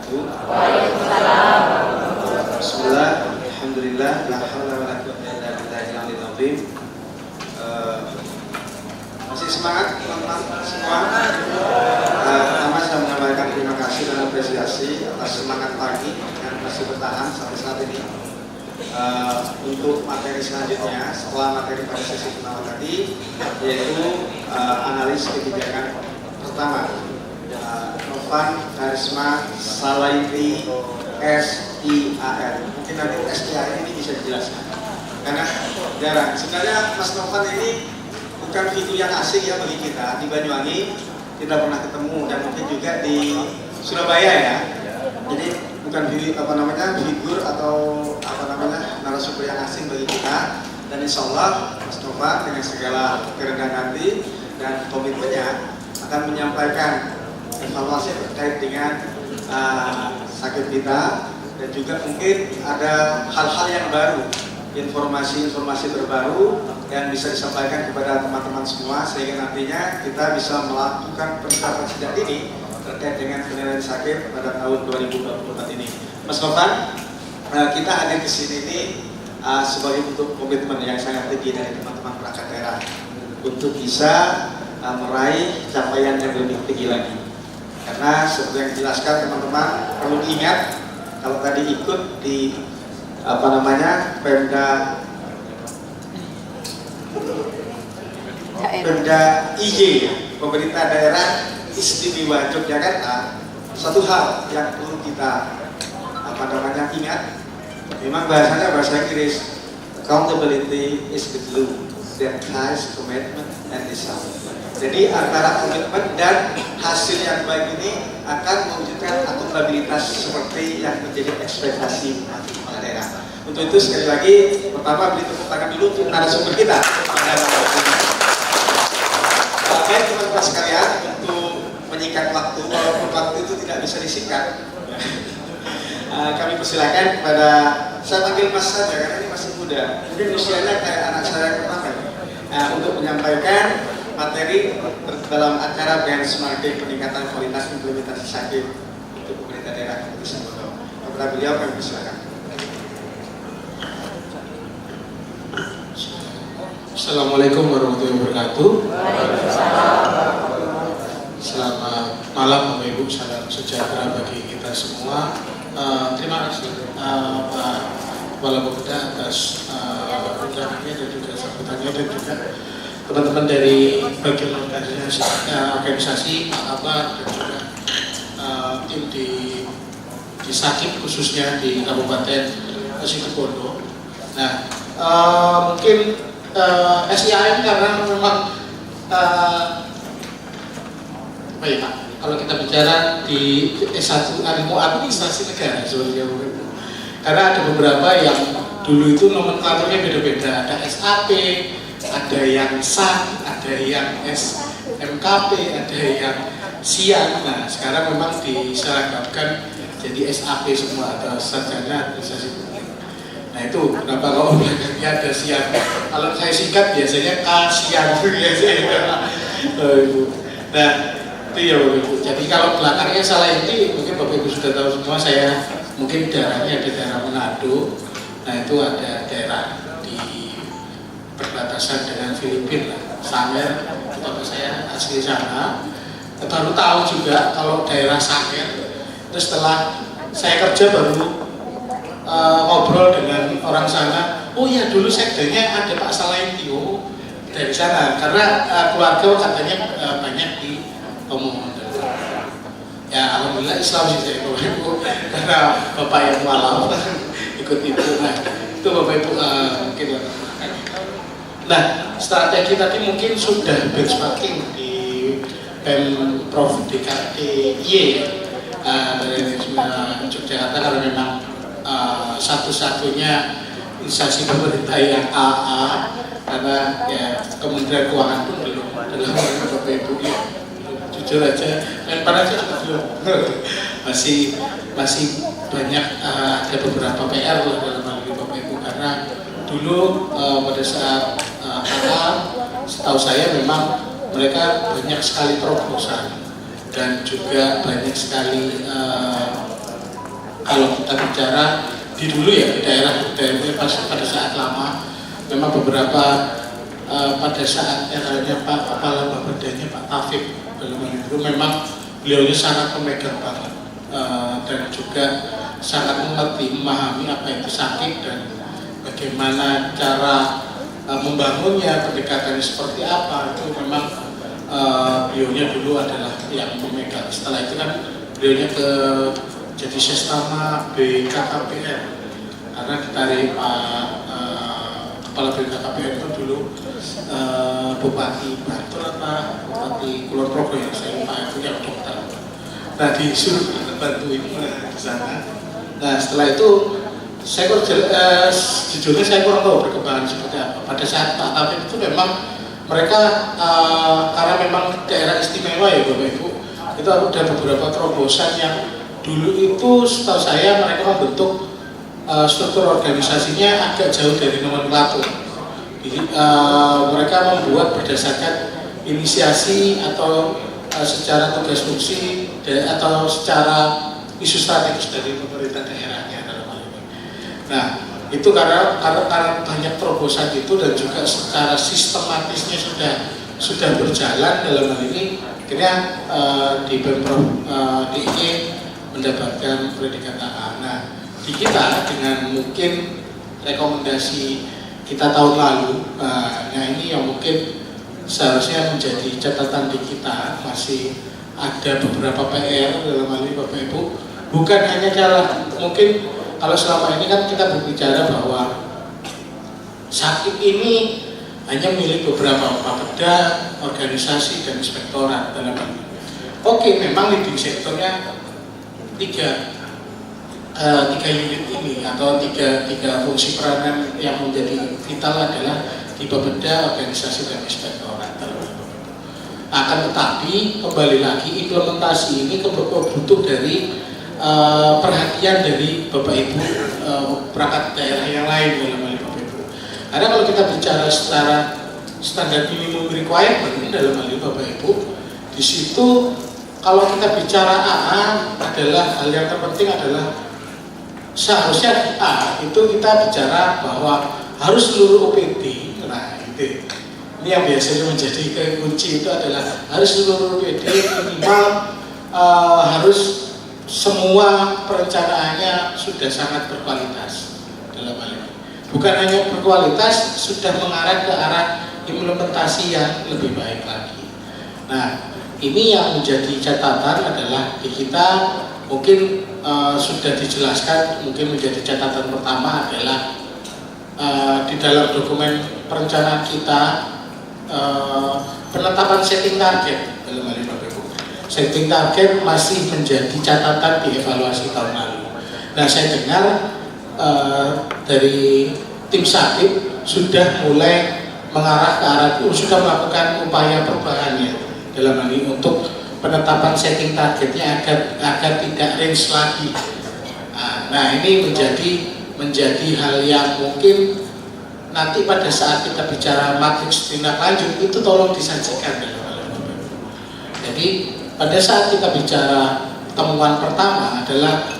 wabarakatuh. Waalaikumsalam. Bismillah, alhamdulillah, la haula wa la quwwata illa billahil aliyyil azim. Masih semangat teman-teman semua. Pertama saya menyampaikan terima kasih dan apresiasi atas semangat pagi yang masih bertahan sampai saat ini. Untuk materi selanjutnya setelah materi pada sesi pertama tadi, yaitu analis kebijakan pertama, Novan Karisma Salaiti SIAR. Mungkin nanti SIAR ini bisa dijelaskan karena jarang. Sebenarnya Mas Novan ini bukan figur yang asing ya bagi kita. Di Banyuwangi kita pernah ketemu dan mungkin juga di Surabaya ya. Jadi bukan figur atau narasumber yang asing bagi kita. Dan insya Allah Mas Novan dengan segala kerendahan hati dan komitmennya akan menyampaikan evaluasi terkait dengan sakit kita, dan juga mungkin ada hal-hal yang baru, informasi-informasi terbaru yang bisa disampaikan kepada teman-teman semua, sehingga nantinya kita bisa melakukan persiapan sejak dini terkait dengan penilaian sakit pada tahun 2024 ini. Mas Novan, kita hadir ke sini ini sebagai bentuk komitmen yang sangat tinggi dari teman-teman perangkat daerah untuk bisa meraih capaian yang lebih tinggi lagi. Karena seperti yang dijelaskan teman-teman, perlu diingat kalau tadi ikut di Pemda IJ, pemerintah daerah istimewa Yogyakarta, satu hal yang perlu kita ingat, memang bahasanya bahasa Inggris. Accountability is the glue that ties commitment and result. Jadi antara komitmen dan hasil yang baik ini akan mewujudkan akuntabilitas seperti yang menjadi ekspektasi kepala daerah. Untuk itu sekali lagi, pertama beri tepuk tangan dulu untuk narasumber kita. Baik teman-teman sekalian, untuk menyingkat waktu, walaupun waktu itu tidak bisa disingkat, kami persilakan kepada, saya panggil Mas saja karena ini masih muda, mungkin usianya kayak anak saya yang pertama, untuk menyampaikan materi dalam acara benchmarking peningkatan kualitas implementasi sakit untuk pemerintah daerah Kabupaten Bodo. Kepada beliau kami persilakan. Assalamualaikum warahmatullahi wabarakatuh. Selamat malam Bapak Ibu, salam sejahtera bagi kita semua. Terima kasih Pak Kepala Bapeda atas undangannya dan juga sambutannya, dan juga teman-teman dari bagian organisasi Pak Kabar dan juga tim di Sakit khususnya di Kabupaten Situbondo. Nah, mungkin SIAM karena memang kalau kita bicara di S1 ilmu administrasi negara sebenarnya, karena ada beberapa yang dulu itu nomenklaturnya beda-beda, ada SAP, ada yang SAN, ada yang SMKP, ada yang SIAN. Nah, sekarang memang diseragamkan jadi SAP semua atau sarjana administrasi publik. Nah, itu kenapa kalau belakangnya ada SIAN. Kalau saya singkat biasanya KSIAN biasanya. Nah, itu ya Bapak Ibu. Jadi kalau belakangnya salah ini mungkin Bapak Ibu sudah tahu semua. Saya mungkin daerahnya ada daerah Manado. Nah, itu ada daerah di perbatasan dengan Filipina lah, Sanger, bapak saya asli sana. Baru tahu juga kalau daerah Sanger. Terus setelah saya kerja baru ngobrol dengan orang sana. Oh ya, dulu sekdanya ada Pak Salaitio dari sana, karena keluarga katanya banyak di Pemohon. Ya alhamdulillah Islam sih saya Bapak Ibu, karena bapak yang malam ikut ibu. Nah, itu Bapak Ibu mungkin. Nah, strategi tadi mungkin sudah benchmarking di Pemprov DKI dari Yogyakarta, karena memang satu-satunya instansi pemerintah yang AA, karena ya Kementerian Keuangan pun belum dalam Bapak Ibu ya. Jujur aja, lempar aja belum. masih banyak ada beberapa PR lah dalam hal ini Bapak Ibu, karena dulu pada saat setahu saya memang mereka banyak sekali terobosan dan juga banyak sekali kalau kita bicara di dulu ya di daerah pada saat lama memang beberapa pada saat eranya Pak Kepala Bapedanya Pak Taufik dalam hal itu memang beliau sangat memegang banget dan juga sangat mengerti memahami apa itu sakit dan bagaimana cara membangunnya, pendekatannya seperti apa. Itu memang beliaunya dulu adalah yang memegang. Setelah itu kan beliaunya jadi Sestama BKKBN karena ditarik Kepala BKKBN itu dulu Bupati Bantul apa Bupati Kulon Progo yang saya lupa itu yang dokter. Nah disuruh bantuin di sana. Nah setelah itu saya jujurnya saya kurang tahu perkembangan seperti apa. Pada saat Pak Taufik itu memang mereka karena memang daerah istimewa ya Bapak Ibu, itu ada beberapa terobosan yang dulu itu setahu saya mereka membentuk struktur organisasinya agak jauh dari nomenklatur. Jadi mereka membuat berdasarkan inisiasi atau secara tugas fungsi atau secara isu strategis dari pemerintah daerahnya dalam hal ini. Nah itu karena banyak terobosan itu dan juga secara sistematisnya sudah berjalan dalam hal ini, akhirnya di Pemprov DIY mendapatkan predikat AA. Nah di kita dengan mungkin rekomendasi kita tahun lalu, nah ini yang mungkin seharusnya menjadi catatan di kita, masih ada beberapa PR dalam hal ini Bapak Ibu, bukan hanya mungkin kalau selama ini kan kita berbicara bahwa sakit ini hanya milik beberapa Bapeda, organisasi dan inspektorat dalam hal ini. Oke, memang leading sektornya tiga unit ini atau tiga fungsi peranan yang menjadi vital adalah di Bapeda, organisasi dan inspektorat. Akan tetapi kembali lagi implementasi ini butuh dari perhatian dari Bapak Ibu perangkat daerah yang lain dalam hal Bapak Ibu. Karena kalau kita bicara secara standar minimum requirement dalam hal ini Bapak Ibu, di situ kalau kita bicara AA adalah hal yang terpenting adalah seharusnya di A itu kita bicara bahwa harus seluruh OPD. Nah itu ini yang biasanya menjadi kunci itu adalah harus seluruh OPD minimal harus semua perencanaannya sudah sangat berkualitas dalam hal ini. Bukan hanya berkualitas, sudah mengarah ke arah implementasi yang lebih baik lagi. Nah ini yang menjadi catatan adalah di kita mungkin sudah dijelaskan, mungkin menjadi catatan pertama adalah di dalam dokumen perencanaan kita penetapan setting target dalam hal ini Bapak Ibu. Setting target masih menjadi catatan di evaluasi tahun lalu. Nah saya dengar dari tim Sakit sudah mulai mengarah ke arah itu, sudah melakukan upaya perubahannya dalam hal ini untuk penetapan setting targetnya agar tidak range lagi. Nah ini menjadi hal yang mungkin nanti pada saat kita bicara matriks tindak lanjut itu tolong disajikan dalam hal ini. Jadi pada saat kita bicara temuan pertama adalah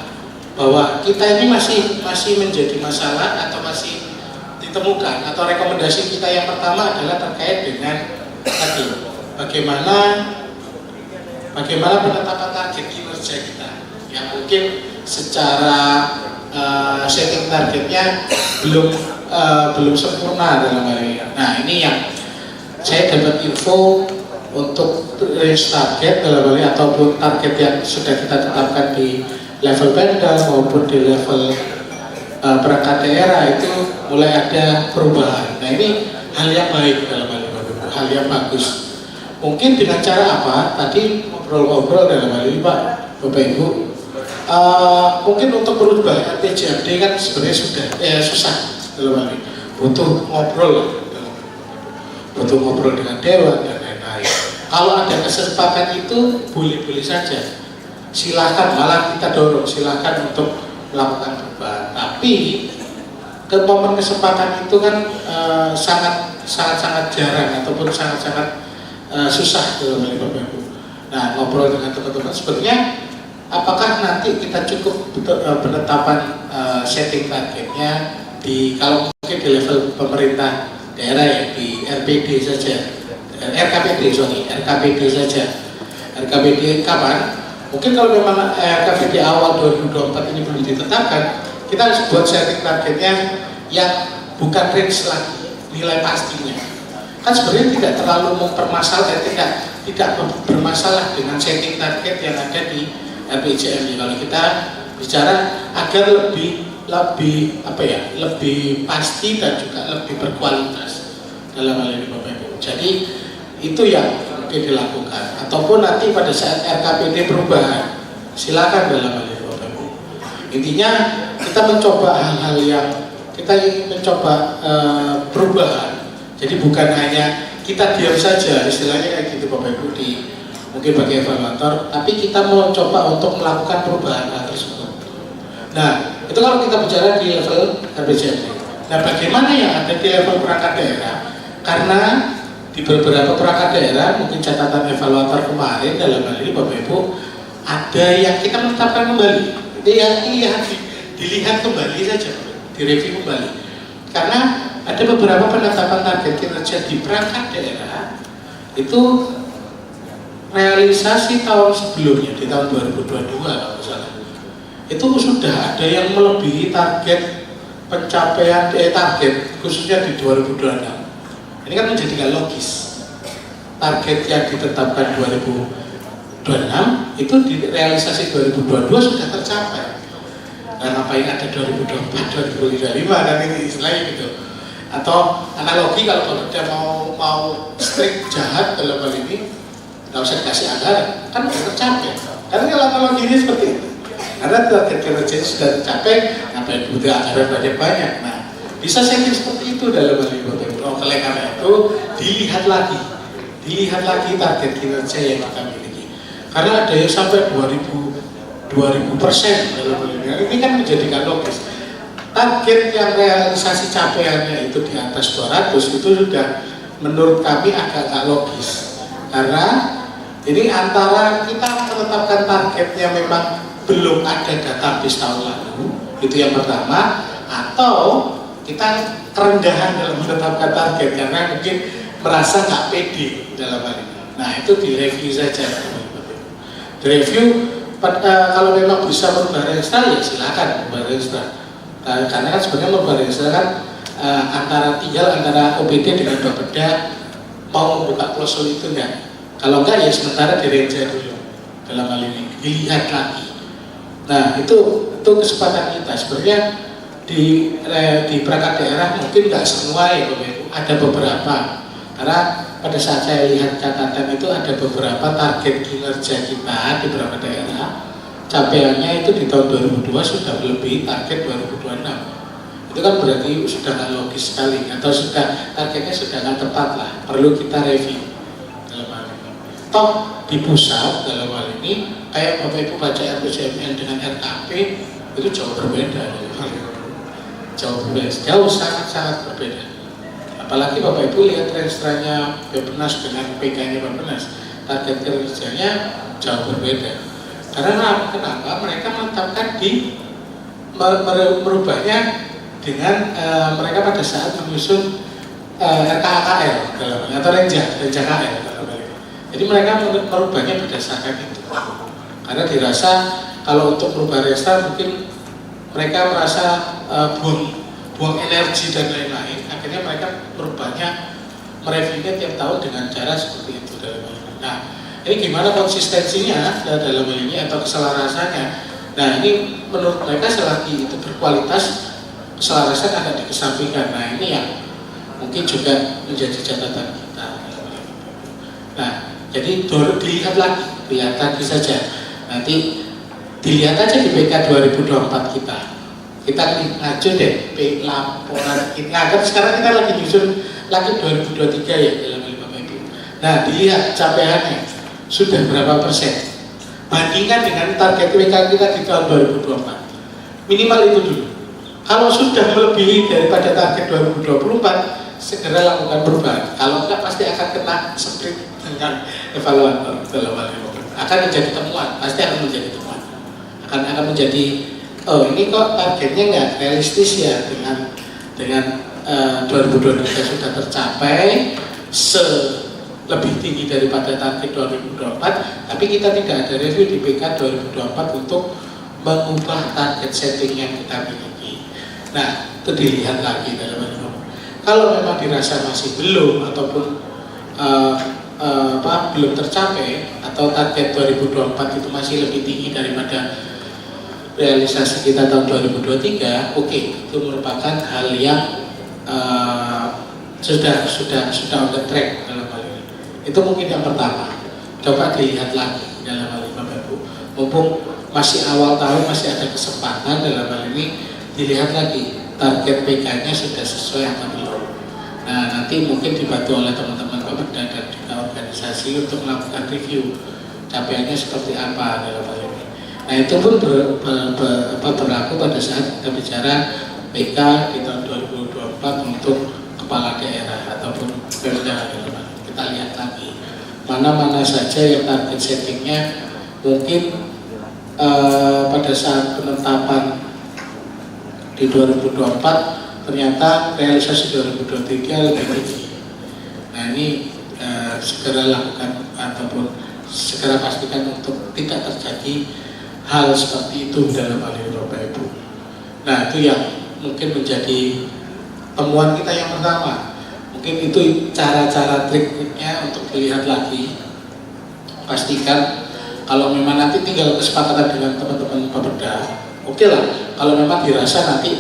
bahwa kita ini masih menjadi masalah atau masih ditemukan, atau rekomendasi kita yang pertama adalah terkait dengan tadi bagaimana penetapan target kinerja kita yang mungkin secara setting targetnya belum sempurna dalam hal ini. Nah ini yang saya dapat info untuk range target dalam hal ini ataupun target yang sudah kita tetapkan di level Pemda maupun di level perangkat daerah itu mulai ada perubahan. Nah ini hal yang baik dalam hal ini, hal yang bagus. Mungkin dengan cara apa? Tadi ngobrol-ngobrol dalam hal ini Pak, Bapak Ibu. Mungkin untuk merubah RPJMD kan sebenarnya sudah susah dalam hal ini. Butuh ngobrol dengan dewan dan lain-lain. Kalau ada kesempatan itu boleh-boleh saja. Silakan, malah kita dorong silakan untuk melakukan perubahan. Tapi momen kesempatan itu kan sangat jarang ataupun sangat susah dalam hal Bapak Ibu. Nah ngobrol dengan teman-teman sebenarnya apakah nanti kita cukup penetapan setting targetnya kalau mungkin di level pemerintah daerah ya, di RKPD saja, RKPD kapan? Mungkin kalau memang RKPD awal 2024 ini belum ditetapkan, kita harus buat setting targetnya yang bukan range lagi, nilai pastinya. Kan sebenarnya tidak terlalu mempermasalahkan, tidak bermasalah dengan setting target yang ada di RPJMD. Kalau kita bicara agar lebih pasti dan juga lebih berkualitas dalam hal ini Bapak Ibu. Jadi itu yang mungkin dilakukan. Ataupun nanti pada saat RKPD perubahan, silakan dalam hal ini Bapak Ibu. Intinya kita mencoba hal-hal yang kita ingin mencoba perubahan. Jadi bukan hanya kita diam saja, istilahnya kayak gitu Bapak Ibu, mungkin bagi evaluator, tapi kita mau coba untuk melakukan perubahan hal tersebut. Nah, itu kalau kita bicara di level RPJMD. Nah, bagaimana yang ada di level perangkat daerah? Karena di beberapa perangkat daerah, mungkin catatan evaluator kemarin dalam hal ini Bapak Ibu, ada yang kita menetapkan kembali. Itu yang dilihat kembali saja, direview kembali. Karena ada beberapa penetapan target kinerja di perangkat daerah itu realisasi tahun sebelumnya, di tahun 2022 kalau misalnya, itu sudah ada yang melebihi target pencapaian target khususnya di 2026. Ini kan menjadi gak logis. Target yang ditetapkan 2026 itu di realisasi 2022 sudah tercapai. Nah, ngapain ada 2024, 2025 kan ini istilahnya gitu. Atau analogi kalau kita mau strict jahat dalam hal ini, nggak usah dikasih anggaran, kan sudah tercapai. Karena kalau analogi ini seperti itu. Karena target kinerja sudah tercapai, ngapain butuh anggaran banyak-banyak. Nah, bisa setting seperti itu dalam hal ini. Oleh karena itu dilihat lagi target kinerja yang kita miliki. Karena ada yang sampai 2000% dalam hal ini. Ini kan menjadikan logis. Target yang realisasi capaiannya itu di atas 200 itu sudah menurut kami agak logis. Karena ini antara kita menetapkan target yang memang belum ada database tahun lalu, itu yang pertama, atau kita kerendahan dalam menetapkan target karena mungkin merasa nggak pede dalam hal ini. Nah, itu direview saja. Direview kalau memang bisa merubah register ya silakan merubah register. Karena kan sebenarnya merubah register kan antara OPD dengan Bapeda mau membuka klausul itu enggak. Kalau enggak ya sementara direja dulu dalam hal ini, dilihat lagi. Nah, itu kesempatan kita sebenarnya di perangkat daerah mungkin nggak semua ya Bapak Ibu, ada beberapa. Karena pada saat saya lihat catatan itu ada beberapa target kinerja kita di beberapa daerah, capaiannya itu di tahun 2002 sudah melebihi target 2026. Itu kan berarti sudah nggak logis sekali, atau sudah targetnya sudah nggak tepat lah, perlu kita review dalam hal ini. Toh di pusat dalam hal ini kayak Bapak Ibu baca RPJMN dengan RKP itu jauh berbeda dalam hal ini. Jauh sangat berbeda. Apalagi Bapak Ibu lihat registranya Bappenas dengan PK-nya Bappenas, target kerjanya jauh berbeda. Karena kenapa? Mereka menetapkan merubahnya dengan mereka pada saat menyusun RKKL atau Renja KL. Jadi mereka merubahnya berdasarkan itu. Karena dirasa kalau untuk merubah register mungkin mereka merasa buang energi dan lain-lain, akhirnya mereka merubahnya, mereviewnya tiap tahun dengan cara seperti itu dalam hal ini. Nah, ini gimana konsistensinya dalam hal ini atau keselarasannya? Nah, ini menurut mereka selagi itu berkualitas, keselarasan akan dikesampingkan. Nah, ini yang mungkin juga menjadi catatan kita. Nah, jadi dilihat lagi saja. Nanti dilihat aja di PK 2024 kita. Kita ngacu deh laporan kita. Nah, kan sekarang kita lagi nyusun lagi 2023 ya dalam Bapak Ibu. Nah, dilihat capaiannya sudah berapa persen. Bandingkan dengan target PK kita di tahun 2024. Minimal itu dulu. Kalau sudah melebihi daripada target 2024, segera lakukan perubahan. Kalau enggak pasti akan kena sprint dengan evaluator dalam hal ini. Akan menjadi temuan, pasti akan menjadi temuan. akan menjadi, oh ini kok targetnya nggak realistis ya dengan 2023 sudah tercapai lebih tinggi daripada target 2024, tapi kita tidak ada review di PK 2024 untuk mengubah target setting yang kita miliki. Nah, itu dilihat lagi dalam hal ini. Kalau memang dirasa masih belum ataupun belum tercapai atau target 2024 itu masih lebih tinggi daripada realisasi kita tahun 2023, oke, itu merupakan hal yang sudah on the track dalam hal ini. Itu mungkin yang pertama. Coba dilihat lagi dalam hal ini Bapak Ibu. Mumpung masih awal tahun, masih ada kesempatan dalam hal ini, dilihat lagi target PK-nya sudah sesuai atau belum. Nah, nanti mungkin dibantu oleh teman-teman Bapeda dan juga organisasi untuk melakukan review capaiannya seperti apa dalam hal ini. Nah, itu pun berlaku pada saat kita bicara PK di tahun 2024 untuk kepala daerah ataupun Pemda. Kita lihat lagi mana-mana saja yang target settingnya mungkin pada saat penetapan di 2024 ternyata realisasi 2023 lebih tinggi. Nah, ini segera lakukan ataupun segera pastikan untuk tidak terjadi hal seperti itu dalam hal ini Bapak Ibu. Nah, itu yang mungkin menjadi temuan kita yang pertama. Mungkin itu cara-cara triknya untuk dilihat lagi. Pastikan kalau memang nanti tinggal kesepakatan dengan teman-teman Bapeda, oke lah. Kalau memang dirasa nanti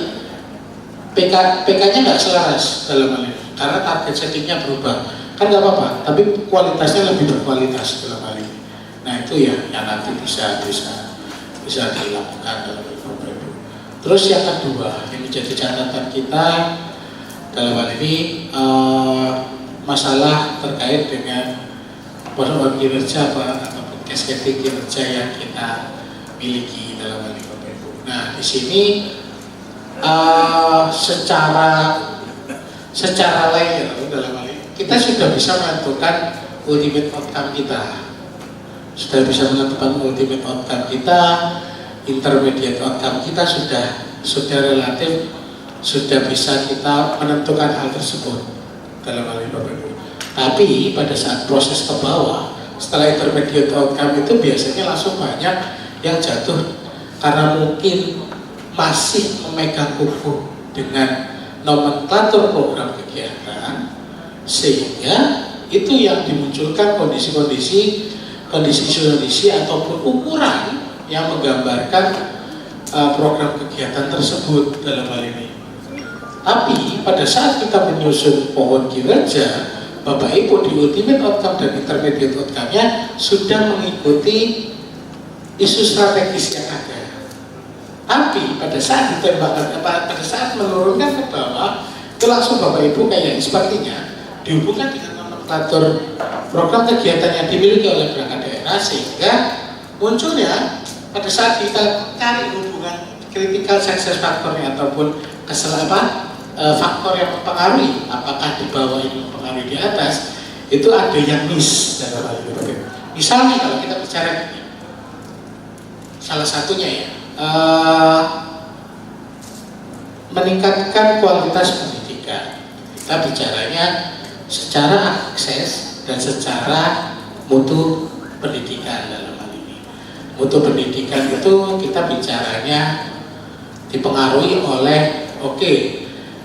PK-nya nggak selaras dalam hal ini, karena target settingnya berubah, kan nggak apa-apa. Tapi kualitasnya lebih berkualitas dalam hal ini. Nah, itu ya yang nanti bisa dilakukan dalam hal ini. Terus yang kedua yang menjadi catatan kita dalam hal ini masalah terkait dengan program kinerja ataupun cascading kinerja yang kita miliki dalam hal ini Bapak Ibu. Nah, di sini secara layer dalam hal ini kita sudah bisa menentukan ultimate outcome kita, intermediate outcome kita sudah relatif sudah bisa kita menentukan hal tersebut dalam hal ini Bapak Ibu. Tapi pada saat proses ke bawah setelah intermediate outcome itu biasanya langsung banyak yang jatuh karena mungkin masih memegang kukuh dengan nomenklatur program kegiatan, sehingga itu yang dimunculkan kondisi ataupun ukuran yang menggambarkan program kegiatan tersebut dalam hal ini. Tapi pada saat kita menyusun pohon kinerja, Bapak Ibu di ultimate outcome dan intermediate outcome-nya sudah mengikuti isu strategis yang ada. Tapi pada saat ditembakkan, pada saat menurunkan ke bawah, itu langsung Bapak Ibu kayak sepertinya dihubungkan dengan nomenklatur program kegiatan yang dimiliki oleh perangkat daerah, sehingga munculnya pada saat kita cari hubungan critical success factor-nya ataupun faktor yang mempengaruhi apakah di bawah ini mempengaruhi di atas, itu ada yang miss dalam hal ini. Misalnya kalau kita bicara ini, salah satunya ya meningkatkan kualitas pendidikan. Kita bicaranya secara akses dan secara mutu pendidikan dalam hal ini. Mutu pendidikan itu kita bicaranya dipengaruhi oleh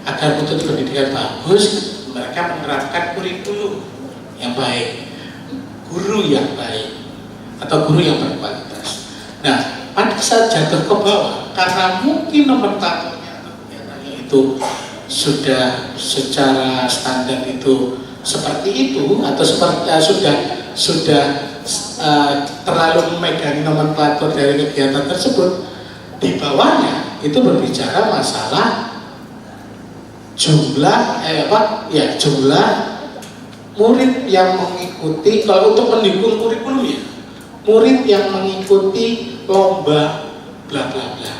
agar mutu pendidikan bagus, mereka menerapkan kurikulum yang baik, guru yang baik atau guru yang berkualitas. Nah, pada saat jatuh ke bawah, karena mungkin nomenklaturnya itu sudah secara standar itu seperti itu atau sudah terlalu memegang nomenklatur dari kegiatan tersebut, di bawahnya itu berbicara masalah jumlah murid yang mengikuti, kalau untuk mendukung kurikulum ya, murid yang mengikuti lomba bla bla bla.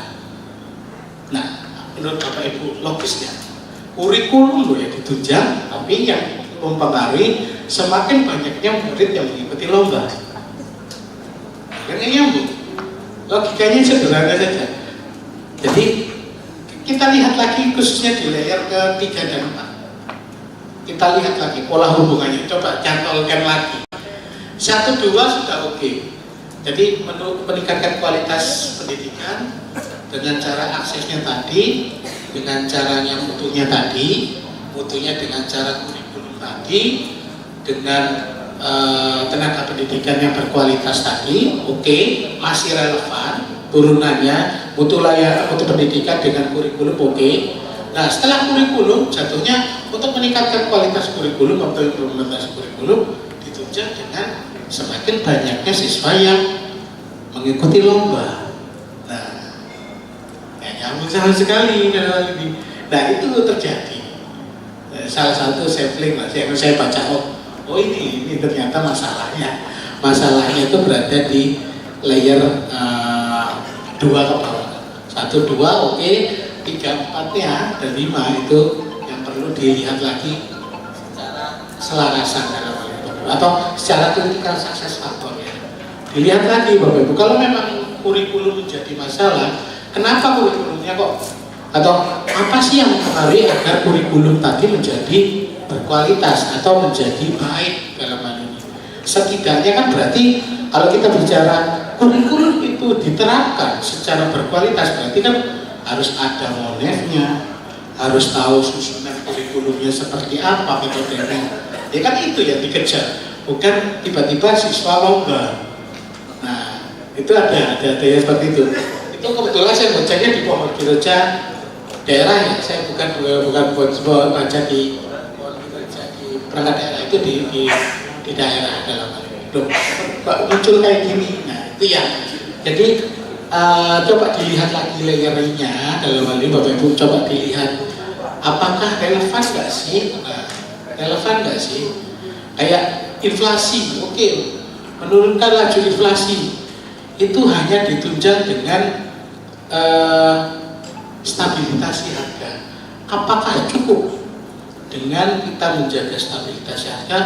Nah, menurut Bapak Ibu logis ya, kurikulum loh ya ditunjang, tapi yang mempengaruhi semakin banyaknya murid yang mengikuti lomba. Kan nyambung. Logikanya sederhana saja. Jadi kita lihat lagi khususnya di layer ke-3 dan 4. Kita lihat lagi pola hubungannya. Coba cantolkan lagi. 1, 2 sudah oke. Jadi meningkatkan kualitas pendidikan dengan cara aksesnya tadi, dengan caranya mutunya tadi, mutunya dengan cara kurikulum tadi, dengan tenaga pendidikan yang berkualitas tadi, oke, masih relevan. Turunannya mutu pendidikan dengan kurikulum oke. Nah, setelah kurikulum jatuhnya untuk meningkatkan kualitas kurikulum atau implementasi kurikulum ditunjang dengan semakin banyaknya siswa yang mengikuti lomba. Nah, nyambung sama sekali dalam ini. Nah, itu terjadi. Salah satu sampling lah yang saya baca, oh ini ternyata masalahnya itu berada di layer 2 ke bawah. 1, 2 oke, 3, 4-nya dan 5 itu yang perlu dilihat lagi secara selarasan dalam hal itu, atau secara critical success factor ya. Dilihat lagi Bapak Ibu, kalau memang kurikulum menjadi masalah, kenapa kurikulumnya kok, atau apa sih yang mempengaruhi agar kurikulum tadi menjadi berkualitas atau menjadi baik dalam hal ini? Setidaknya kan berarti kalau kita bicara kurikulum itu diterapkan secara berkualitas, berarti kan harus ada monefnya, harus tahu susunan kurikulumnya seperti apa metodenya. Ya kan itu yang dikejar, bukan tiba-tiba siswa lomba. Nah, itu ada yang seperti itu. Itu kebetulan saya bacanya di Pohon Gereja daerah ya. Saya bukan baca di Pohon Gereja di perangkat daerah, itu di daerah dalam hal ini. Muncul kayak gini. Nah, itu ya. Jadi coba dilihat lagi layernya dalam hal ini Bapak Ibu, coba dilihat apakah relevan nggak sih? Nah, relevan nggak sih? Kayak inflasi, oke, menurunkan laju inflasi itu hanya ditunjang dengan stabilitas harga. Apakah cukup dengan kita menjaga stabilitas harga,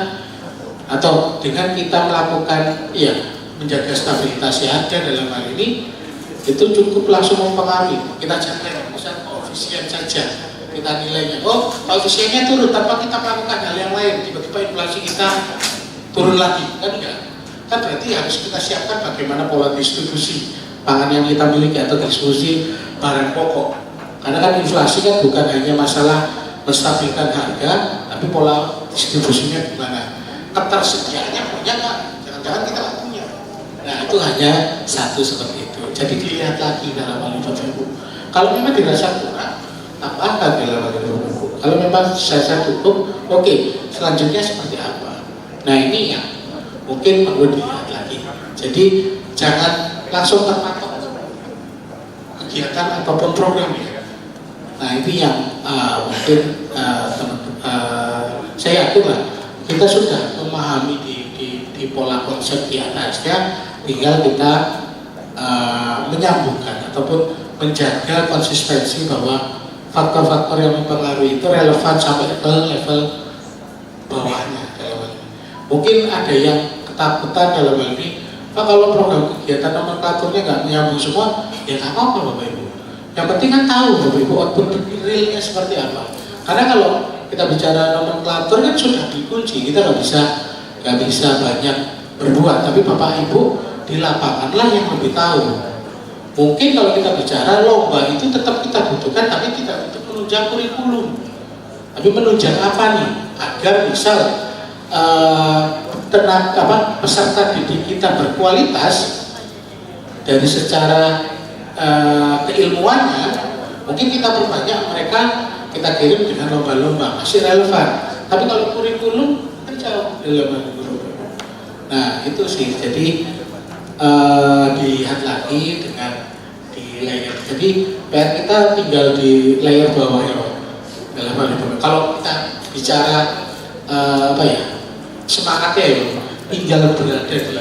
atau dengan kita melakukan menjaga stabilitas harga dalam hal ini itu cukup langsung mempengaruhi? Kita jaga misalnya koefisien saja, kita nilainya, koefisiennya turun tanpa kita melakukan hal yang lain, tiba-tiba inflasi kita turun lagi, kan enggak? Kan berarti harus kita siapkan bagaimana pola distribusi pangan yang kita miliki atau distribusi barang pokok. Karena kan inflasi kan bukan hanya masalah menstabilkan harga, tapi pola distribusinya gimana? Ketersediaannya punya nggak? Jangan-jangan kita nggak punya. Nah, itu hanya satu seperti itu. Jadi dilihat lagi dalam hal itu. Kalau memang dirasa kurang, tambahkan dalam hal itu. Kalau memang saya cukup, oke, selanjutnya seperti apa? Nah, ini yang mungkin perlu dilihat lagi. Jadi jangan langsung terpatok kegiatan ataupun programnya. Nah, ini yang mungkin saya yakin lah kita sudah memahami di pola konsep di atasnya, tinggal kita menyambungkan ataupun menjaga konsistensi bahwa faktor-faktor yang mempengaruhi itu relevan sampai ke level bawahnya. Mungkin ada yang ketakutan dalam hal ini, Pak, kalau program kegiatan nomenklaturnya nggak menyambung semua, ya nggak apa-apa Bapak Ibu. Yang penting kan tahu Bapak Ibu output realnya seperti apa. Karena kalau kita bicara nomenklatur kan sudah dikunci, kita nggak bisa banyak berbuat, tapi Bapak Ibu di lapangan lah yang lebih tahu. Mungkin kalau kita bicara lomba itu tetap kita butuhkan, tapi tidak untuk menunjang kurikulum. Tapi menunjang apa nih? Agar misal peserta didik kita berkualitas dari secara keilmuannya, mungkin kita perbanyak mereka, kita kirim dengan lomba-lomba, masih relevan. Tapi kalau kurikulum kan jauh dalam kurikulum. Nah, itu sih. Jadi dilihat lagi dengan di layer. Jadi PR kita tinggal di layer bawah ya, dalam hal itu. Kalau kita bicara semangatnya ya, tinggal berada di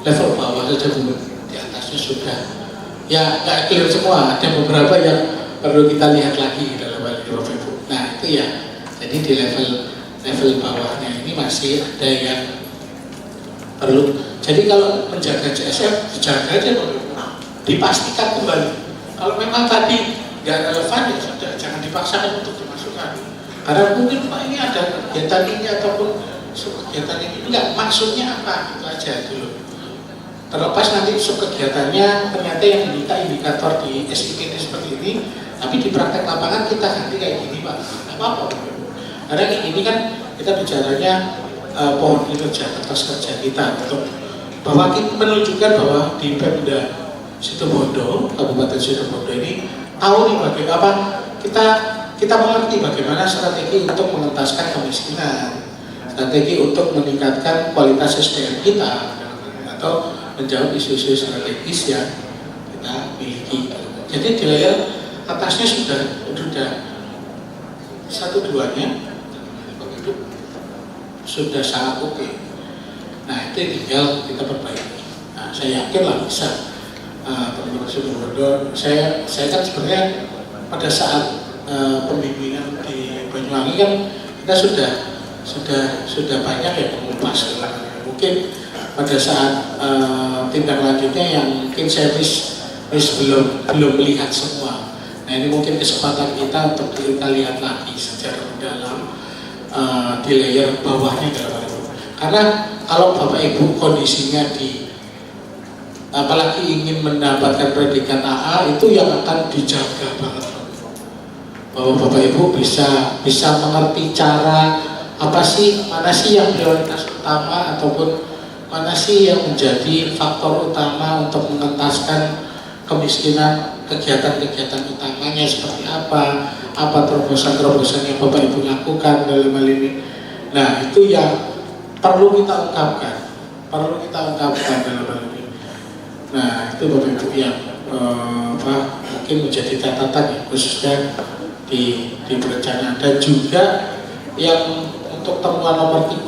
level bawah saja dulu, di atasnya sudah ya nggak clear semua, ada beberapa yang perlu kita lihat lagi dalam hal itu. Nah, itu ya, jadi di level bawahnya ini masih ada yang perlu. Jadi kalau menjaga CSR, dijaga aja dipastikan kembali. Kalau memang tadi nggak relevan ya sudah, jangan dipaksakan untuk dimasukkan. Karena mungkin Pak ini ada kegiatan ini ataupun kegiatan ini, enggak, maksudnya apa, itu aja dulu. Terlepas nanti kegiatannya ternyata yang diminta indikator di SIP seperti ini, tapi di praktek lapangan kita ganti kayak gini Pak, nggak apa-apa. Karena ini kan kita bicaranya pohon kinerja, kertas kerja kita untuk bahwa kita menunjukkan bahwa di Pemda Situbondo, Kabupaten Situbondo ini tahu nih bagaimana kita mengerti bagaimana strategi untuk mengentaskan kemiskinan, strategi untuk meningkatkan kualitas SDM kita, atau menjawab isu-isu strategis yang kita miliki. Jadi di layar atasnya sudah satu-duanya begitu sudah sangat oke. Nah itu tinggal kita perbaiki. Nah saya yakin lah bisa. Teman-teman Situbondo, saya kan sebenarnya pada saat pembimbingan di Banyuwangi kan kita sudah banyak ya mengupas. Mungkin pada saat tindak lanjutnya yang mungkin saya belum melihat semua. Nah ini mungkin kesempatan kita untuk kita lihat lagi secara mendalam di layer bawahnya karena kalau Bapak Ibu kondisinya apalagi ingin mendapatkan predikat AA itu yang akan dijaga banget bahwa Bapak Ibu bisa mengerti cara apa sih, mana sih yang prioritas utama ataupun mana sih yang menjadi faktor utama untuk mengentaskan kemiskinan, kegiatan-kegiatan utamanya seperti apa terobosan-terobosan yang Bapak Ibu lakukan dalam hal ini. Nah itu yang perlu kita ungkapkan dalam hal ini. Nah itu Bapak Ibu yang mungkin menjadi catatan ya, khususnya di perencanaan. Dan juga yang untuk temuan nomor 3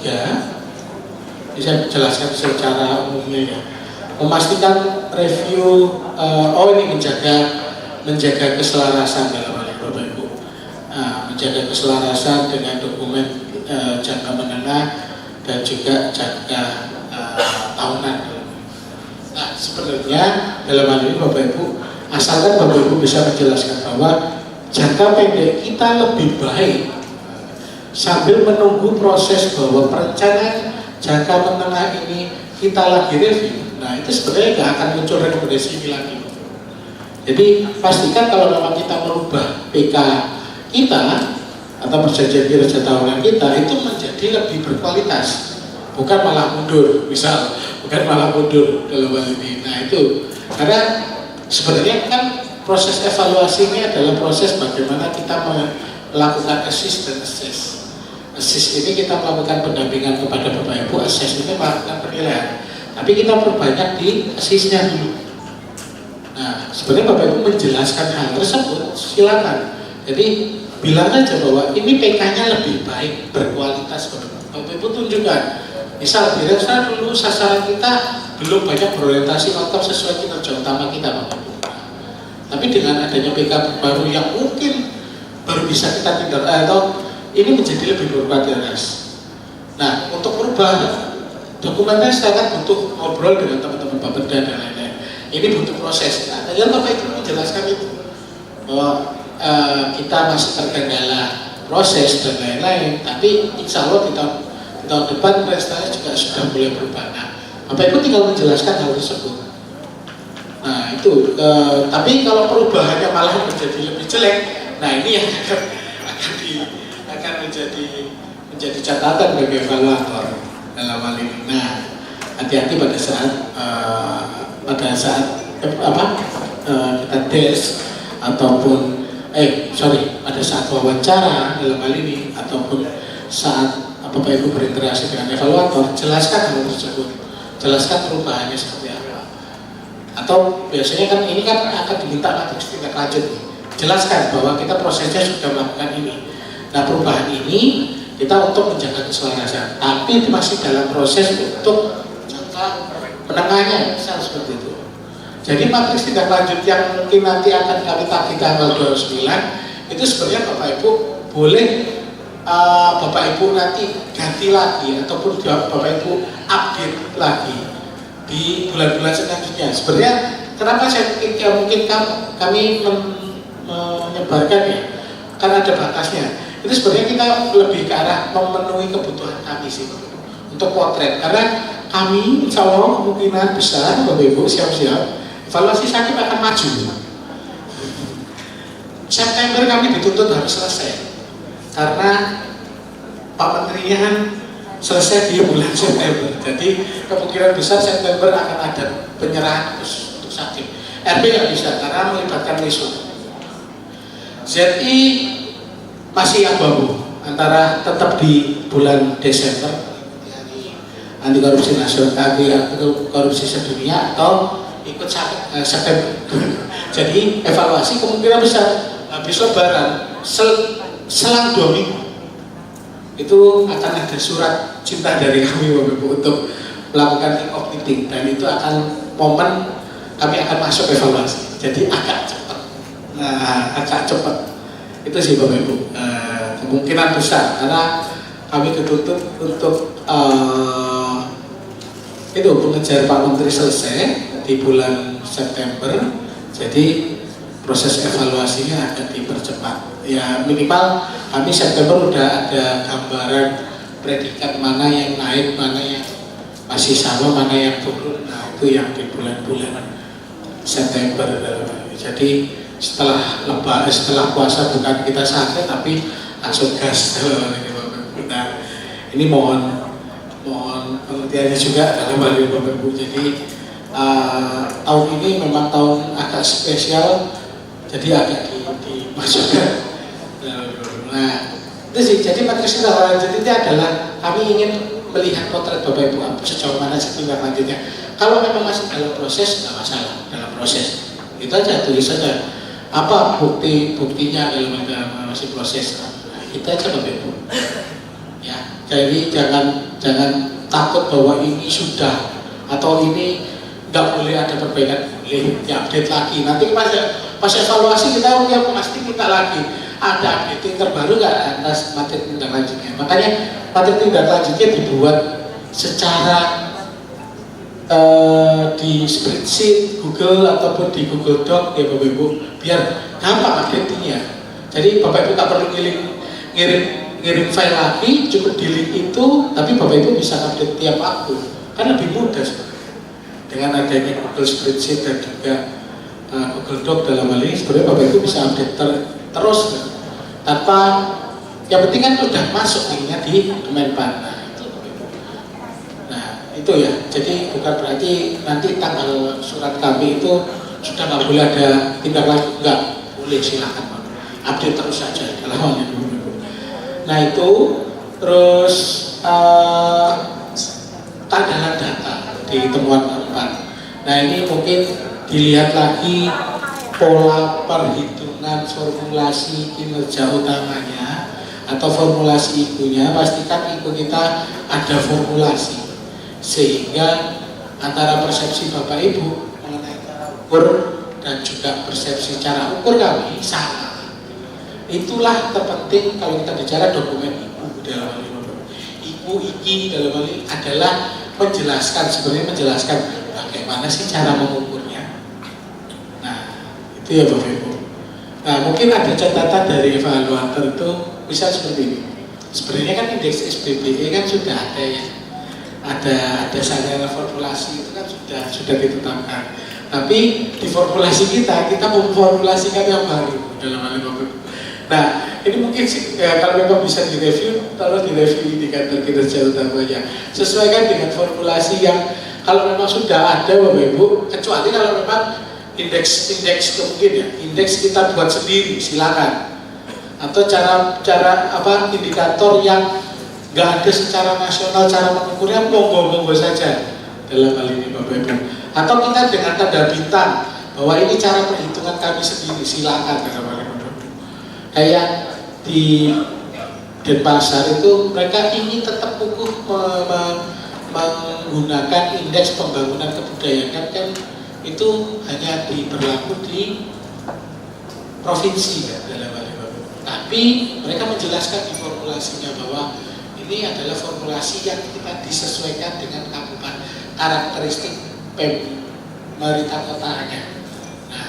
bisa jelaskan secara umumnya ya, memastikan review ini menjaga keselarasan dalam hal ini Bapak Ibu, menjaga keselarasan dengan dokumen jangka menengah dan juga jangka tahunan. Nah sebenarnya dalam hal ini Bapak Ibu, asalkan Bapak Ibu bisa menjelaskan bahwa jangka pendek kita lebih baik sambil menunggu proses bahwa perencanaan jangka menengah ini kita lagi review. Nah itu sebenarnya nggak akan muncul rekomendasi ini lagi. Jadi pastikan kalau memang kita merubah PK kita atau perjanjian kinerja tahunan kita itu menjadi lebih berkualitas, bukan malah mundur, bukan malah mundur dalam hal ini. Nah itu karena sebenarnya kan proses evaluasi ini adalah proses bagaimana kita melakukan assist dan assess. Assist ini kita melakukan pendampingan kepada Bapak Ibu, assess ini melakukan penilaian. Tapi kita perbanyak di assistnya dulu. Nah, sebenarnya Bapak Ibu menjelaskan hal tersebut, silakan. Jadi bilang aja bahwa ini PK-nya lebih baik, berkualitas. Bapak Ibu tunjukkan. Misal dirasa dulu sasaran kita belum banyak berorientasi outcome sesuai kinerja utama kita, Bapak Ibu. Tapi dengan adanya PK baru yang mungkin baru bisa kita tindak atau ini menjadi lebih berkualitas. Nah, untuk merubah dokumentasi kan butuh ngobrol dengan teman-teman Bapeda dan lain-lain. Ini butuh proses. Nah, dan Bapak Ibu menjelaskan itu bahwa kita masih terkendala proses dan lain-lain. Tapi insya Allah di tahun depan prestasinya juga sudah mulai berubah. Nah, Bapak Ibu tinggal menjelaskan hal tersebut. Nah itu. Tapi kalau perubahannya malah menjadi lebih jelek, nah ini yang akan menjadi catatan bagi evaluator dalam hal ini. Nah, hati-hati pada saat kita tes ataupun pada saat wawancara dalam hal ini ataupun saat Bapak Ibu berinteraksi dengan evaluator, jelaskan hal tersebut, jelaskan perubahannya seperti apa. Atau biasanya kan ini kan akan diminta matriks tindak lanjut, jelaskan bahwa kita prosesnya sudah melakukan ini. Nah perubahan ini kita untuk menjaga keselarasan, tapi masih dalam proses untuk jangka menengahnya, misal seperti itu. Jadi matriks tindak lanjut yang mungkin nanti akan kami tagih tanggal 29 itu sebenarnya Bapak Ibu boleh Bapak Ibu nanti ganti lagi ataupun Bapak Ibu update lagi di bulan-bulan selanjutnya. Sebenarnya Kenapa ya mungkin kami menyebarkan ya, karena ada batasnya. Itu sebenarnya kita lebih ke arah memenuhi kebutuhan kami sih untuk potret. Karena kami insya Allah kemungkinan besar Bapak Ibu siap-siap evaluasi sakit akan maju. September kami dituntut harus selesai karena Pak Menterinya kan selesai di bulan September. Jadi kemungkinan besar September akan ada penyerahan untuk sakit. RP nggak bisa karena melibatkan mesum. ZI masih abu-abu antara tetap di bulan Desember anti korupsi nasional, anti korupsi sedunia atau ikut September. Jadi evaluasi kemungkinan besar habis Lebaran selang 2 minggu itu akan ada surat cinta dari kami Bapak Ibu untuk melakukan kick-off meeting, dan itu akan momen kami akan masuk evaluasi. Jadi agak cepat. Nah, agak cepat. Itu sih Bapak Ibu. Kemungkinan besar karena kami dituntut untuk itu mengejar Pak Menteri selesai di bulan September. Jadi proses evaluasinya akan dipercepat. Ya minimal kami September udah ada gambaran predikat mana yang naik, mana yang masih sama, mana yang turun. Nah itu yang di bulan-bulan September. Jadi setelah puasa bukan kita sakit tapi langsung gas. Nah ini mohon pengertiannya juga dalam hal ini Bapak Ibu. Jadi tahun ini memang tahun agak spesial, jadi agak dimasukkan. Nah itu sih, jadi materi kita lanjutnya adalah kami ingin melihat potret Bapak Ibu sejauh mana tindak lanjutnya. Kalau memang masih dalam proses, nggak masalah, dalam proses itu aja, tulis saja apa buktinya dalam masih proses. Nah, itu aja Bapak Ibu ya. Jadi jangan takut bahwa ini sudah atau ini nggak boleh ada perbaikan, boleh diupdate lagi. Nanti pas evaluasi kita pasti kita lagi ada updating terbaru nggak atas materi tindak lanjutnya. Makanya materi tindak lanjutnya dibuat secara di spreadsheet Google ataupun di Google Doc ya Bapak Ibu, biar gampang updatingnya. Jadi Bapak Ibu tak perlu ngirim file lagi, cukup di link itu, tapi Bapak Ibu bisa update tiap waktu, kan lebih mudah sebenarnya. Dengan adanya Google Spreadsheet dan juga Google Doc dalam hal ini, sebenarnya Bapak Ibu bisa update terus tanpa, yang penting kan sudah masuk linknya di Kemenpan. Nah itu ya, jadi bukan berarti nanti tanggal surat kami itu sudah nggak boleh ada tindak lanjut, nggak boleh, silakan update terus saja dalam hal ini. Nah itu terus keandalan data di temuan keempat. Nah ini mungkin dilihat lagi pola perhitungan formulasi kinerja utamanya atau formulasi ibunya. Pastikan ibu kita ada formulasi sehingga antara persepsi Bapak Ibu mengenai cara ukur dan juga persepsi cara ukur kami sama. Itulah terpenting kalau kita bicara dokumen ibu dalam hal ini. Ibu iki dalam hal ini adalah sebenarnya menjelaskan bagaimana sih cara mengukurnya. Nah itu ya Bapak Ibu. Nah mungkin ada catatan dari evaluator itu bisa seperti ini. Sebenarnya kan indeks SBBE kan sudah ada ya, ada sarjana formulasi itu kan sudah ditetapkan. Tapi di formulasi kita memformulasikan yang baru dalam hal ini Bapak Ibu. Nah ini mungkin kalau memang bisa direview, tolong direview indikator kinerja utamanya, sesuaikan dengan formulasi yang kalau memang sudah ada Bapak Ibu, kecuali kalau memang indeks mungkin ya, indeks kita buat sendiri silakan, atau cara indikator yang nggak ada secara nasional cara mengukurnya, monggo saja dalam hal ini Bapak Ibu, atau kita dengan tanda bintang bahwa ini cara perhitungan kami sendiri, silakan dalam hal ini. Kayak di Denpasar itu mereka ingin tetap kukuh menggunakan indeks pembangunan kebudayaan, kan itu hanya berlaku di provinsi kan, dalam hal ini. Tapi mereka menjelaskan di formulasinya bahwa ini adalah formulasi yang kita disesuaikan dengan karakteristik PEM Marita Kotanya. Nah,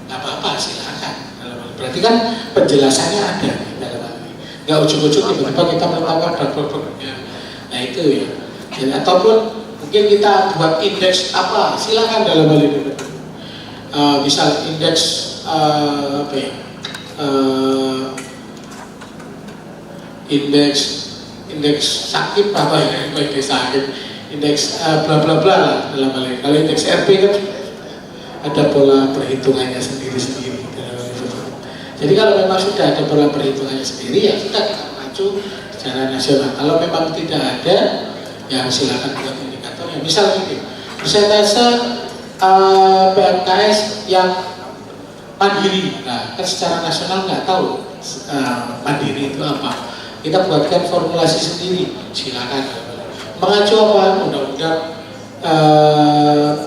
nggak apa-apa, silakan. Berarti kan penjelasannya ada dalam hal ini. Nggak ujuk-ujuk tiba-tiba kita menetapkan produknya. Nah itu ya. Dan ataupun mungkin kita buat indeks apa, silakan dalam hal ini. Misal indeks apa ya? Indeks sakit apa ya? Indeks sakit, indeks bla bla bla lah dalam hal ini. Kalau indeks RP kan ada pola perhitungannya sendiri-sendiri. Jadi kalau memang sudah ada pola perhitungannya sendiri, ya sudah kita mengacu secara nasional. Kalau memang tidak ada, ya silakan buat indikatornya. Misal ini, persentase PMKS yang mandiri. Nah, kan secara nasional nggak tahu mandiri itu apa. Kita buatkan formulasi sendiri, silakan. Mengacu apa? Undang-undang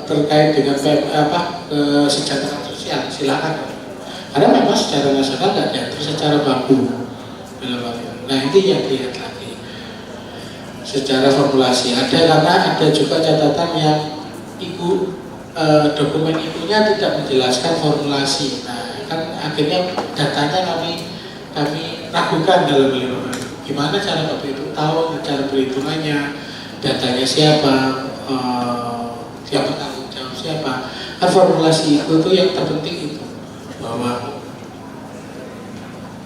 terkait dengan kesejahteraan sosial, silakan. Karena memang secara nasional nggak diatur secara baku. Nah ini yang dilihat lagi secara formulasi. Ada karena ada juga catatan yang dokumen ikunya tidak menjelaskan formulasi. Nah kan akhirnya datanya kami ragukan dalam hal ini. Gimana cara Bapak Ibu tahu cara perhitungannya, datanya siapa, siapa tanggung jawab siapa. Kan formulasi itu yang terpenting itu. Bahwa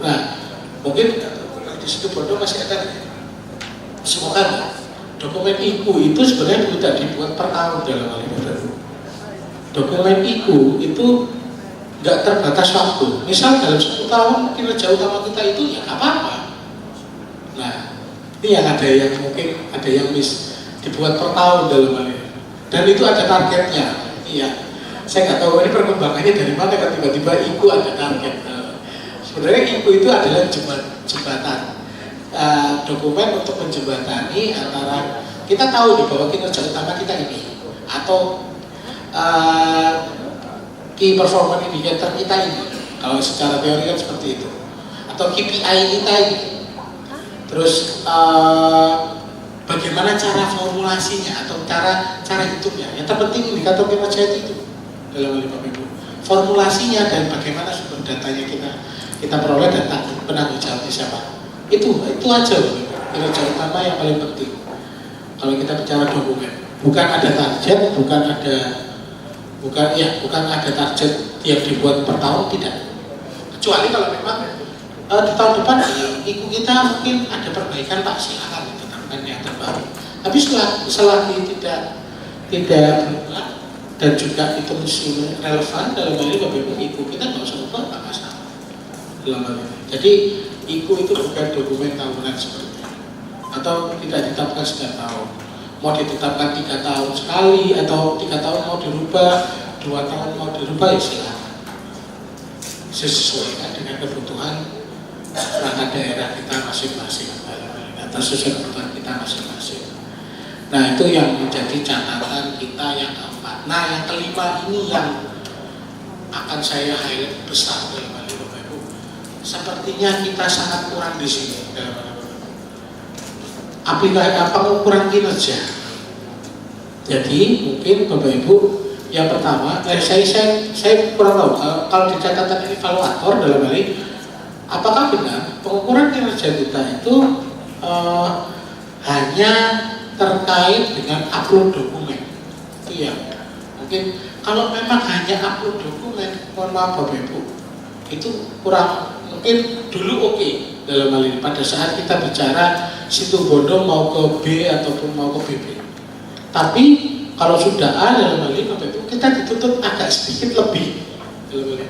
nah mungkin di situ bodoh masih ada semoga dokumen IKU itu sebenarnya tidak dibuat per tahun dalam hal ini. Dokumen IKU itu nggak terbatas waktu. Misal dalam 10 tahun kinerja utama kita itu ya nggak apa-apa. Nah ini yang ada yang mungkin ada yang dibuat per tahun dalam hal ini. Dan itu ada targetnya. Iya. Saya nggak tahu ini perkembangannya dari mana kan tiba-tiba IKU ada target. Sebenarnya IKU itu adalah jembatan dokumen untuk menjembatani antara kita tahu nih bahwa kinerja utama kita ini atau key performance indicator kita ini, kalau secara teori kan seperti itu, atau KPI kita ini. Terus bagaimana cara formulasinya atau cara hitungnya? Yang terpenting indikator kinerja itu. Dalam hal Bapak Ibu, formulasinya dan bagaimana sumber datanya kita peroleh dan penanggung jawabnya siapa. Itu aja kinerja utama yang paling penting. Kalau kita bicara dokumen, bukan ada target, bukan ada target yang dibuat per tahun, tidak. Kecuali kalau memang di tahun depan IKU kita mungkin ada perbaikan, Pak, silakan ditetapkan yang terbaru. Tapi selagi tidak berubah dan juga itu mesti relevan dalam hal ini Bapak Ibu, IKU kita nggak usah ubah, nggak masalah dalam hal ini. Jadi IKU itu bukan dokumen tahunan seperti itu, atau tidak ditetapkan setiap tahun. Mau ditetapkan 3 tahun sekali atau 3 tahun mau dirubah, 2 tahun mau dirubah, ya silakan. Sesuaikan dengan kebutuhan perangkat daerah kita masing-masing atau sesuai kebutuhan kita masing-masing. Nah itu yang menjadi catatan kita yang keempat. Nah yang kelima ini yang akan saya highlight besar dalam hal ini Bapak Ibu. Sepertinya kita sangat kurang di sini dalam aplikasi pengukuran kinerja. Jadi mungkin Bapak Ibu yang pertama, saya kurang tahu kalau di catatan evaluator dalam hal ini, apakah benar pengukuran kinerja kita itu hanya terkait dengan upload dokumen. Itu ya mungkin kalau memang hanya upload dokumen, mohon maaf Bapak Ibu, itu kurang, mungkin dulu oke dalam hal ini pada saat kita bicara situ bodoh mau ke B ataupun mau ke BB. Tapi kalau sudah A dalam hal ini Bapak Ibu, kita dituntut agak sedikit lebih dalam hal ini.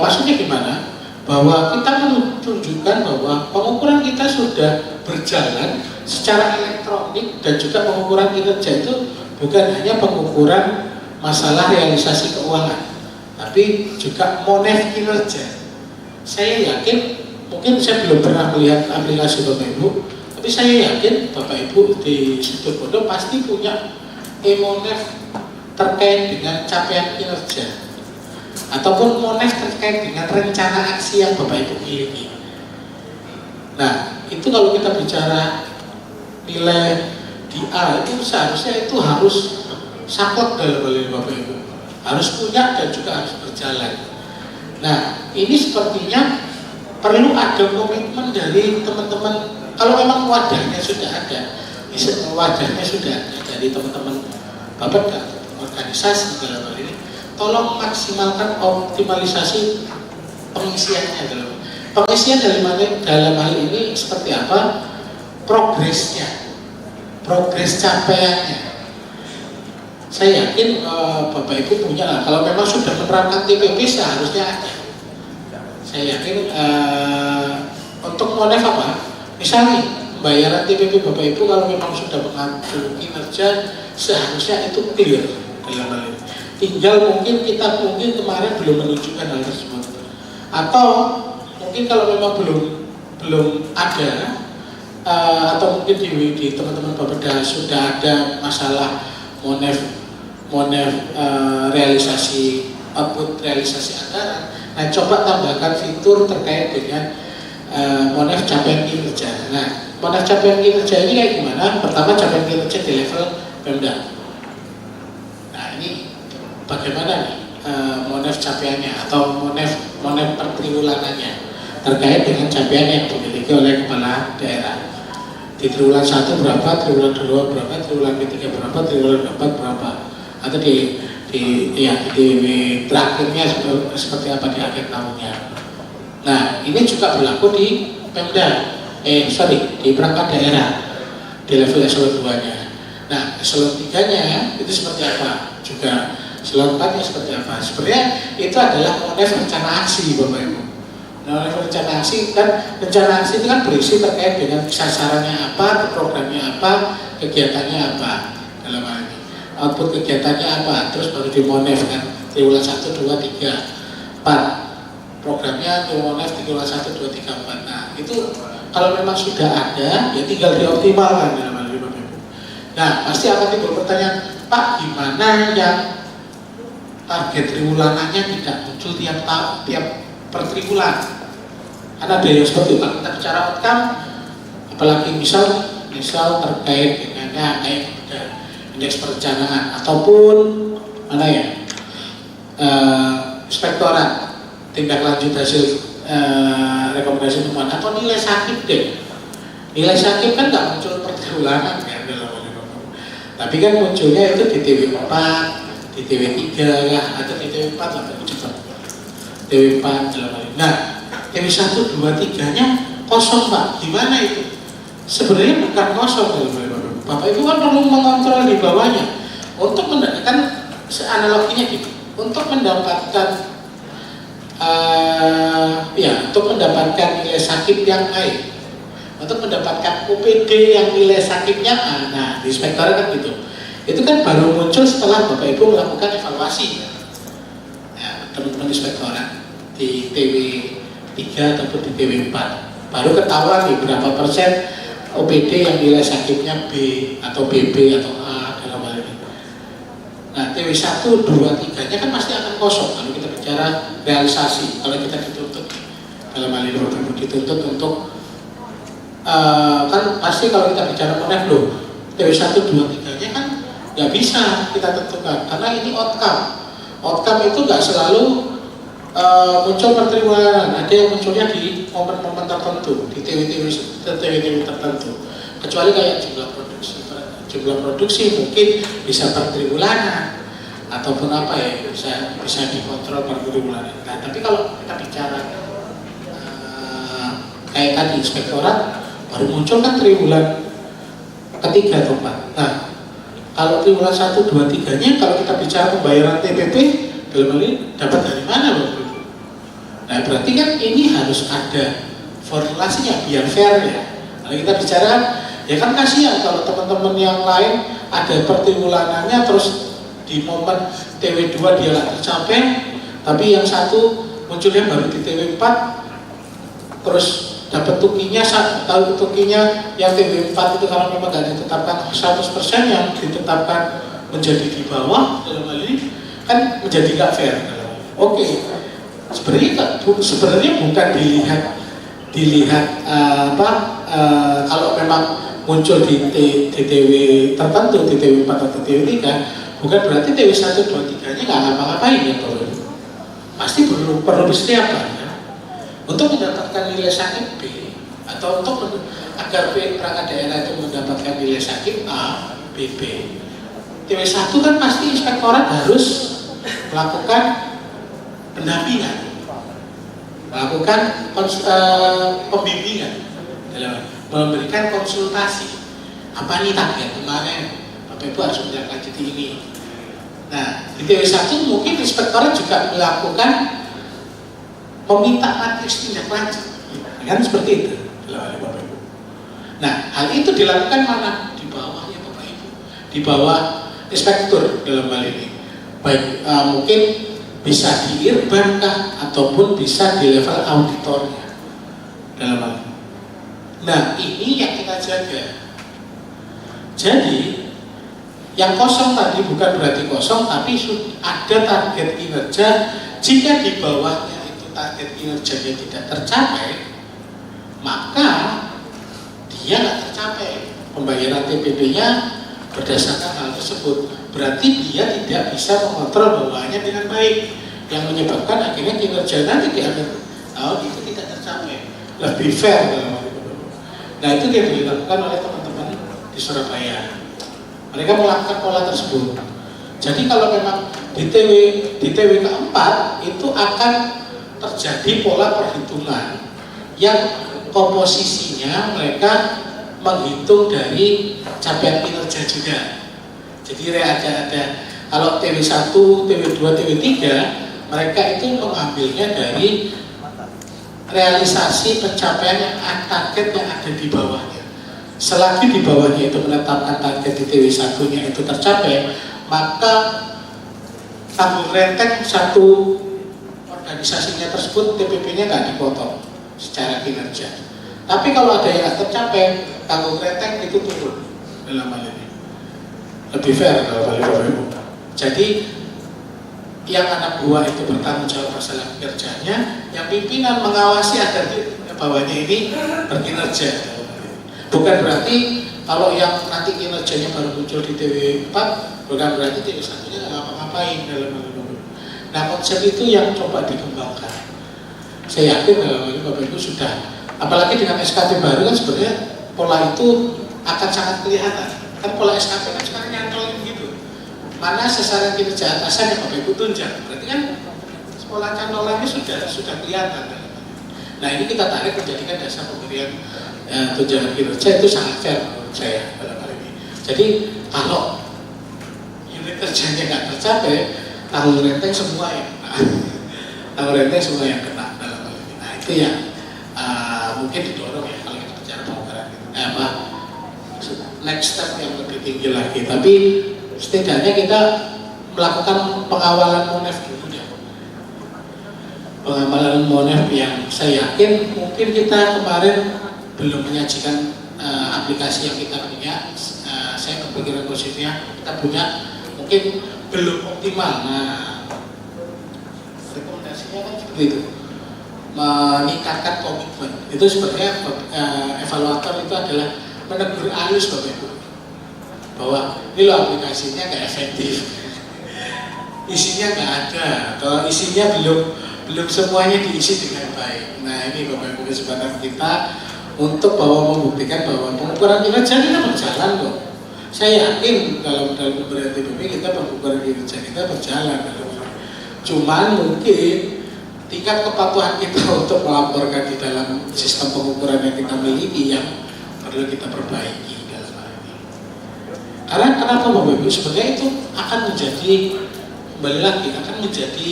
Maksudnya gimana? Bahwa kita menunjukkan bahwa pengukuran kita sudah berjalan secara elektronik dan juga pengukuran kinerja itu bukan hanya pengukuran masalah realisasi keuangan, tapi juga monef kinerja. Saya yakin, mungkin saya belum pernah melihat aplikasi Bapak Ibu, tapi saya yakin Bapak Ibu di Situ Bondo pasti punya e-monef terkait dengan capaian kinerja ataupun monef terkait dengan rencana aksi yang Bapak Ibu miliki. Nah, itu kalau kita bicara nilai di A itu seharusnya itu harus saklek dalam hal ini Bapak Ibu. Harus punya dan juga harus berjalan. Nah, ini sepertinya perlu ada komitmen dari teman-teman. Kalau memang wadahnya sudah ada, wadahnya sudah ada dari teman-teman Bapak dan organisasi dalam hal ini, tolong maksimalkan optimalisasi pengisiannya. Pengisian dalam hal ini seperti apa? Progresnya, progres capaiannya. Saya yakin Bapak Ibu punya lah. Kalau memang sudah menerapkan TPP seharusnya ada. Saya yakin untuk monef apa? Misalnya pembayaran TPP Bapak Ibu kalau memang sudah mengatur kinerja seharusnya itu clear dalam hal ini. Tinggal mungkin kita kemarin belum menunjukkan hal tersebut. Atau mungkin kalau memang belum ada atau mungkin di teman-teman Bapeda sudah ada masalah monef realisasi output realisasi anggaran. Nah, coba tambahkan fitur terkait dengan monef capaian kinerja. Nah, monef capaian kinerja ini kayak gimana? Pertama, capaian kinerja di level Pemda. Nah, ini bagaimana nih monef capaiannya atau monef pertriwulanannya terkait dengan capaian yang dimiliki oleh kepala daerah. Di triwulan 1 berapa, triwulan 2 berapa, triwulan ketiga berapa, triwulan 4 berapa, atau di terakhirnya seperti apa di akhir tahunnya. Nah, ini juga berlaku di Pemda, di perangkat daerah di level eselon 2-nya. Nah, eselon 3-nya itu seperti apa? Juga eselon 4-nya seperti apa? Sebenarnya itu adalah monef rencana aksi Bapak Ibu. Nah, rencana aksi itu kan berisi terkait dengan sasarannya apa, programnya apa, kegiatannya apa dalam hal ini. Output kegiatannya apa, terus baru dimonef kan, triwulan 1, 2, 3, 4 programnya dimonef triwulan 1, 2, 3, 4. Nah, itu kalau memang sudah ada, ya tinggal dioptimalkan dalam hal ini Bapak Ibu. Nah, pasti akan timbul pertanyaan, Pak, gimana yang target triwulanannya tidak muncul tiap per triwulan? Karena ada yang seperti itu. Kita bicara outcome, apalagi misal terkait dengannya kayak indeks perencanaan ataupun mana ya inspektorat tindak lanjut hasil rekomendasi temuan atau nilai sakit deh. Nilai sakit kan nggak muncul per triwulan kan tapi kan munculnya itu di TW4, di TW3 ya, atau di TW4 lah TW4 dalam hal ini. Nah, TW1, 2, 3-nya kosong Pak, gimana itu? Sebenarnya bukan kosong dalam hal ini Bapak Ibu kan perlu mengontrol di bawahnya untuk mendapatkan analoginya gitu, untuk mendapatkan untuk mendapatkan nilai sakit yang baik, untuk mendapatkan UPD yang nilai sakitnya A. Nah, di inspektorat kan gitu. Itu kan baru muncul setelah Bapak Ibu melakukan evaluasi. Ya, teman-teman inspektorat di TW3 ataupun di TW4 baru ketahuan nih berapa persen OPD yang nilai sakitnya B atau BB atau A dalam hal ini. Nah, TW1, 2, 3-nya kan pasti akan kosong kalau kita bicara realisasi. Kalau kita dituntut dalam hal ini dituntut untuk kan pasti kalau kita bicara monef loh, TW1, 2, 3-nya kan nggak bisa kita tentukan karena ini outcome. Outcome itu nggak selalu muncul per triwulan, ada yang munculnya di momen-momen tertentu, di TW tertentu. Kecuali kayak jumlah produksi mungkin bisa per triwulanan ataupun apa ya bisa dikontrol per triwulanan. Nah, tapi kalau kita bicara kayak tadi inspektorat baru muncul kan triwulan ketiga atau 4. Nah, kalau triwulan 1, 2, 3-nya kalau kita bicara pembayaran TPP dalam hal ini dapat dari mana Bapak Ibu? Nah, berarti kan ini harus ada formulasinya biar fair ya. Kalau kita bicara, ya kan kasihan kalau teman-teman yang lain ada pertriwulanannya terus di momen TW2 dia nggak tercapai, tapi yang satu munculnya baru di TW4 terus dapat tukinya, tahu tukinya yang TW4 itu kalau memang nggak ditetapkan 100% yang ditetapkan menjadi di bawah dalam hal ini kan menjadi nggak fair. Oke, sebenarnya bukan dilihat kalau memang muncul di TW tertentu, di TW4 atau TW3 Bukan berarti TW 1, 2, 3 nya nggak ngapa-ngapain ya Bapak Ibu. Pasti perlu persiapan ya. Untuk mendapatkan nilai sakit B atau agar perangkat daerah itu mendapatkan nilai sakit A, B, B. TW 1 kan pasti inspektorat harus melakukan pendampingan, melakukan pembimbingan, memberikan konsultasi. Apa nih target kemarin? Bapak Ibu harus menindaklanjuti ini. Nah, di TW 1 mungkin inspektorat juga melakukan meminta matriks tindak lanjut, kan seperti itu. Bapak Ibu. Nah, hal itu dilakukan mana? Di bawahnya Bapak Ibu, di bawah inspektur dalam hal ini. Baik, mungkin bisa di Irban kah, ataupun bisa di level auditornya dalam hal ini. Nah, ini yang kita jaga. Jadi yang kosong tadi bukan berarti kosong, tapi ada target kinerja. Jika di bawahnya itu target kinerjanya tidak tercapai, maka dia nggak tercapai pembayaran TPP-nya berdasarkan hal tersebut. Berarti dia tidak bisa mengontrol bawahannya dengan baik, yang menyebabkan akhirnya kinerja nanti di akhir tahun itu tidak tercapai. Lebih fair dalam hal itu. Nah, itu yang dilakukan oleh teman-teman di Surabaya. Mereka melakukan pola tersebut. Jadi kalau memang di TW keempat itu akan terjadi pola perhitungan yang komposisinya mereka menghitung dari capaian kinerja juga. Jadi ada kalau TW 1, TW 2, TW 3 mereka itu mengambilnya dari realisasi pencapaian target yang ada di bawahnya. Selagi di bawahnya itu menetapkan target di TW 1-nya itu tercapai, maka tanggung renteng satu organisasinya tersebut TPP-nya nggak dipotong secara kinerja. Tapi kalau ada yang tercapai, tanggung renteng itu turun dalam hal ini. Lebih fair dalam hal ini. Jadi yang anak buah itu bertanggung jawab masalah kinerjanya, yang pimpinan mengawasi agar di bawahnya ini berkinerja. Bukan berarti kalau yang nanti kinerjanya baru muncul di TW 4, bukan berarti TW 1-nya nggak ngapa-ngapain dalam hal ini. Nah, konsep itu yang coba dikembangkan. Saya yakin dalam hal ini Bapak Ibu sudah, apalagi dengan SKP baru kan sebenarnya pola itu akan sangat kelihatan. Kan pola SKP kan sekarang nyantol gitu. Mana sasaran kinerja atasan yang Bapak Ibu tunjang, berarti kan pola cantolannya sudah kelihatan. Nah, ini kita tarik menjadikan dasar pemberian tunjangan kinerja itu sangat fair menurut saya dalam hal ini. Jadi kalau unit kerjanya nggak tercapai, tanggung renteng semua yang kena. Tanggung renteng semua yang kena dalam hal ini. Nah, itu yang mungkin didorong ya kalau kita bicara pemekaran next step yang lebih tinggi lagi. Tapi setidaknya kita melakukan pengawalan MONEF dulu ya. Pengawalan MONEF yang saya yakin mungkin kita kemarin belum menyajikan aplikasi yang kita punya. Saya berpikiran positifnya kita punya mungkin belum optimal. Nah, rekomendasinya kan seperti itu, meningkatkan komitmen. Itu sebenarnya evaluator itu adalah menegur halus Bapak Ibu bahwa ini loh aplikasinya nggak efektif, isinya nggak ada, atau isinya belum semuanya diisi dengan baik. Nah, ini Bapak Ibu kesempatan kita untuk membuktikan bahwa pengukuran kinerja kita berjalan kok. Saya yakin dalam pemberian TPP kita pengukuran kinerja kita berjalan. Cuman mungkin tingkat kepatuhan kita untuk melaporkan di dalam sistem pengukuran yang kita miliki yang perlu kita perbaiki dalam hal ini. Karena kenapa Bapak Ibu? Sebenarnya itu akan menjadi, kembali lagi, akan menjadi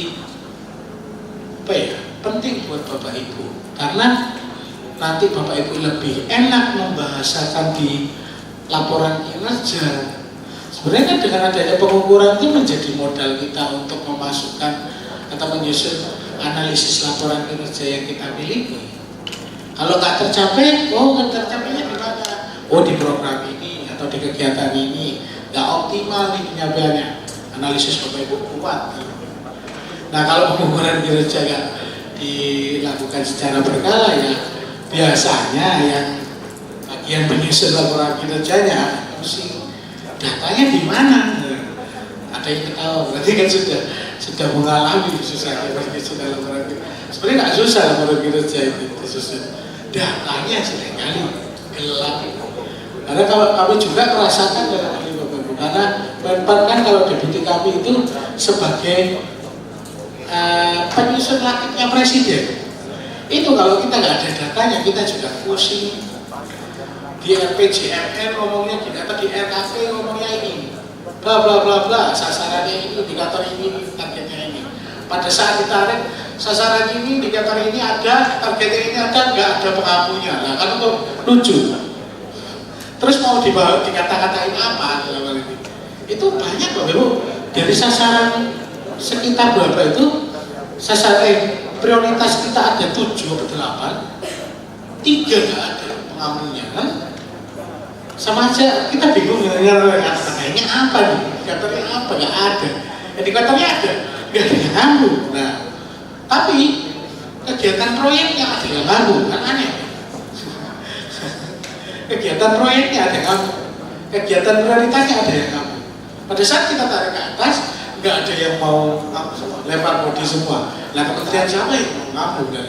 penting buat Bapak Ibu. Karena nanti Bapak Ibu lebih enak membahasakan di laporan kinerja. Sebenarnya kan dengan adanya pengukuran itu menjadi modal kita untuk memasukkan atau menyusun analisis laporan kinerja yang kita miliki. Kalau nggak tercapai, tercapainya di mana? Di program ini atau di kegiatan ini nggak optimal nih penyampaiannya. Analisis Bapak Ibu kuat. Nah, kalau pengukuran kinerja nggak dilakukan secara berkala ya, biasanya yang bagian penyusun laporan kinerjanya mesti datanya di mana? Ada yang ketawa, berarti kan sudah mengalami susahnya begitu dalam laporan kinerja. Sebenarnya nggak susah laporan kinerja itu disusun. Datanya seringkali gelap. Karena kalau kami juga merasakan dalam hal ini Bapak Ibu, karena Menpan kan kalau deputi kami itu sebagai penyusun lakitnya presiden. Itu kalau kita nggak ada datanya, kita juga pusing. Di RPJMN ngomongnya gini, atau di RKP ngomongnya ini, bla bla bla bla, sasarannya ini, indikator ini, targetnya ini. Pada saat ditarik, sasaran ini, indikator ini ada, targetnya ini ada, nggak ada pengakunya. Nah kan itu lucu. Terus mau dibawa dikata-katain apa dalam hal ini? Itu banyak Bapak Ibu. Dari sasaran sekitar berapa itu, sasaran prioritas kita ada 7 atau 8, 3 nggak ada pengakunya kan? Sama aja kita bingung dengan kata-katanya apa nih, indikatornya apa, nggak ada. Indikatornya ada, nggak ada yang ngaku. Nah, tapi kegiatan proyeknya ada yang ngaku, kan aneh. Kegiatan proyeknya ada yang ngaku, kegiatan prioritasnya ada yang ngaku. Pada saat kita tarik ke atas, nggak ada yang mau lempar bodi semua. Nah, kementerian siapa yang mau ngaku kan?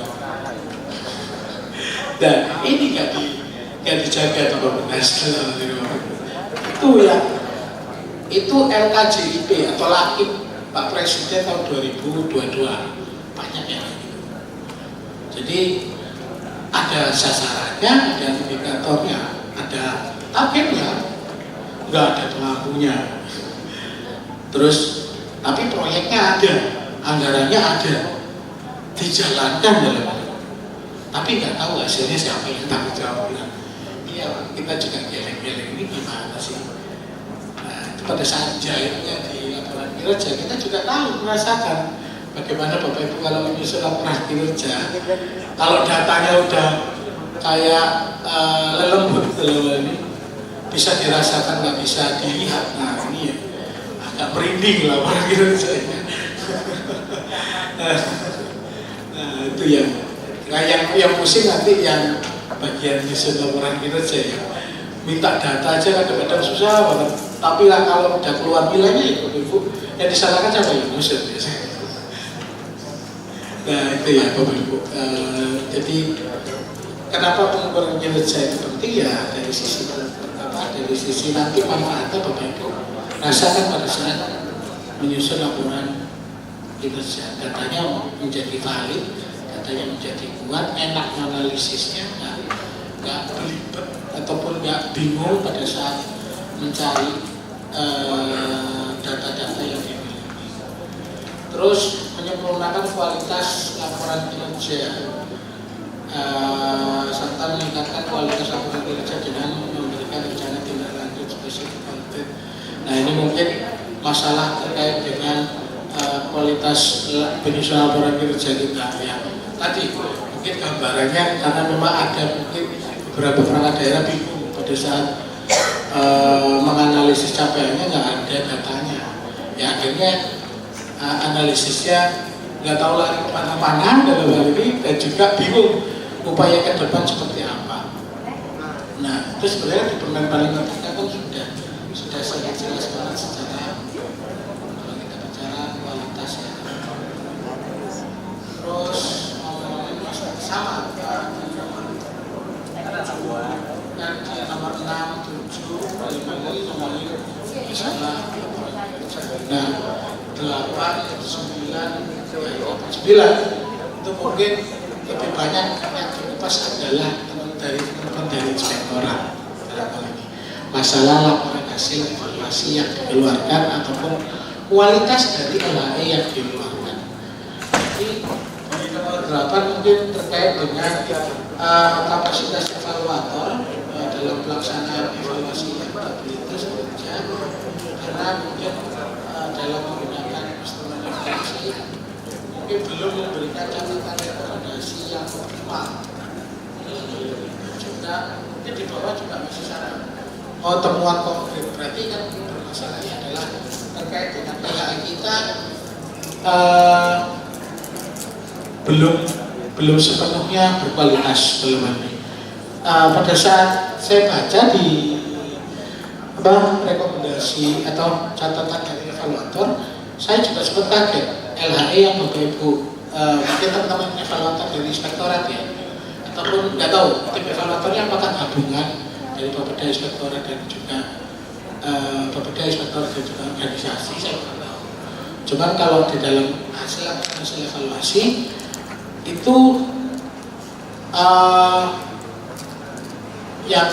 Dan ini nggak dijaga di Bapenas. Itu ya, itu LKJIP atau Lakip Pak Presiden tahun 2022 banyak ya. Jadi ada sasarannya, ada indikatornya, ada targetnya, nggak ada pengakunya. Terus tapi proyeknya ada, anggarannya ada, dijalankan dalam hal ini. Tapi nggak tahu hasilnya siapa yang tanggung jawabnya. Iya, kita juga geleng-geleng ini gimana sih? Nah, itu pada saat jahitnya di laporan kinerja kita juga tahu, merasakan bagaimana Bapak Ibu kalau menyusun laporan kinerja. Kalau datanya udah kayak lelembut dalam ini, bisa dirasakan, nggak bisa dilihat. Nah ini ya agak merinding laporan kinerjanya. Nah itu ya. Nah yang pusing nanti yang bagian nyusun laporan kinerja ya. Minta data aja kadang-kadang susah banget. Tapi lah kalau udah keluar nilainya ya Ibu, yang disalahkan siapa yang nyusun biasanya. Nah itu ya Bapak Ibu. Jadi kenapa pengukuran kinerja itu penting ya dari sisi dari sisi nanti manfaatnya Bapak Ibu rasakan pada saat menyusun laporan kinerja, datanya menjadi valid, datanya menjadi kuat, enak analisisnya, nggak belibet ataupun nggak bingung pada saat mencari data-data yang dimiliki. Terus menyempurnakan kualitas laporan kinerja serta meningkatkan kualitas laporan kinerja dengan memberikan rencana tindak lanjut spesifik konkret. Nah ini mungkin masalah terkait dengan kualitas penyusunan laporan kinerja kita ya. Tadi mungkin gambarannya karena memang ada mungkin beberapa perangkat daerah bingung pada saat menganalisis capaiannya nggak ada datanya. Ya akhirnya analisisnya nggak tahu lari kemana-mana dalam hal ini dan juga bingung upaya ke depan seperti apa. Nah, itu sebenarnya di Permen paling kita kan sudah sangat jelas banget secara kalau kita bicara kualitas ya. Terus sama dan nomor 6, 7, 5, misalnya nah 8, 9 itu mungkin lebih banyak yang dikupas adalah teman-teman dari inspektorat dalam hal ini masalah laporan hasil evaluasi yang dikeluarkan ataupun kualitas dari LHE yang dikeluarkan. Jadi di nomor 8 mungkin terkait dengan kapasitas evaluator dalam pelaksanaan evaluasi elektabilitas kerja karena mungkin dalam menggunakan instrumen evaluasi mungkin belum memberikan catatan rekomendasi yang optimal. Juga mungkin di bawah juga masih saran. Temuan konkret berarti kan masalahnya adalah terkait dengan PHI kita belum sepenuhnya berkualitas dalam hal ini. Pada saat saya baca di rekomendasi atau catatan dari evaluator, saya juga sempat kaget LHE yang Bapak Ibu mungkin teman-teman evaluator dari inspektorat ya, ataupun nggak tahu tim evaluatornya apakah gabungan dari Bapeda Inspektorat dan juga Bapeda Inspektorat dan juga organisasi, saya nggak tahu. Cuman kalau di dalam hasil evaluasi itu yang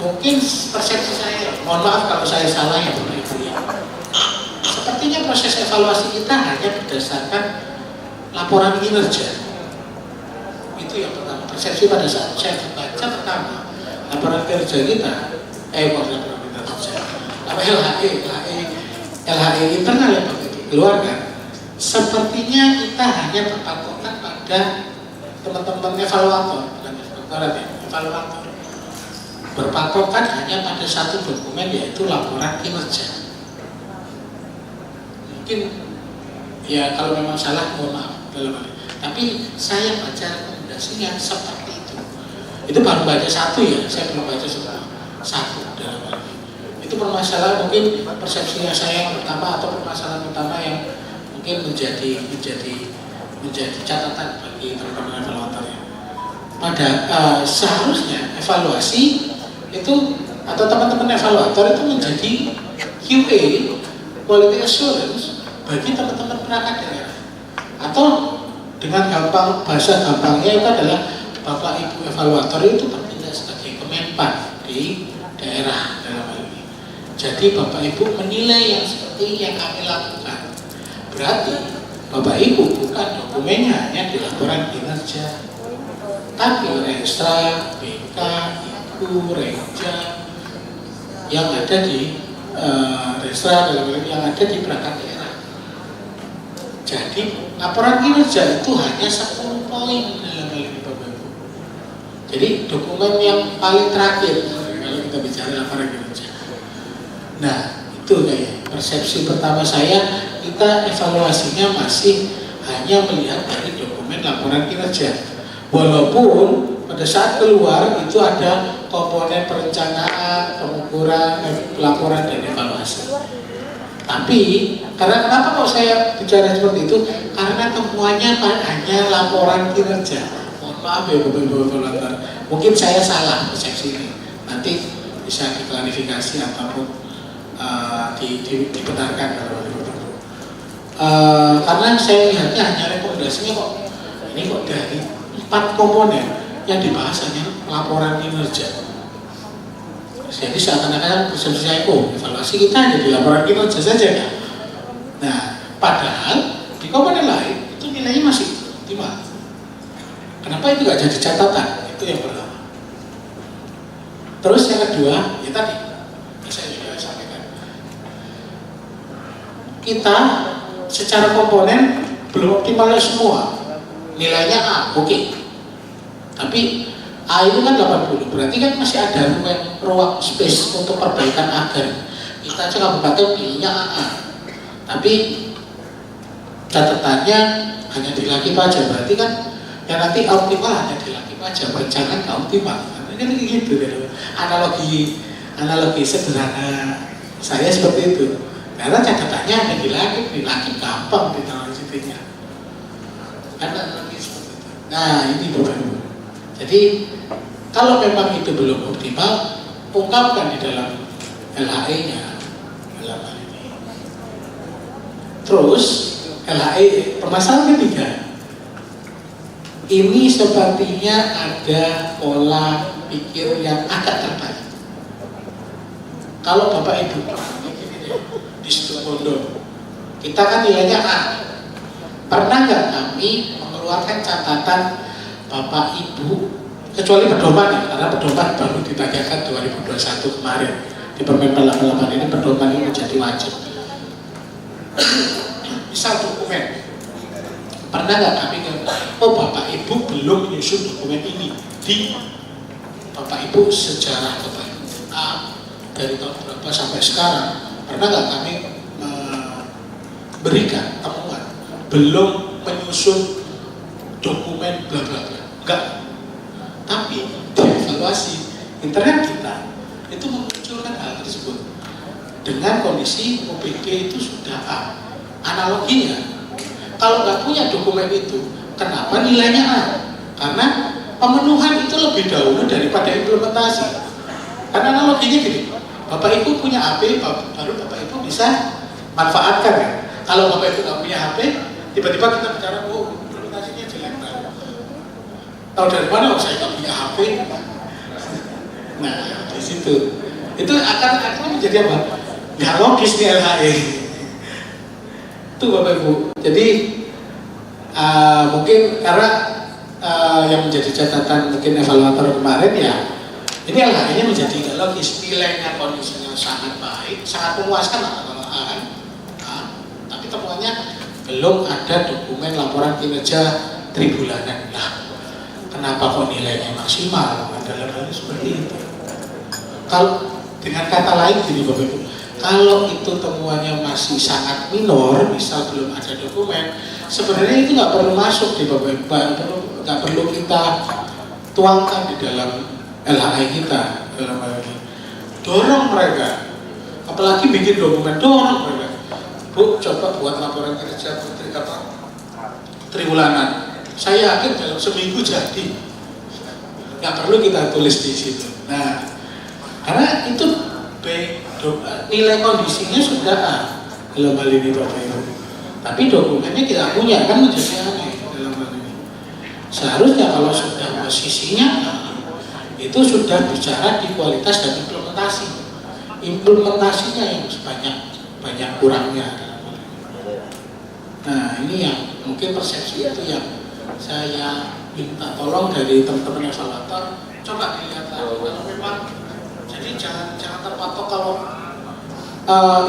mungkin persepsi saya, mohon maaf kalau saya salah ya Bapak Ibu ya, sepertinya proses evaluasi kita hanya berdasarkan laporan kinerja. Itu yang pertama, persepsi pada saat saya membaca pertama laporan kinerja kita, laporan kinerja, LHE internal yang Bapak Ibu keluarkan, sepertinya kita hanya berpatokan pada teman-teman evaluator, bukan evaluator ya, evaluator berpatokan hanya pada satu dokumen, yaitu laporan kinerja. Mungkin ya kalau memang salah mohon maaf dalam hal ini. Tapi saya baca rekomendasinya seperti itu. Itu baru baca satu ya, saya belum baca semua. Satu dalam hal ini. Itu permasalahan mungkin persepsinya saya yang pertama, atau permasalahan utama yang mungkin menjadi catatan bagi teman-teman evaluator ya. Pada seharusnya evaluasi itu atau teman-teman evaluator itu menjadi QA, quality assurance, bagi teman-teman perangkat daerah. Atau dengan gampang, bahasa gampangnya itu adalah Bapak Ibu evaluator itu bertindak sebagai kemenpan di daerah dalam hal ini. Jadi Bapak Ibu menilai yang seperti yang kami lakukan. Berarti Bapak Ibu bukan dokumennya hanya di laporan kinerja, tapi Restra, BK, IKU, Reja yang ada di Restra dalam hal ini yang ada di perangkat daerah. Jadi laporan kinerja itu hanya 10 poin dalam hal ini Bapak Ibu. Jadi dokumen yang paling terakhir kalau kita bicara laporan kinerja. Nah itu kayak persepsi pertama saya, kita evaluasinya masih hanya melihat dari dokumen laporan kinerja. Walaupun pada saat keluar itu ada komponen perencanaan, pengukuran, pelaporan dan evaluasi. Tapi karena kenapa kok saya bicara seperti itu? Karena temuannya hanya laporan kinerja. Mohon maaf ya Bapak Ibu evaluator, mungkin saya salah persepsi ini. Nanti bisa diklarifikasi ataupun dibenarkan kalau karena saya lihatnya hanya rekomendasinya kok ini kok dari 4 komponen yang dibahas hanya laporan kinerja. Jadi seakan-akan persepsi saya, evaluasi kita hanya di laporan kinerja saja kan? Nah, padahal di komponen lain itu nilainya masih optimal. Kenapa itu nggak jadi catatan? Itu yang pertama. Terus yang kedua, ya tadi saya sudah sampaikan, kita secara komponen belum optimalnya semua. Nilainya A, oke. Tapi A itu kan 80, berarti kan masih ada ruang space untuk perbaikan agar kita aja kabupaten pilihnya AA. Tapi catatannya hanya di Lakip aja, berarti kan yang nanti optimal hanya di Lakip aja, jangan nggak optimal. Kan gitu kan. Analogi sederhana saya seperti itu. Karena catatannya hanya di Lakip gampang ditranslasinya. Karena seperti itu. Nah ini Bapak Ibu. Jadi kalau memang itu belum optimal, ungkapkan di dalam LHE-nya dalam hal ini. Terus LHE permasalahan ketiga, ini sepertinya ada pola pikir yang agak terbalik. Kalau Bapak Ibu di situ Bondo, kita kan nilainya A. Pernah nggak kami mengeluarkan catatan Bapak Ibu, kecuali pedoman ya, karena pedoman baru ditagihkan 2021 kemarin di Permen 88 ini, pedoman ini menjadi wajib. Misal dokumen, pernah nggak kami Bapak Ibu belum menyusun dokumen ini di Bapak Ibu sejarah Bapak Ibu dari tahun berapa sampai sekarang, pernah nggak kami berikan temuan belum menyusun dokumen bla bla bla? Enggak. Tapi di evaluasi internet kita itu memunculkan hal tersebut. dengan kondisi OPD itu sudah A. Analoginya, kalau nggak punya dokumen itu, kenapa nilainya A? Karena pemenuhan itu lebih dahulu daripada implementasi. Karena analoginya gini, Bapak Ibu punya HP, baru Bapak Ibu bisa manfaatkan ya. Kalau Bapak Ibu nggak punya HP, tiba-tiba kita bicara, oh implementasinya jelek banget. Tahu dari mana? Oh, saya nggak punya HP. Nah, di situ itu akan menjadi apa? Nggak logis nih LHE. Itu Bapak Ibu. Jadi mungkin karena yang menjadi catatan mungkin evaluator kemarin ya, ini LHE-nya menjadi nggak logis. Nilainya kondisinya sangat baik, sangat memuaskan kalau A, tapi temuannya belum ada dokumen laporan kinerja tribulanan. Nah, kenapa kok nilainya maksimal? Dalam hal seperti itu. Kalau dengan kata lain gini Bapak Ibu, kalau itu temuannya masih sangat minor, misal belum ada dokumen, sebenarnya itu nggak perlu masuk di Bapak Ibu, nggak perlu kita tuangkan di dalam LHI kita dalam hal ini. Dorong mereka, apalagi bikin dokumen, dorong mereka. Bu, coba buat laporan kerja triwulanan. Saya yakin dalam seminggu jadi. Nggak perlu kita tulis di situ. Nah, karena itu nilai kondisinya sudah A dalam hal ini Bapak Ibu. Tapi dokumennya kita punya, kan menjadi aneh dalam hal ini. Seharusnya kalau sudah posisinya A, itu sudah bicara di kualitas dan implementasi. Implementasinya yang banyak kurangnya. Nah, ini yang mungkin persepsi itu yang saya minta tolong dari teman-teman evaluator, coba dilihat lagi kalau memang, jadi jangan terpatok kalau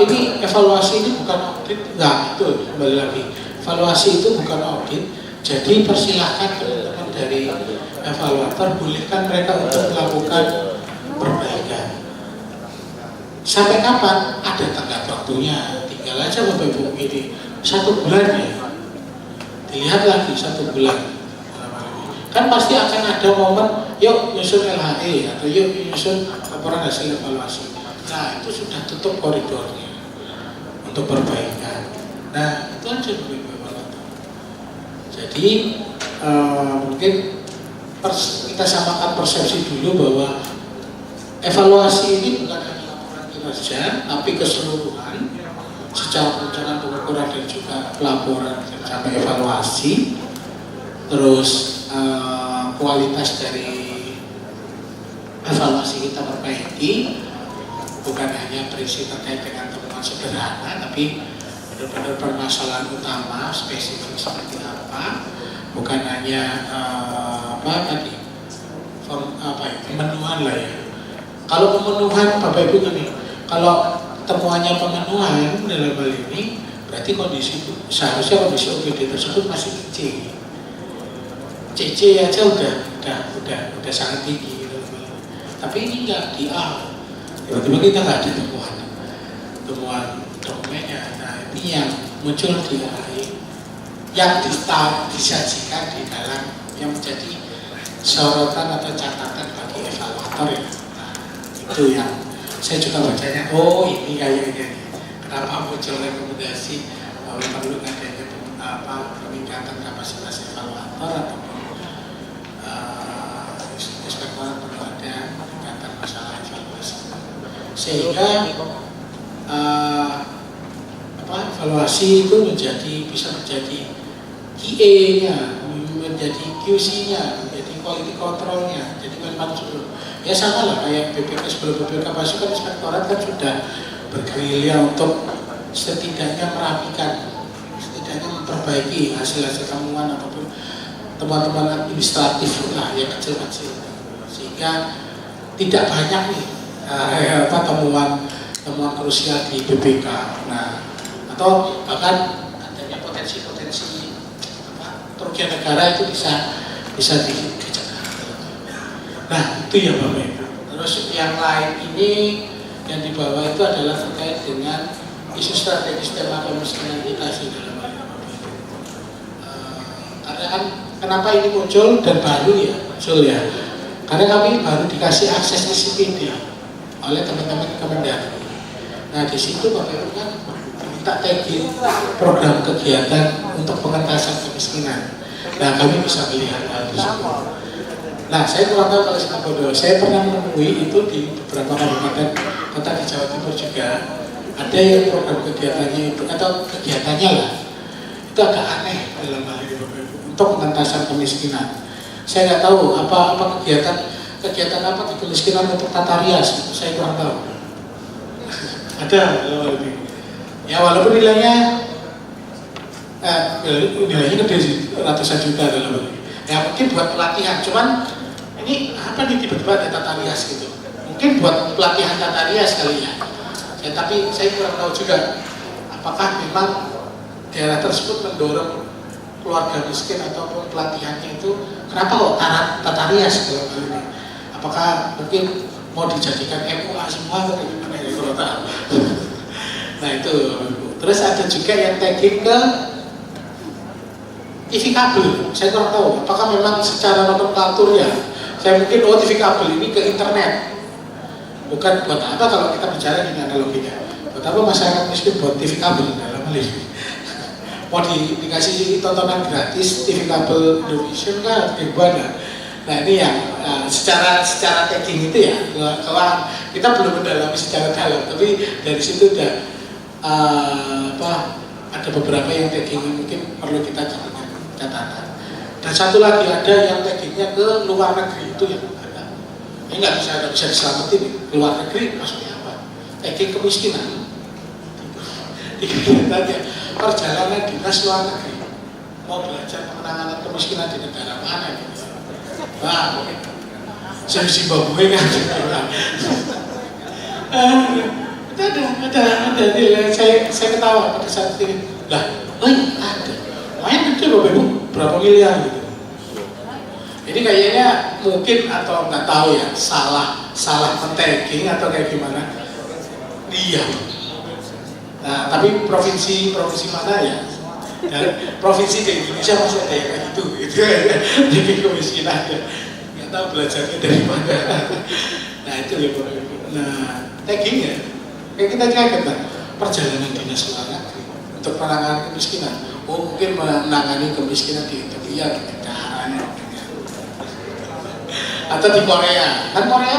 ini evaluasi ini bukan audit. Nah, itu kembali lagi, evaluasi itu bukan audit. Jadi persilahkan teman-teman dari evaluator, bolehkan mereka untuk melakukan perbaikan. Sampai kapan? Ada tenggat waktunya. Tinggal aja Bapak Ibu ini 1 bulan ya. Dilihat lagi 1 bulan. Kan pasti akan ada momen, yuk nyusun LHE atau yuk nyusun laporan hasil evaluasi. Nah, itu sudah tutup koridornya untuk perbaikan. Nah, itu aja Bapak Ibu evaluator. Jadi mungkin kita samakan persepsi dulu bahwa evaluasi ini bukan hanya laporan kinerja, tapi keseluruhan secara perencanaan pengukuran dan juga pelaporan sampai evaluasi, terus kualitas dari evaluasi kita perbaiki, bukan hanya berisi terkait dengan temuan sederhana, tapi benar-benar permasalahan utama spesifik seperti apa, bukan hanya pemenuhan lah ya. Kalau pemenuhan Bapak Ibu gini, kalau temuannya pemenuhan dalam hal ini, berarti seharusnya kondisi OPD tersebut masih C. CC aja udah sangat tinggi gitu. Tapi ini enggak di A. Tiba-tiba kita nggak ada temuan dokumennya. Nah, ini yang muncul di AI yang disajikan di dalam yang menjadi sorotan atau catatan bagi evaluator ya. Nah, itu yang saya juga bacanya, oh ini kayaknya kenapa muncul rekomendasi bahwa perlu adanya peningkatan kapasitas evaluator atau inspektorat perlu ada peningkatan masalah evaluasi sehingga evaluasi itu bisa menjadi QA-nya, menjadi QC-nya, menjadi quality control-nya, jadi manufacturer. Ya sama lah kayak BPK sebelum BPK masuk kan inspektorat kan sudah bergerilya untuk setidaknya merapikan, setidaknya memperbaiki hasil-hasil temuan ataupun teman-teman administratif lah yang kecil-kecil, sehingga tidak banyak nih temuan krusial di BPK. Nah, atau bahkan adanya potensi-potensi kerugian negara itu bisa dicegah. Nah, itu ya Bapak Ibu. Terus yang lain ini yang dibawa itu adalah terkait dengan isu strategis tema kemiskinan kita sih dalam hal ini Bapak Ibu. Karena kan kenapa ini muncul dan baru ya muncul ya? Karena kami baru dikasih akses ICPD oleh teman-teman Kemendagri. Nah di situ Bapak Ibu kan minta tagging program kegiatan untuk pengentasan kemiskinan. Nah kami bisa melihat hal tersebut. Nah saya kurang tahu kalau Singapura, saya pernah menemui itu di beberapa kabupaten kota di Jawa Timur juga ada yang program kegiatannya itu atau kegiatannya lah itu agak aneh dalam hal ini Bapak Ibu untuk pengentasan kemiskinan. Saya nggak tahu apa kegiatan apa di kemiskinan untuk tata rias, saya kurang tahu. Ada ya walaupun nilainya gede sih, ratusan juta dalam hal ini. Ya mungkin buat pelatihan, cuman ini apa nih tiba-tiba ada tata rias gitu. Mungkin buat pelatihan tata rias kali ya. Tapi saya kurang tahu juga apakah memang daerah tersebut mendorong keluarga miskin ataupun pelatihannya itu kenapa kok tata rias dalam hal ini? Apakah mungkin mau dijadikan MUA semua atau gimana ya kalau tahu? Nah itu. Terus ada juga yang tagging ke TV kabel. Saya kurang tahu apakah memang secara nomenklatur ya. Saya mungkin TV kabel ini ke internet. Bukan buat apa kalau kita bicara dengan analoginya. Buat apa masyarakat miskin buat TV kabel dalam hal ini? Mau dikasih tontonan gratis TV kabel Indonesia kan gimana? Nah ini yang secara tagging itu ya kalau kita belum mendalami secara dalam, tapi dari situ udah ada beberapa yang tagging mungkin perlu kita catatan. Dan satu lagi ada yang taggingnya ke luar negeri itu yang ada. Ini nggak bisa diselamatin. Luar negeri maksudnya apa? Tagging kemiskinan. Dikira-kira perjalanan dinas luar negeri mau belajar penanganan kemiskinan di negara mana gitu. Wah, saya Zimbabwe kan ada nilai saya ketawa pada saat ini. Lah, ada. Main gede Bapak Ibu, berapa miliar gitu. Ini kayaknya mungkin atau nggak tahu ya, salah men-tagging atau kayak gimana. Iya. Nah, tapi provinsi mana ya? Dan provinsi di Indonesia masih ada yang kayak gitu jadi kemiskinan nggak tahu belajarnya dari mana. Nah itu ya Bapak Ibu. Nah tagging ya kayak kita kaget kan perjalanan dinas luar negeri untuk penanganan kemiskinan. Oh mungkin menangani kemiskinan di Ethiopia gitu caranya atau di Korea. Kan Korea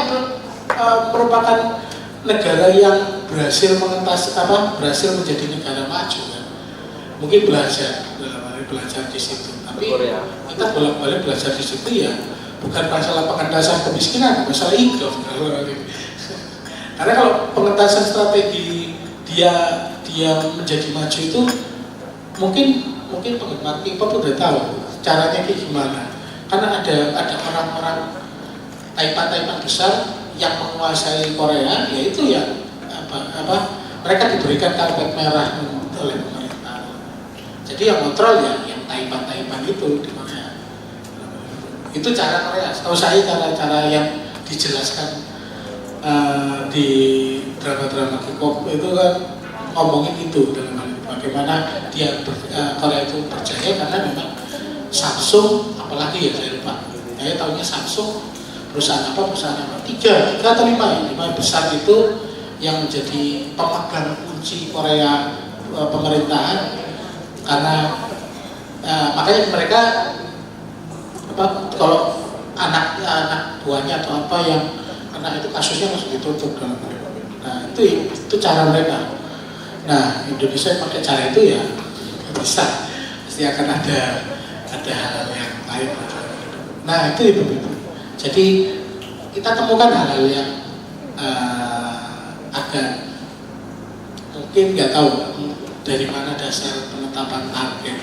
merupakan negara yang berhasil berhasil menjadi negara maju kan. Mungkin belajar di situ, tapi kita bolak-balik belajar di situ ya bukan masalah pengentasan kemiskinan, masalah hidup. Karena kalau pengentasan strategi dia menjadi maju itu mungkin penggemar K-pop udah tahu caranya kayak gimana. Karena ada orang-orang taipan besar yang menguasai Korea, yaitu ya mereka diberikan karpet merah oleh pemerintah. Jadi yang kontrol ya yang taipan itu di Korea. Itu cara Korea. Setahu saya cara yang dijelaskan di drama-drama K-pop itu kan ngomongin itu dalam hal bagaimana dia Korea itu percaya karena memang Samsung apalagi ya saya lupa. Saya tahunya Samsung perusahaan apa tiga atau lima besar itu yang menjadi pemegang kunci Korea pemerintahan. Karena makanya mereka kalau anak buahnya atau apa yang anak itu kasusnya langsung ditutup dalam mereka. Nah itu cara mereka. Nah Indonesia pakai cara itu ya bisa pasti akan ada hal-hal yang lain. Nah itu begitu. Jadi kita temukan hal-hal yang agak mungkin nggak tahu dari mana dasar penetapan target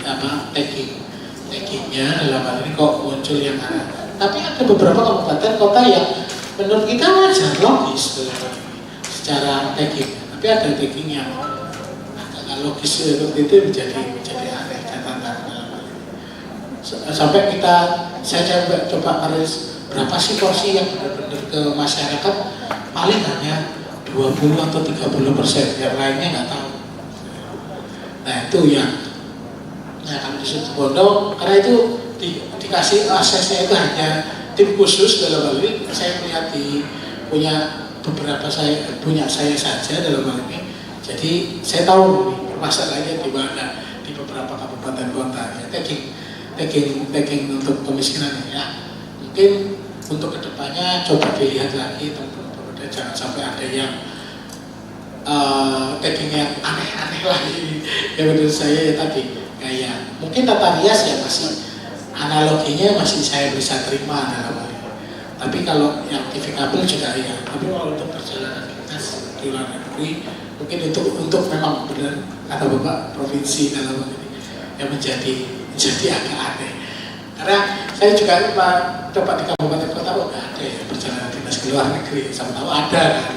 taggingnya dalam hal ini kok muncul yang mana. Tapi ada beberapa kabupaten kota yang menurut kita wajar logis dalam hal ini secara tagging. Tapi ada tagging yang agak logis seperti itu menjadi aneh catatan dalam hal ini. Sampai saya coba menulis berapa sih porsi yang benar-benar ke masyarakat, paling hanya 20 atau 30%, yang lainnya nggak tahu. Nah itu yang kami di situ Bondo, karena itu dikasih aksesnya itu hanya tim khusus dalam hal ini. Saya punya beberapa saya saja dalam hal ini Jadi saya tahu nih masalahnya di mana di beberapa kabupaten kota ya, tagging untuk kemiskinan ya. Mungkin untuk kedepannya coba dilihat lagi teman-teman, jangan sampai ada yang tagging yang aneh-aneh lagi. Ya menurut saya ya tadi kayak mungkin tata rias ya masih analoginya masih saya bisa terima dalam hal ini. Tapi kalau yang TV kabel juga ya. Tapi kalau untuk perjalanan dinas di luar negeri mungkin untuk memang benar kata Bapak provinsi dalam hal ini yang menjadi agak aneh. Karena saya juga coba di kabupaten kota nggak ada ya perjalanan dinas ke luar negeri. Sama tahu ada kan?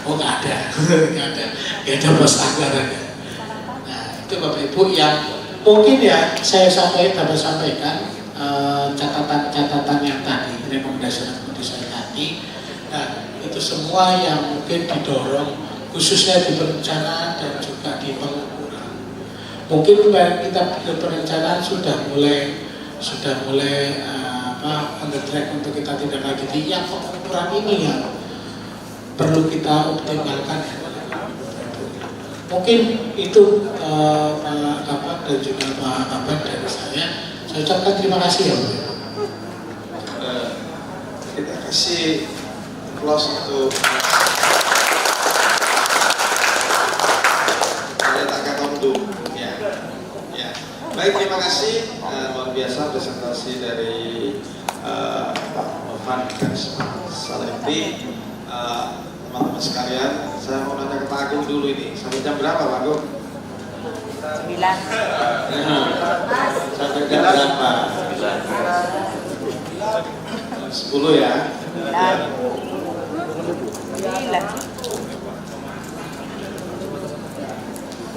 Oh nggak ada, nggak ada pos anggaran. Nah itu Bapak Ibu yang mungkin ya saya dapat sampaikan catatan-catatan yang tadi, rekomendasi tadi. Nah itu semua yang mungkin didorong khususnya di perencanaan dan juga di pengukuran. Mungkin kita perencanaan sudah mulai on the track untuk kita tindak lanjuti. Yang pengukuran ini yang perlu kita optimalkan. Mungkin itu Pak Kapan dan juga Pak Kapan dari saya. Saya ucapkan terima kasih ya Pak. Kita kasih close untuk ya. Baik, terima kasih luar biasa presentasi dari Pak Novan dan Salepi. Teman-teman sekalian, saya mau nanya ke Pak Agung dulu ini. Sampai jam berapa Pak Agung? 9. Sampai jam berapa? 10 ya? 9.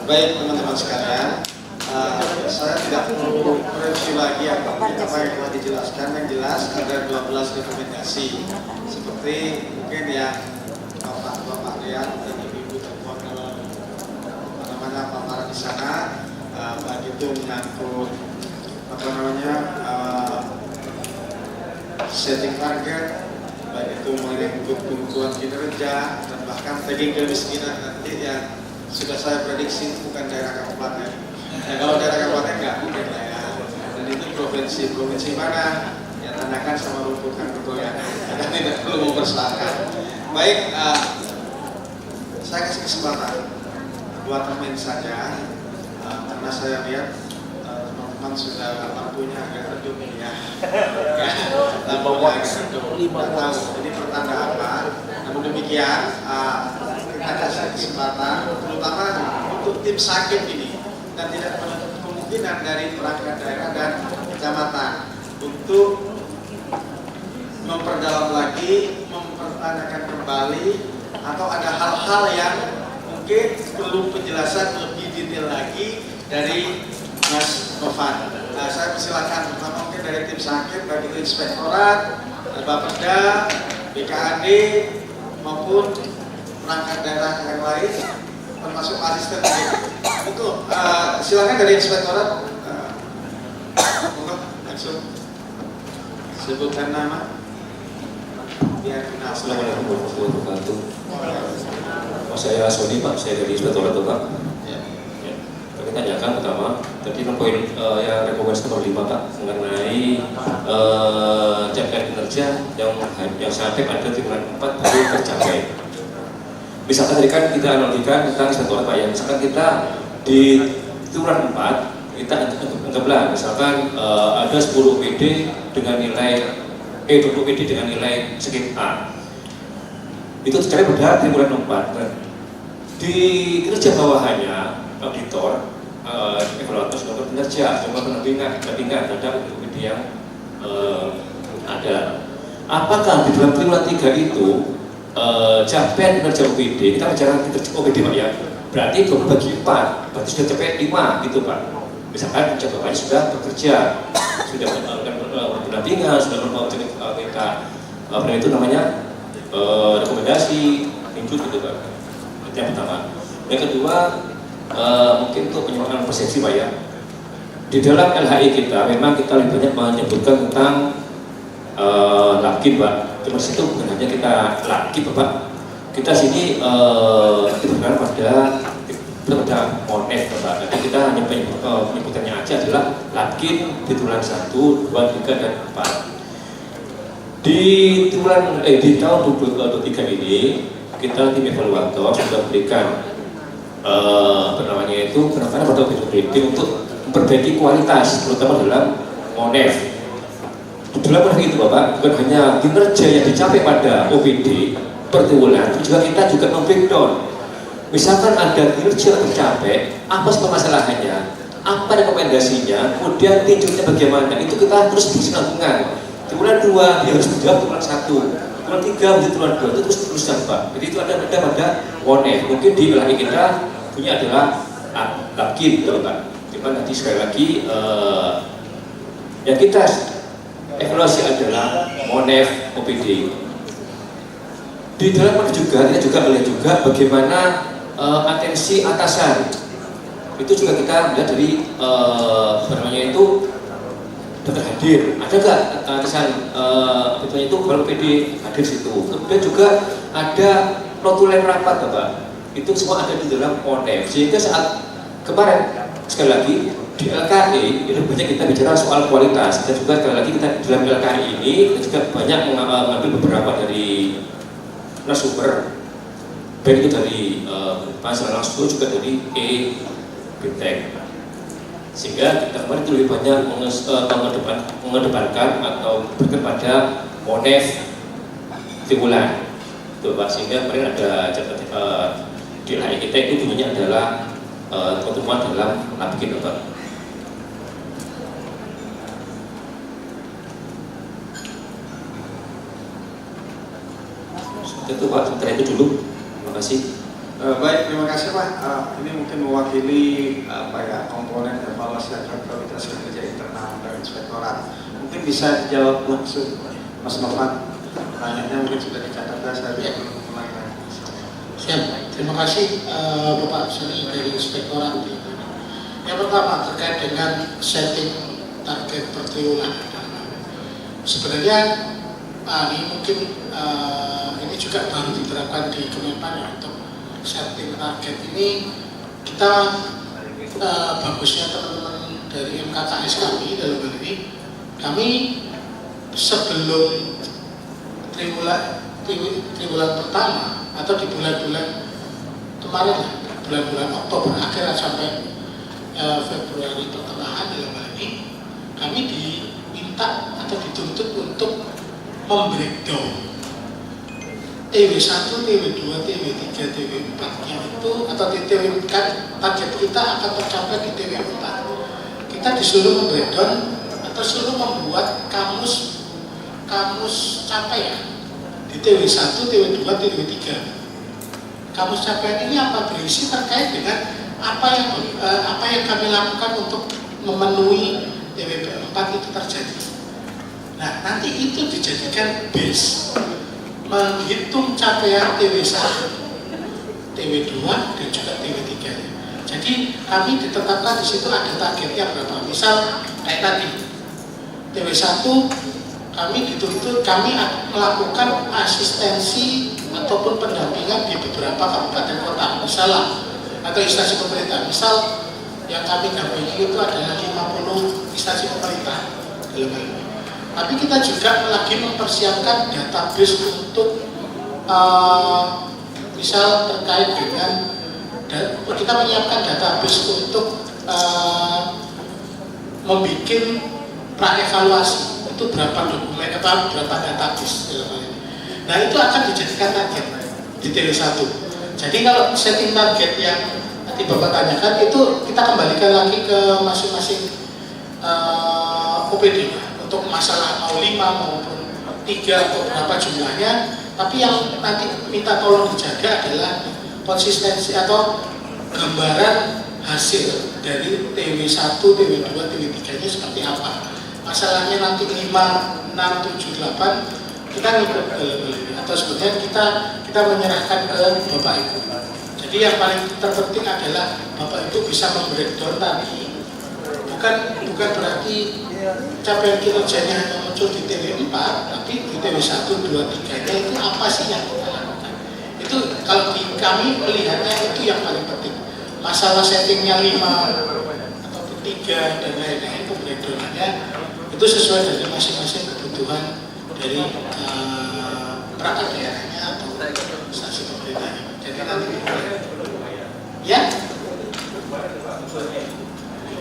Baik teman-teman sekalian, saya tidak perlu mereview lagi apa yang telah dijelaskan. Yang jelas ada 12 rekomendasi seperti mungkin ya Bapak lihat dan Ibu telepon kalau paparan di sana, baik itu menyangkut setting target, baik itu menyangkut pengukuran kinerja dan bahkan tagging kemiskinan nanti yang sudah saya prediksi bukan daerah kabupaten. Nah, kalau daerah kabupaten nggak mungkin lah ya. Dan itu provinsi mana ya tandakan sama rumput kan ya. Dan tidak perlu mempersoalkan. Baik, saya kasih kesempatan 2 teman saja karena saya lihat teman-teman sudah lampunya agak redup ya. Lampunya agak redup. Ini pertanda apa? Namun demikian kita kasih kesempatan terutama untuk tim sakit ini dan tidak menutup kemungkinan dari perangkat daerah dan kecamatan untuk memperdalam lagi, mempertanyakan kembali atau ada hal-hal yang mungkin perlu penjelasan lebih detail lagi dari Mas Novan. Saya persilakan pertama mungkin dari tim sakit, baik itu inspektorat, Bapeda, BKAD maupun perangkat daerah yang lain, termasuk asisten. Itu silakan dari inspektorat. Langsung sebutkan nama. Assalamualaikum warahmatullahi wabarakatuh. Saya Sony Pak, saya dari Inspektorat Pak. Ya. Kami tanyakan pertama, tadi poin yang rekomendasi nomor 5 Pak mengenai capaian kinerja yang sampai pada triwulan 4 baru tercapai. Misalkan tadi kan kita analogikan tentang Inspektorat Pak ya, misalkan kita di triwulan 4 kita anggaplah misalkan ada 10 PD dengan nilai 20 PD dengan nilai sekian A. Itu tercapai pada triwulan 4. Di kinerja bawahannya auditor, evaluator sudah kinerja, coba pendampingan terhadap PD yang ada. Apakah di dalam triwulan 3 itu capaian kinerja OPD, kita bicara kinerja OPD Pak ya, berarti 2 bagi 4, berarti sudah capai 5 gitu Pak. Misalkan kinerja bapaknya sudah bekerja, sudah melakukan pendampingan, sudah melakukan kita apa itu namanya rekomendasi, input gitu Pak. Itu yang pertama. Yang kedua mungkin untuk penyempurnaan persepsi Pak ya. Di dalam LHI kita memang kita lebih banyak menyebutkan tentang laki Pak. Cuma situ bukan hanya kita laki Bapak. Kita sini diberikan pada tentang monef Bapak. Nanti kita hanya penyebutannya aja adalah Lakin di triwulan 1, 2, 3 dan 4. Di tahun 2023 ini kita tim evaluator sudah berikan penekanan pada OPD untuk memperbaiki kualitas terutama dalam monef. Dalam monef itu Bapak bukan hanya kinerja yang dicapai pada OPD per triwulan, kita juga membreakdown. Misalkan ada kinerja yang tercapai, apa permasalahannya, apa rekomendasinya, kemudian tinjaunya bagaimana, itu kita terus berkesinambungan. Triwulan 2 dia harus menjawab triwulan 1, triwulan 3 menjadi triwulan 2, itu terus Pak. Jadi itu ada pada monef. Mungkin di wilayah kita punya adalah Lakin gitu Pak. Cuman nanti sekali lagi yang kita evaluasi adalah monef OPD. Di dalam monef juga kita juga melihat juga bagaimana atensi atasan. Itu juga kita lihat dari itu dokter hadir, ada nggak atasan itu kalau PD hadir situ. Kemudian juga ada notulen rapat Bapak, itu semua ada di dalam monef. Sehingga saat kemarin sekali lagi di LKI itu banyak kita bicara soal kualitas, dan juga sekali lagi kita dalam LKI ini kita juga banyak mengambil beberapa dari narasumber, baik itu dari masalah langsung juga dari BTEC. Sehingga kita kemarin itu lebih banyak mengedepankan atau berkepada monef triwulan itu Pak. Sehingga kemarin ada di LHI kita itu bunyinya adalah pertemuan dalam Lakin Bapak. Itu Pak, sementara itu dulu. Terima kasih. Baik, terima kasih Pak. Ini mungkin mewakili komponen evaluasi kualitas kinerja internal dari inspektorat. Mungkin bisa dijawab langsung Mas Novan. Pertanyaannya mungkin sudah dicatat saya belum mulai. Siap, terima kasih Bapak Soni dari inspektorat. Yang pertama terkait dengan setting target per triwulan. Sebenarnya ini mungkin ini juga baru diterapkan di Kemenpan ya, untuk setting target ini. Kita bagusnya teman-teman dari MKKS kami dalam hal ini, kami sebelum triwulan pertama atau di bulan-bulan kemarin lah, bulan-bulan Oktober akhir sampai Februari pertengahan dalam hal ini, kami diminta atau dituntut untuk membreakdown TW1, TW2, TW3, TW4 nya itu, atau TW kan target kita akan tercapai di TW4. Kita disuruh membreakdown atau suruh membuat kamus capaian di TW1, TW2, TW3. Kamus capaian ini apa? Berisi terkait dengan apa yang kami lakukan untuk memenuhi TW4 itu terjadi. Nah, nanti itu dijadikan base menghitung capaian TW1, TW2 dan juga TW3. Jadi kami ditetapkan di situ ada targetnya berapa. Misal kayak tadi TW1 kami dituntut kami melakukan asistensi ataupun pendampingan di beberapa kabupaten kota, misalnya atau instansi pemerintah. Misal yang kami dampingi itu adalah 50 instansi pemerintah dalam hal ini. Tapi kita juga lagi mempersiapkan database untuk misal terkait dengan kita menyiapkan database untuk membuat pra-evaluasi itu berapa dokumen atau berapa database dalam hal ini. Nah itu akan dijadikan target di TW1. Jadi kalau setting target yang nanti Bapak tanyakan itu kita kembalikan lagi ke masing-masing OPD untuk masalah mau 5 maupun 3 atau berapa jumlahnya. Tapi yang nanti minta tolong dijaga adalah konsistensi atau gambaran hasil dari TW1, TW2, TW3 nya seperti apa. Masalahnya nanti 5, 6, 7, 8 kita ngikut atau sebenarnya kita menyerahkan ke Bapak Ibu. Jadi yang paling terpenting adalah Bapak Ibu bisa membreakdown tadi. Bukan berarti capaian kinerjanya hanya muncul di TW4, tapi di TW1, 2, 3 nya itu apa sih yang kita lakukan. Itu kalau di kami melihatnya itu yang paling penting. masalah settingnya 5 atau 3 dan lain-lain, breakdownannya itu sesuai dari masing-masing kebutuhan dari perangkat daerahnya atau instansi pemerintahnya. Jadi nanti ya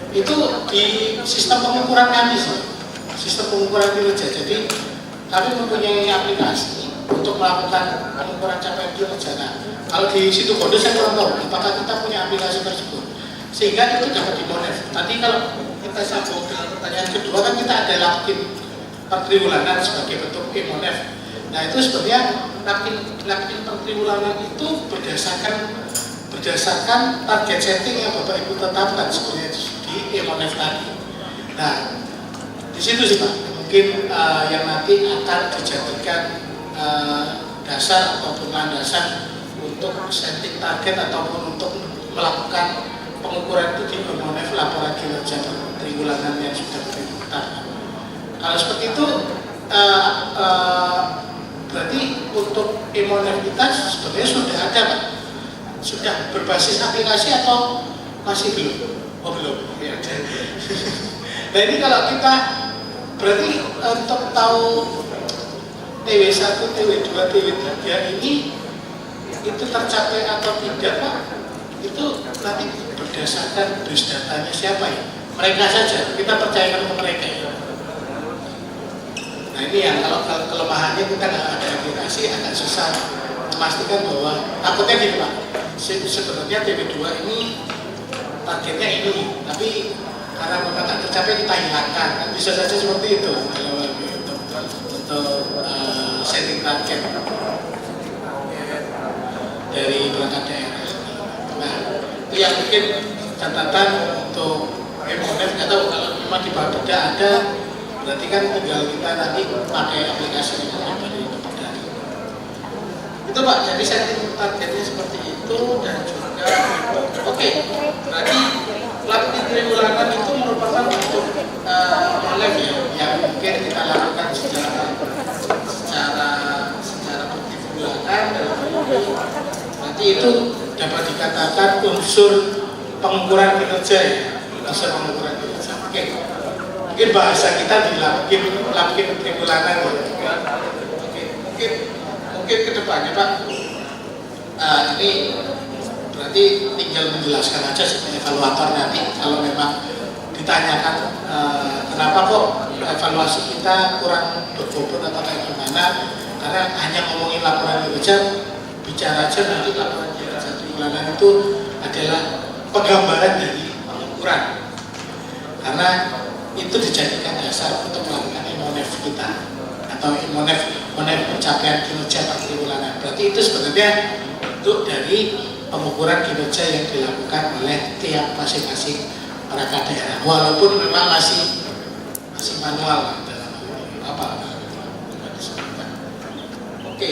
itu di sistem pengukuran kami sih, sistem pengukuran kinerja. Jadi kami mempunyai aplikasi untuk melakukan pengukuran capaian kinerja. Nah, kalau di situ kode saya kurang tahu apakah kita punya aplikasi tersebut sehingga itu dapat dimonef. Tadi kalau kita sambung dengan pertanyaan kedua kan kita ada lapkin pertriwulanan sebagai bentuk e-monef. Nah itu sebenarnya lapkin pertriwulanan itu berdasarkan target setting yang Bapak Ibu tetapkan sebenarnya di e-monef tadi. Nah di situ sih Pak mungkin yang nanti akan dijadikan dasar ataupun landasan untuk setting target ataupun untuk melakukan pengukuran itu di e-monef laporan kinerja triwulan yang sudah ditetapkan. Kalau seperti itu berarti untuk e-monef kita sebenarnya sudah ada Pak? Sudah berbasis aplikasi atau masih belum? Oh belum. Ya. Nah ini kalau kita berarti untuk tahu TW1, TW2, TW3 ini itu tercapai atau tidak Pak? Itu nanti berdasarkan dus datanya siapa ya? Mereka saja, kita percayakan ke mereka ya. Nah ini yang kalau kelemahannya kita nggak ada aplikasi agak susah memastikan bahwa takutnya gini Pak, sebenarnya TW2 ini targetnya ini, tapi karena memang tak tercapai kita hilangkan, kan bisa saja seperti itu untuk setting target dari perangkat daerah. Nah itu yang mungkin catatan untuk e-monef. Nggak tahu kalau memang di Bapeda ada, berarti kan tinggal kita nanti pakai aplikasi e-monef dari Bapeda. Itu Pak, jadi setting targetnya seperti itu dan juga oke. Berarti lapkin triwulan itu merupakan bentuk e-monef ya, yang mungkin kita lakukan secara bertriwulanan dan nanti itu dapat dikatakan unsur pengukuran kinerja ya, unsur pengukuran kinerja. Oke. Mungkin bahasa kita di lapkin triwulanan ya. Oke. Mungkin kedepannya Pak, ini berarti tinggal menjelaskan aja sebagai evaluator nanti kalau memang ditanyakan kenapa kok evaluasi kita kurang berbobot atau kayak gimana, karena hanya ngomongin laporan kinerja, bicara aja nanti laporan kinerja triwulan itu adalah penggambaran dari pengukuran, karena itu dijadikan dasar untuk melakukan e-monef kita atau e-monef pencapaian kinerja per triwulan. Berarti itu sebenarnya bentuk dari pengukuran kinerja yang dilakukan oleh tiap masing-masing perangkat daerah, walaupun memang masih manual dalam apa. Oke.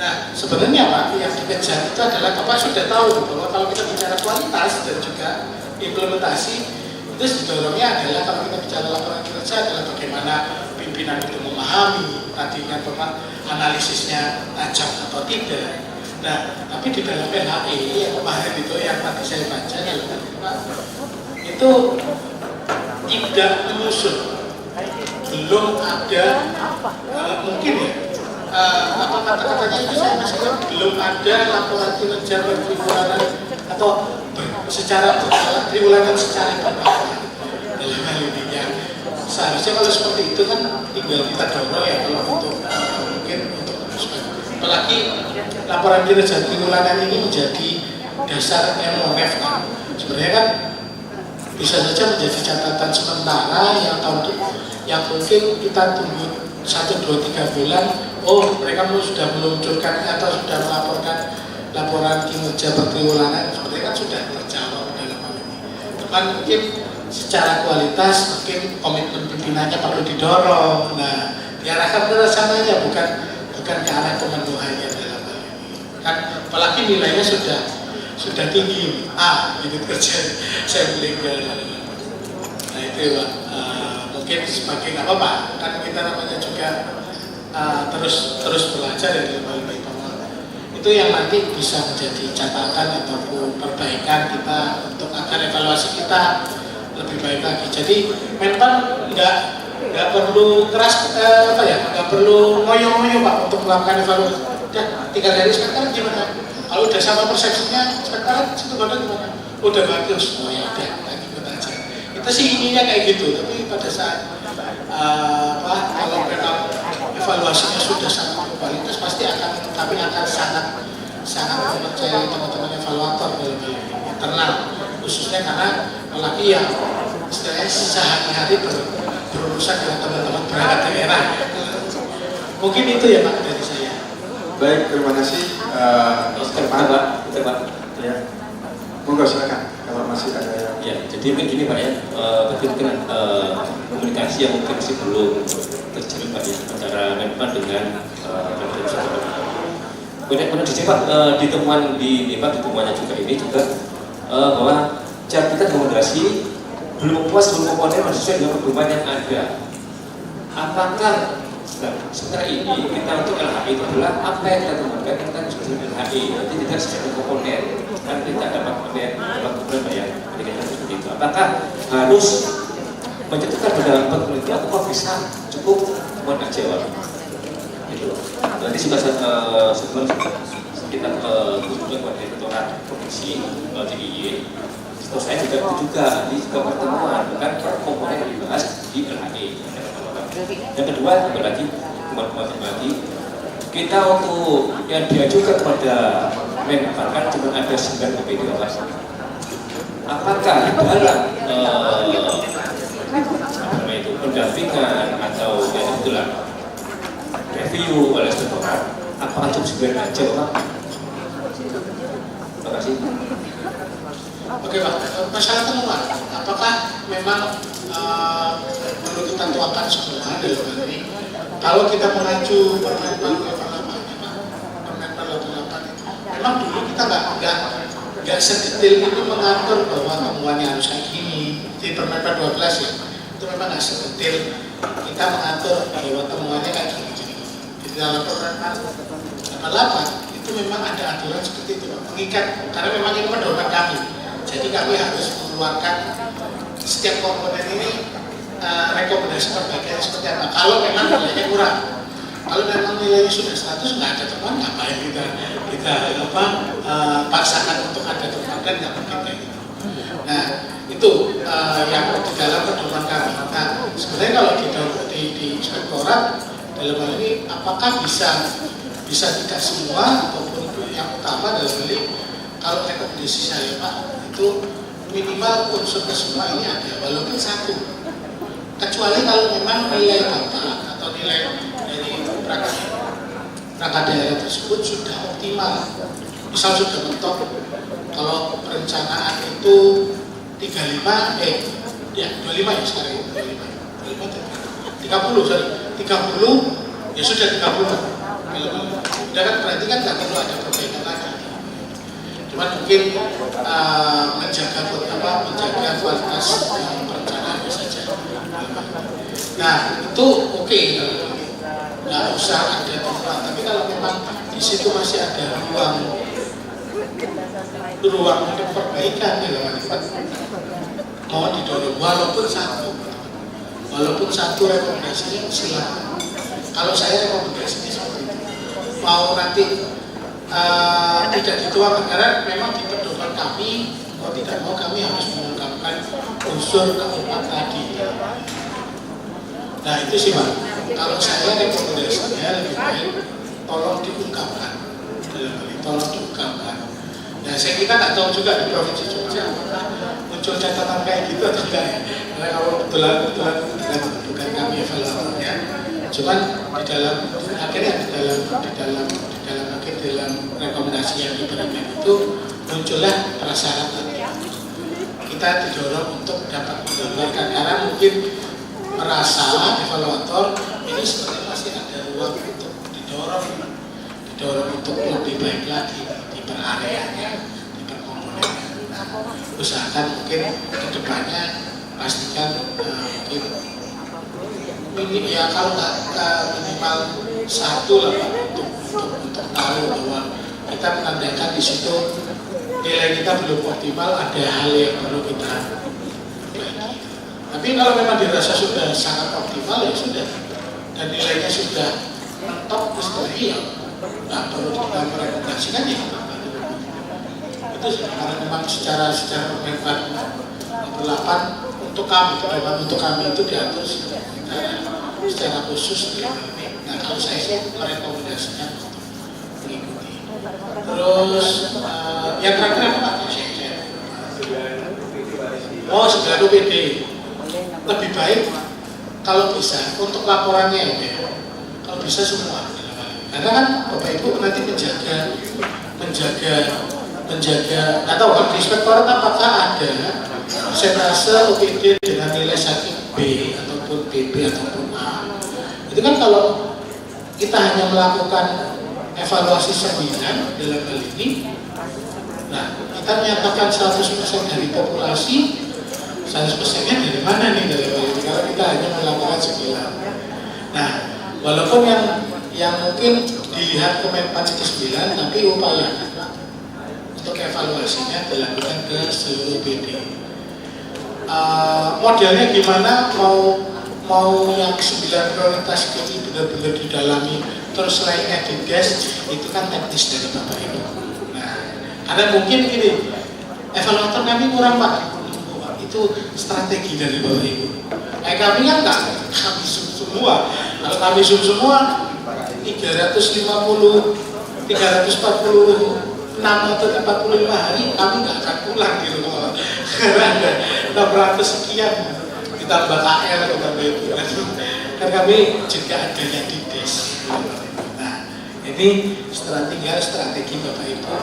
Nah, sebenarnya Pak, yang dikejar itu adalah Bapak sudah tahu bahwa kalau kita bicara kualitas dan juga implementasi, itu didorongnya adalah kalau kita bicara laporan kinerja adalah bagaimana pimpinan itu memahami tadinya Bapak analisisnya tajam atau tidak. Nah, tapi di dalam LHE yang kemarin itu yang tadi saya baca itu tidak mengusut, belum ada mungkin ya. Apa kata-katanya itu saya masih belum ada laporan kinerja bertriwulanan atau secara triwulanan secara berkala dalam hal ini ya. Seharusnya kalau seperti itu kan tinggal kita dorong ya kalau untuk mungkin untuk apalagi laporan kinerja triwulanan ini menjadi dasar e-monef kan. Sebenarnya kan bisa saja menjadi catatan sementara yang mungkin kita tunggu 1, 2, 3 bulan. Oh, mereka sudah meluncurkan atau sudah melaporkan laporan kinerja bertriwulanan, sebenarnya kan sudah terjawab dalam hal ini. Cuman mungkin secara kualitas mungkin komitmen pimpinannya perlu didorong. Nah, diarahkan ke sananya bukan ke arah pemenuhannya dalam hal ini. Kan apalagi nilainya sudah tinggi. Unit kerja sampling. Nah itu Pak. Mungkin sebagai nggak apa-apa, kan kita namanya juga terus belajar ya dalam hal ini. itu yang nanti bisa menjadi catatan ataupun perbaikan kita untuk agar evaluasi kita lebih baik lagi. Jadi Menpan nggak perlu keras nggak perlu ngoyo-ngoyo Pak untuk melakukan evaluasi. Udah tinggal dari sekarang gimana? Kalau udah sama persepsinya sekarang gimana? Udah bagus, oh ya udah lagi ikut aja. Kita sih inginnya kayak gitu, tapi pada saat kalau memang evaluasinya sudah sangat berkualitas pasti kami akan sangat mempercayai teman-teman evaluator dalam internal, khususnya karena apalagi yang istilahnya sehari-hari berurusan dengan teman-teman perangkat daerah. Mungkin itu ya Pak dari saya. Baik, terima kasih. Pak. Ya, monggo silakan kalau masih ada yang. Ya, jadi mungkin gini Pak ya, berkaitan komunikasi yang mungkin masih belum terjalin Pak ya, antara Menpan dengan kemudian di Pak di temuannya juga ini juga bahwa cara kita rekomendasi belum puas seluruh komponen sesuai dengan pedoman yang ada. Apakah sementara ini kita untuk LHI itu adalah apa yang kita temukan kita sesuai dengan LHI, nanti tidak sesuai komponen kan kita dapat komponen bayar. Seperti itu. Apakah harus mencetakkan dalam penelitian atau bisa cukup temuan aja Pak? Gitu. Nanti sudah sebelum kita kunjungan kepada Direktorat Provinsi DIY, setahu saya juga di pertemuan bukan komponen yang dibahas di LHI. Yang kedua, kembali lagi kita waktu yang diajukan kepada Menpan kan cuma ada 9 KPD Pak. Apakah dalam pendampingan atau yang itulah review oleh Direktorat apakah cukup 9 aja Pak? Terima kasih. Oke Pak, masalah temuan, apakah memang perlu kita tuangkan semua dalam hal ini? Kalau kita mengacu Permenpan 88 itu, memang dulu kita nggak sedetail itu mengatur bahwa temuannya harus kayak gini. Di Permenpan 12 ya, itu memang nggak sedetail kita mengatur bahwa temuannya kayak gini. Di dalam Permenpan 88 itu memang ada aturan seperti itu, mengikat, karena memang ini pedoman kami. Jadi kami harus mengeluarkan setiap komponen ini rekomendasi perbaikannya seperti apa. Kalau memang nilainya kurang, kalau memang nilainya sudah 100 nggak ada temuan, ngapain kita paksakan untuk ada temuan, dan nggak mungkin kayak gitu. Nah itu yang di dalam pedoman kami. Nah sebenarnya kalau di inspektorat dalam hal ini apakah bisa tidak semua ataupun yang utama dalam hal ini kalau rekomendasi saya Pak itu minimal unsur kesemua ini ada walaupun satu, kecuali kalau memang nilai data atau nilai dari perangkat daerah tersebut sudah optimal, misal sudah mentok. Kalau perencanaan itu 25 ya sekarang 30 ya sudah 30. Udah kan berarti kan nggak perlu ada perbaikan lagi. Cuma mungkin menjaga kualitas perencanaan saja. Nah itu oke, nggak usah ada temuan. Tapi kalau memang di situ masih ada ruang untuk perbaikan dalam manfaat, mohon didorong walaupun satu rekomendasinya silakan. Kalau saya rekomendasinya seperti itu, mau nanti tidak dituangkan karena memang di pedoman kami mau tidak mau kami harus mengungkapkan unsur keempat tadi. Nah itu sih Pak, kalau saya rekomendasinya lebih baik tolong diungkapkan, tolong diungkapkan. Nah saya kita nggak tahu juga di Provinsi Jogja apakah muncul catatan kayak gitu atau enggak ya, karena kalau kebetulan bukan kami evaluatornya, cuman di dalam rekomendasi yang diberikan itu muncullah prasyarat tadi. Kita didorong untuk dapat menggambarkan karena mungkin merasa evaluator ini sebenarnya masih ada ruang untuk didorong untuk lebih baik lagi di perareanya, di perkomponennya. Usahakan mungkin kedepannya pastikan mungkin ini ya kalau nggak minimal satu lah Pak, untuk tahu bahwa kita kita menandakan di situ nilai kita belum optimal, ada hal yang perlu kita perbaiki. Tapi kalau memang dirasa sudah sangat optimal ya sudah, dan nilainya sudah top, ya nggak perlu kita merekomendasikan ya. Itu karena memang secara Permen 8 untuk kami itu diatur secara khusus. Nah kalau saya sih merekomendasikan untuk mengikuti. Terus yang terakhir apa Pak? Oh, 9 UPD. Lebih baik kalau bisa untuk laporannya ya, kalau bisa semua. Karena kan Bapak Ibu nanti menjaga atau kalau di inspektorat apakah ada persentase UPD dengan nilai sakit B ataupun BB ataupun A. Itu kan kalau kita hanya melakukan evaluasi 9 dalam hal ini, nah kita menyatakan 100% dari populasi, 100%-nya dari mana nih dari hal ini? Karena kita hanya melakukan 9. Nah, walaupun yang mungkin dilihat Kemenpan itu 9, tapi upaya untuk evaluasinya dilakukan ke seluruh BD. Modelnya gimana? Mau yang 9 prioritas ini benar-benar didalami, terus lainnya dides, itu kan teknis dari Bapak Ibu. Nah, karena mungkin gini, evaluator kami kurang Pak, itu strategi dari Bapak Ibu. Kami kan nggak kami semua. Kalau kami semua 346 atau 45 hari kami nggak akan pulang di rumah karena ada 600 sekian ditambah KL ditambah itu kan kami juga adanya di des. Nah ini strategi Bapak Ibu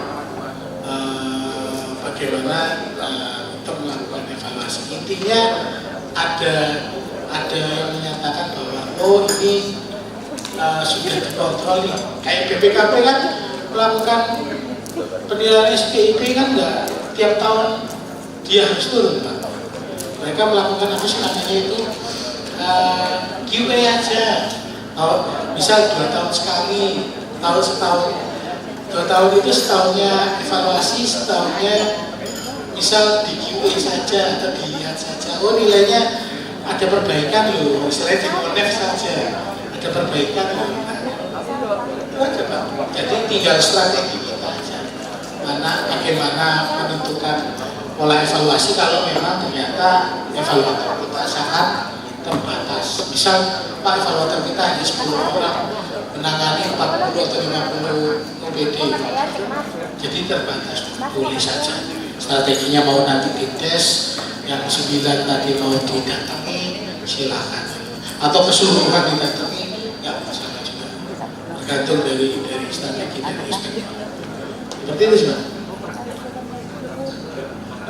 bagaimana untuk melakukan evaluasi. Intinya ada yang menyatakan bahwa oh ini sudah dikontrol nih. Kayak BPKP kan melakukan penilaian SPIP kan enggak tiap tahun dia harus turun Pak. Mereka melakukan apa sih namanya itu QA aja. Misal 2 tahun sekali, setahun 2 tahun itu setahunnya evaluasi, setahunnya misal di QA saja atau dilihat saja. Oh nilainya ada perbaikan loh, misalnya di Monef saja ada perbaikan loh. Itu aja Pak. Jadi tinggal strategi kita aja. Bagaimana menentukan pola evaluasi kalau memang ternyata evaluator kita sangat terbatas. Misal Pak evaluator kita hanya 10 orang menangani 40 atau 50 OPD, jadi terbatas. Boleh saja strateginya mau nanti dites, yang 9 tadi mau didatangi silakan, atau keseluruhan didatangi nggak masalah juga, tergantung dari strategi dari inspektor. Seperti itu sih Pak.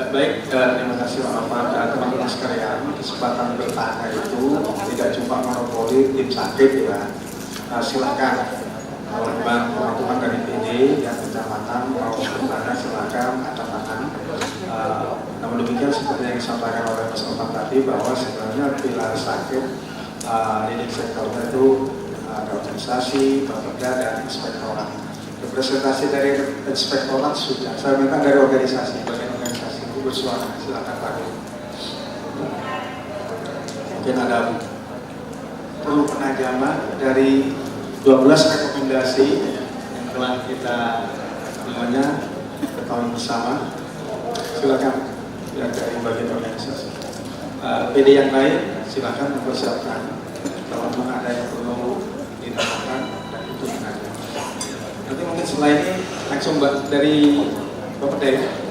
Baik, terima kasih Bapak dan teman-teman sekalian. Kesempatan bertanya itu tidak cuma monopoli tim sakit ya. Silakan kalau memang teman-teman dari PD yang kecamatan mau bertanya silakan angkat tangan. Namun demikian seperti yang disampaikan oleh Mas Oman tadi bahwa sebenarnya bila sakit leading sektornya itu ada organisasi, Bapeda dan inspektorat. Representasi dari inspektorat sudah. Saya minta dari organisasi, bagian organisasi itu bersuara. Silakan Pak. Mungkin ada perlu penajaman dari 12 rekomendasi yang telah kita ketahui bersama. Silakan ya, dari bagian organisasi. PD yang lain silakan mempersiapkan kalau memang ada yang perlu ditambahkan dan itu pengajian. Nanti mungkin setelah ini langsung dari Bapak Dewi.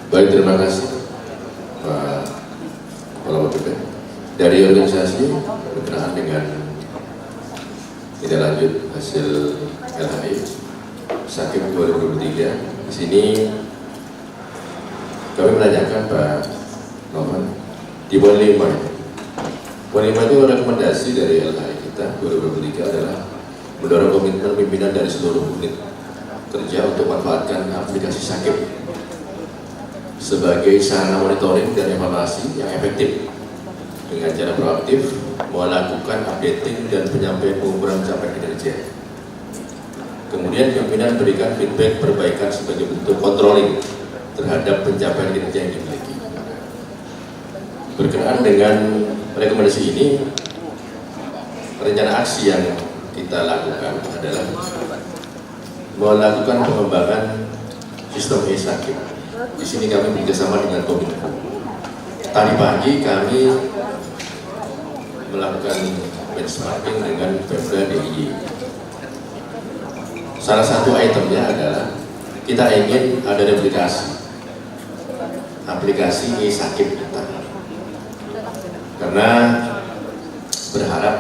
Baik, terima kasih Pak Kepala BPP. Dari organisasi berkenaan dengan tidak lanjut hasil LHI Sakit 2023. Di sini kami menanyakan Pak Novan di poin 5. Poin 5 itu rekomendasi dari LHI kita 2023 adalah mendorong komitmen pimpinan dari seluruh unit kerja untuk memanfaatkan aplikasi Sakit sebagai sarana monitoring dan evaluasi yang efektif dengan cara proaktif melakukan updating dan penyampaian pengukuran capaian kinerja. Kemudian pimpinan berikan feedback perbaikan sebagai bentuk controlling terhadap pencapaian kinerja yang dimiliki. Berkenaan dengan rekomendasi ini, rencana aksi yang kita lakukan adalah melakukan pengembangan sistem e-sakit. Di sini kami bekerjasama dengan Kominfo. Tadi pagi kami melakukan benchmarking dengan Pemda DIY. Salah satu itemnya adalah kita ingin ada aplikasi e-sakit kita, karena berharap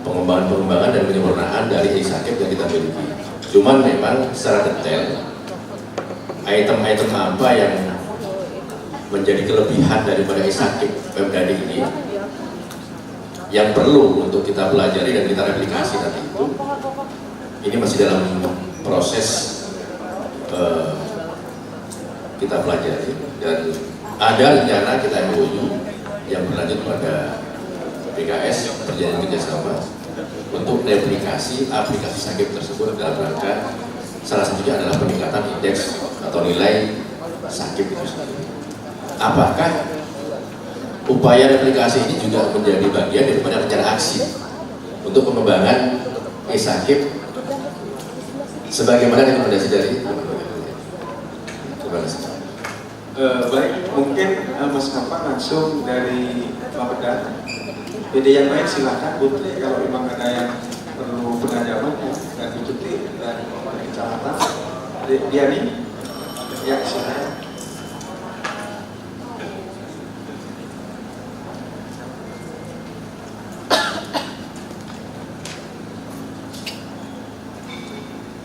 pengembangan dan penyempurnaan dari e-sakit yang kita miliki. Cuman memang secara detail item-item apa yang menjadi kelebihan daripada e-sakit Pemda ini yang perlu untuk kita pelajari dan kita replikasi nanti itu, ini masih dalam proses kita pelajari, dan ada rencana kita MOU yang berlanjut pada PKS perjanjian kerjasama untuk replikasi aplikasi sakit tersebut dalam rangka salah satunya adalah peningkatan indeks atau nilai sakit itu sendiri. Apakah upaya replikasi ini juga menjadi bagian daripada rencana aksi untuk pengembangan e-sakit sebagaimana rekomendasi dari terima kasih. Baik, mungkin Mas Nova langsung dari Bapeda. PD yang lain silakan, Putri, kalau memang ada yang perlu penajaman dan Putri dan kecamatan. Diani, ya silakan.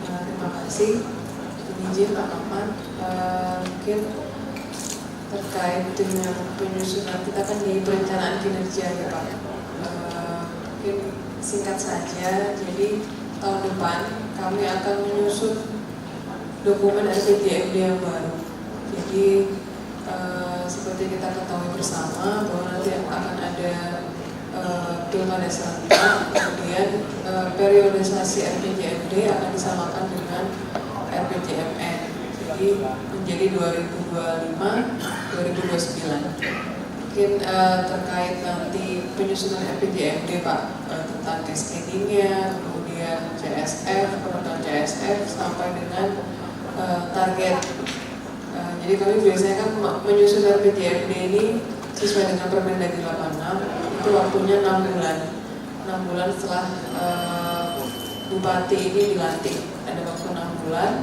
Terima kasih. Izin Pak Novan, mungkin terkait dengan penyusunan kita kan di perencanaan kinerja ya Pak. Mungkin singkat saja, jadi tahun depan kami akan menyusun dokumen RPJMD yang baru. Jadi seperti kita ketahui bersama bahwa nanti akan ada pilkada serentak, kemudian periodisasi RPJMD akan disamakan dengan RPJMN, jadi menjadi 2025-2029. Mungkin terkait nanti penyusunan RPJMD Pak, tentang cascading-nya, kemudian CSF, program CSF sampai dengan target. Jadi kami biasanya kan menyusun RPJMD ini sesuai dengan Permendagri 86, itu waktunya 6 bulan. 6 bulan setelah Bupati ini dilantik, ada waktu 6 bulan.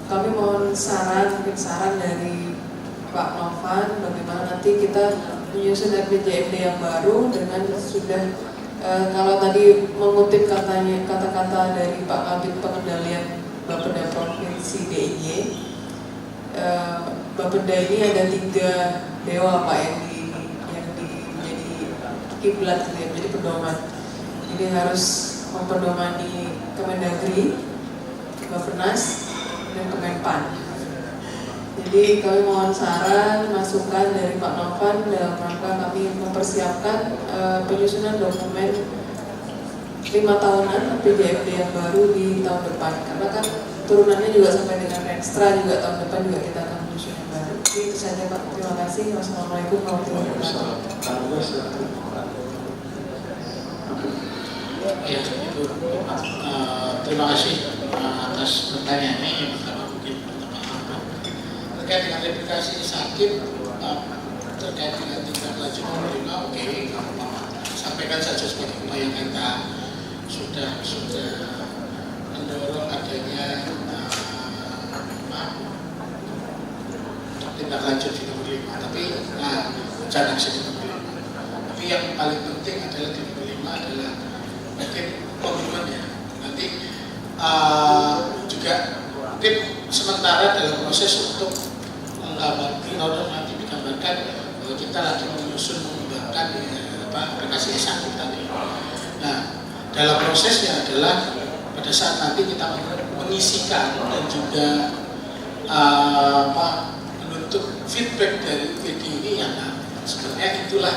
Kami mohon mungkin saran dari Pak Novan, bagaimana nanti kita menyusun RPJMD yang baru dengan sudah kalau tadi mengutip kata-kata dari Pak Kabid Pengendalian Bapeda Provinsi DIY, Bapeda ini ada 3 dewa Pak yang menjadi kiblat, jadi pedoman. Jadi harus mempedomani Kemendagri, Bappenas, dan Kemenpan. Jadi kami mohon saran, masukan dari Pak Novan dalam rangka kami mempersiapkan penyusunan dokumen 5 tahunan RPJMD yang baru di tahun depan. Karena kan turunannya juga sampai dengan Renstra juga tahun depan juga kita akan menyusun yang baru. Jadi itu saja Pak. Terima kasih. Wassalamualaikum warahmatullahi wabarakatuh. Ya, itu terima kasih atas pertanyaannya. Yang pertama mungkin terkait dengan replikasi sakit, terkait dengan tindak lanjut nomor 5, oke, sampaikan saja sebagai upaya kita sudah mendorong adanya tindak lanjut di nomor 5, tapi rencana aksi di nomor 5. Tapi yang paling penting adalah di nomor 5 adalah mungkin komitmen ya. Nanti juga mungkin sementara dalam proses untuk menggambarkan atau nanti digambarkan bahwa kita lagi menyusun mengembangkan aplikasi e-sakit tadi. Nah, dalam prosesnya adalah pada saat nanti kita mengisikan dan juga menuntut feedback dari PD ini yang sebenarnya itulah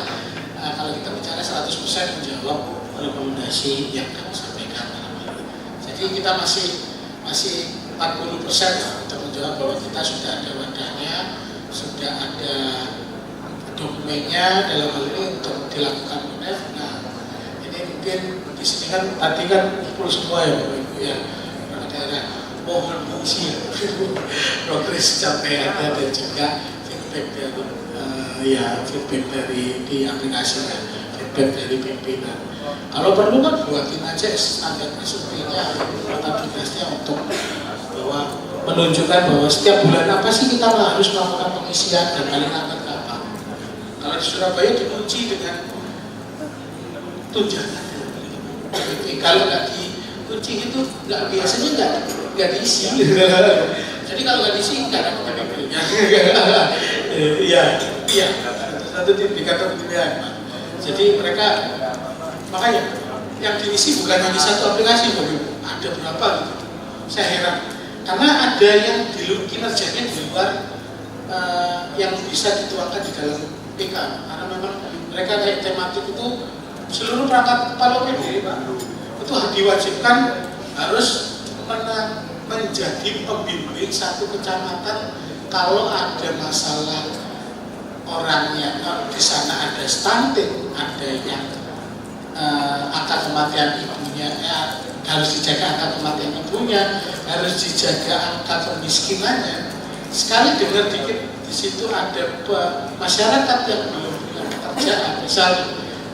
kalau kita bicara 100% menjawab rekomendasi yang kami sampaikan. Jadi kita masih 40% untuk menjawab bahwa kita sudah ada wadahnya, sudah ada dokumennya dalam hal ini untuk dilakukan UNEF. Nah, ini mungkin di sini kan tadi kan kumpul semua ya Bapak Ibu ya, daerah mohon diisi progres capaiannya dan juga feedback dari feedback dari di aplikasinya, feedback dari pimpinan. Kalau perlu kan buatin aja standar SOP-nya atau tugasnya untuk bahwa menunjukkan bahwa setiap bulan apa sih kita harus melakukan pengisian dan paling lambat kapan. Kalau di Surabaya dikunci dengan tunjangan. Kalau nggak dikunci itu biasanya nggak diisi. Jadi kalau nggak diisi nggak ada KPP-nya. Iya. Satu indikator pilihan. Jadi mereka makanya yang diisi bukan hanya satu aplikasi, ada berapa gitu. Saya heran karena ada yang kinerjanya di luar yang bisa dituangkan di dalam PK, karena memang mereka kayak tematik itu seluruh perangkat kepala PD itu diwajibkan harus menjadi pembimbing satu kecamatan kalau ada masalah orangnya di sana ada stunting, ada yang angka kematian ibunya harus dijaga angka kematian ibunya, harus dijaga angka kemiskinannya. Sekali dengar dikit di situ ada masyarakat yang belum punya pekerjaan, misalnya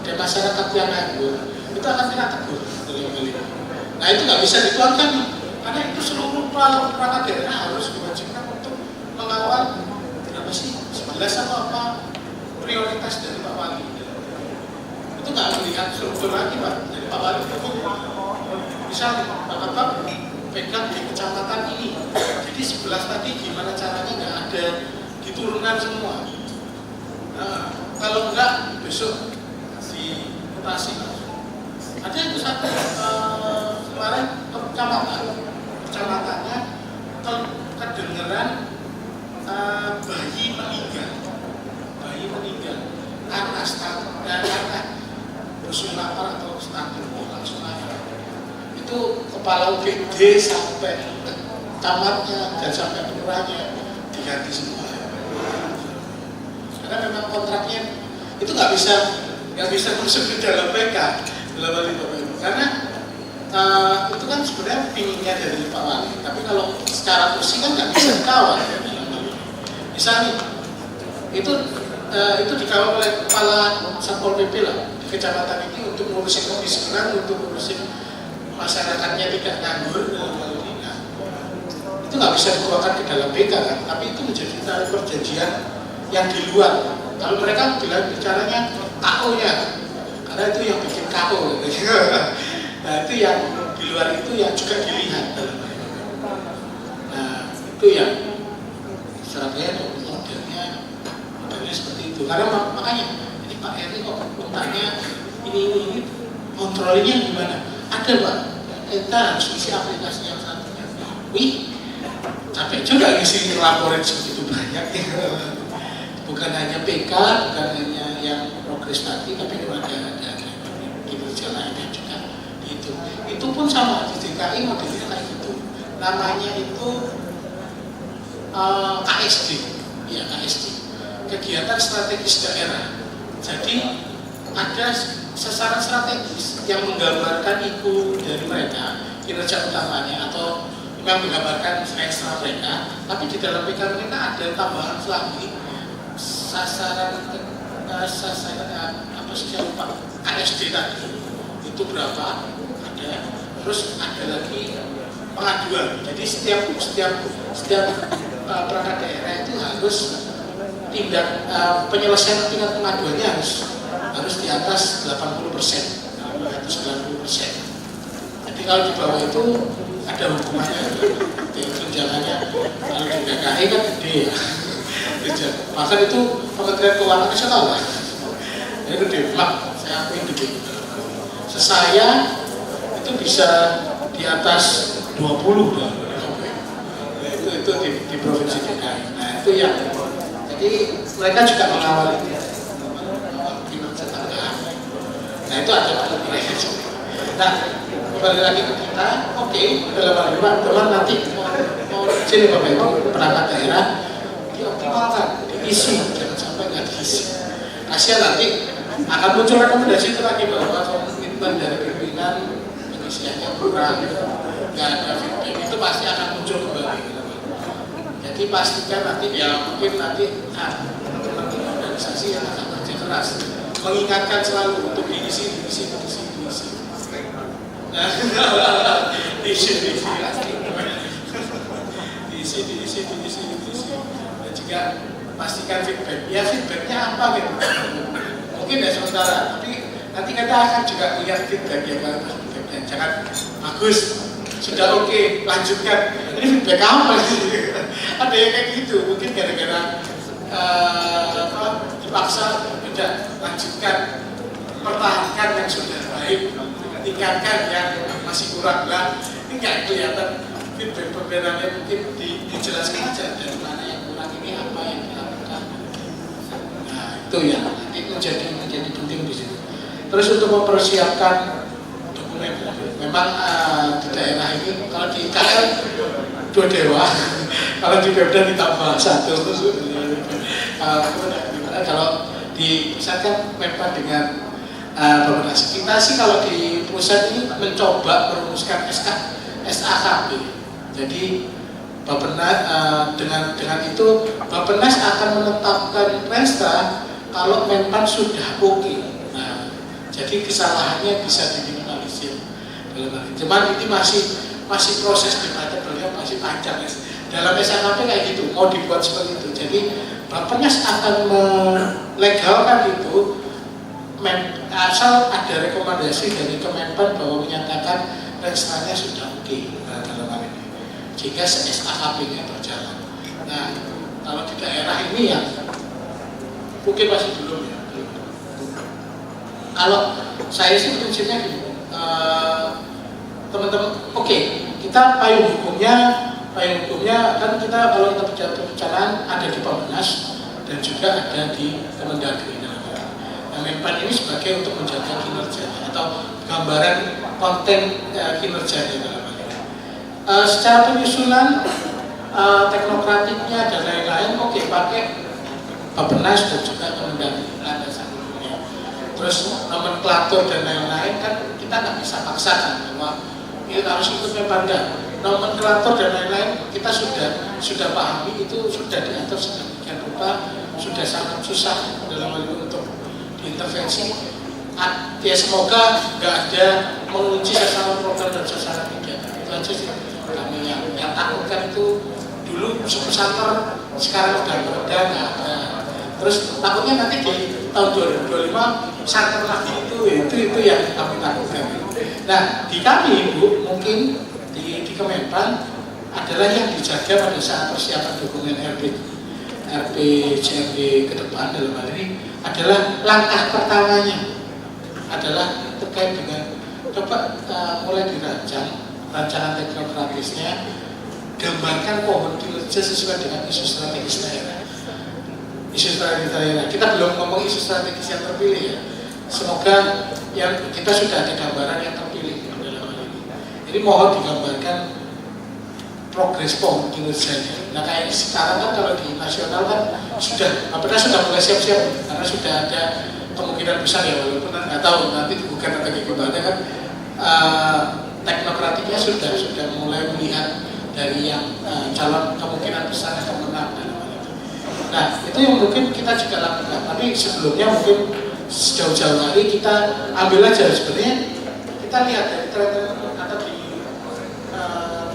ada masyarakat yang nganggur, itu akan kena tegur. Nah itu nggak bisa dituangkan nih, karena itu seluruh perangkat daerah harus diwajibkan untuk mengawal berapa sih 11 atau apa prioritas dari Pak Wali. Itu nggak melihat struktur lagi Pak dari Pak Wali. Misalnya Pak pegang di kecamatan ini, jadi 11 tadi gimana caranya nggak ada diturunkan semua. Nah, kalau enggak besok di mutasi. Ada itu satu kemarin kecamatannya kedengeran bayi meninggal karena rusun lapar atau stunting langsung aja. Itu kepala UGD sampai camatnya dan sampai kelurahannya diganti semua. Karena memang kontraknya itu nggak bisa masuk ke dalam PK dalam hal itu, karena itu kan sebenarnya pinginnya dari Pak Wali, tapi kalau secara kursi kan nggak bisa dikawal. Misalnya itu dikawal oleh kepala Satpol PP lah di kecamatan ini untuk ngurusin kemiskinan, untuk ngurusin masyarakatnya tidak nganggur dalam hal ini. Nah, itu nggak bisa dikeluarkan ke dalam PK kan, tapi itu menjadi tali perjanjian yang di luar. Kalau mereka bicaranya KO-nya, karena itu yang bikin KO. Nah itu yang di luar itu yang juga dilihat. Nah itu yang Surabaya modelnya seperti itu. Karena makanya ini Pak Eri kok tanya ini kontrolnya gimana? Ada Pak, kita harus isi aplikasi yang satunya. Wih, capek juga ngisi laporan segitu banyak. Bukan hanya PK, bukan hanya yang progres tadi, tapi juga ada kinerja lainnya juga. Itu pun sama di DKI modelnya kayak gitu. Namanya itu KSD, ya KSD, kegiatan strategis daerah. Jadi ada sasaran strategis yang menggambarkan itu dari mereka kinerja utamanya atau yang menggambarkan ekstra mereka. Tapi di dalam PK mereka ada tambahan lagi sasaran apa sih saya lupa, KSD tadi itu berapa ada, terus ada lagi pengaduan. Jadi setiap perangkat daerah itu harus penyelesaian tingkat pengaduannya harus di atas 80%, 90%. Jadi kalau di bawah itu ada hukumannya, tunjangannya kalau di DKI kan gede ya. Bahkan itu Kementerian Keuangan Nasional lah. Ini gede, saya akuin gede. Sesaya itu bisa di atas 20 lah. Itu di provinsi DKI. Nah itu yang jadi mereka juga mengawal itu. Nah itu ada mereka juga. Nah kembali lagi ke kita, oke, dalam hal ini teman nanti mau sini Bapak Ibu perangkat daerah dioptimalkan, diisi, jangan sampai nggak diisi. Kasihan nanti akan muncul rekomendasi itu lagi bahwa komitmen dari pimpinan pengisiannya kurang, nggak ada feedback, itu pasti akan muncul kembali. Jadi pastikan nanti ya mungkin nanti teman-teman organisasi yang akan kerja keras mengingatkan selalu untuk diisi. Nah, diisi dan juga pastikan feedback. Ya feedbacknya apa gitu? Mungkin ya sementara, tapi nanti kita akan juga lihat feedback ya kalau feedbacknya. Jangan bagus, sudah oke, lanjutkan. Ini feedback apa sih? Ada yang kayak gitu. Mungkin gara-gara dipaksa, udah lanjutkan, pertahankan yang sudah baik, tingkatkan yang masih kurang lah. Ini nggak kelihatan feedback perbedaannya, mungkin dijelaskan aja dari mana yang kurang ini apa yang dilakukan. Nah itu ya, nanti menjadi penting di situ. Terus untuk mempersiapkan dokumen, memang di daerah ini kalau di KL 2 dewa, kalau di Pemda ditambah 1. Kalau di pusat kan memang dengan Bappenas. Kita sih kalau di pusat ini mencoba merumuskan SAKP. Jadi Bappenas dengan itu Bappenas akan menetapkan Renstra kalau Menpan sudah oke. Nah, jadi kesalahannya bisa diminimalisir. Cuman ini masih proses debatable, masih panjang. Dalam SAKP kayak gitu, mau dibuat seperti itu. Jadi Bappenas akan melegalkan itu asal ada rekomendasi dari Kemenpan bahwa menyatakan Renstranya sudah oke dalam hal ini, jika SAKP-nya berjalan. Nah, kalau di daerah ini yang mungkin masih belum ya. Kalau saya sih prinsipnya gini, teman-teman, oke, kita payung hukumnya kan kita kalau kita bicara ada di Bappenas dan juga ada di Kemendagri. Menpan ini sebagai untuk menjaga kinerja atau gambaran konten kinerjanya dalam hal ini. Secara penyusunan teknokratiknya dan lain-lain, oke, pakai Bappenas dan juga Kemendagri landasan hukumnya. Terus nomenklatur dan lain-lain kan kita nggak bisa paksakan bahwa ini harus ikut Menpan. Nomenklatur dan lain-lain kita sudah pahami, itu sudah diatur sedemikian rupa, sudah sangat susah dalam hal ini untuk intervensi. Ya semoga nggak ada mengunci sasaran program dan sasaran kegiatan. Itu aja sih kami yang takutkan itu dulu pesantren sekarang udah berada nggak ada. Terus takutnya nanti di tahun 2025 pesantren lagi itu yang kami takutkan. Nah di kami Bu mungkin di Kemenpan adalah yang dijaga pada saat persiapan dokumen RPJMD ke depan dalam hal ini adalah langkah pertamanya adalah terkait dengan coba mulai dirancang rancangan teknokratisnya, gambarkan pohon kinerja sesuai dengan isu strategis daerah. Isu strategis daerah. Kita belum ngomong isu strategis yang terpilih ya. Semoga yang kita sudah ada gambaran yang terpilih dalam hal ini. Jadi mohon digambarkan progres pohon kinerjanya. Nah kayak sekarang kan kalau di nasional kan sudah mulai siap-siap karena sudah ada kemungkinan besar ya, walaupun nggak tahu nanti bukan atau gimana kan teknokratiknya sudah mulai melihat dari yang calon kemungkinan besar akan menang. Nah itu yang mungkin kita juga lakukan. Tapi sebelumnya mungkin sejauh-jauh hari kita ambil aja sebenarnya kita lihat dari tren atau di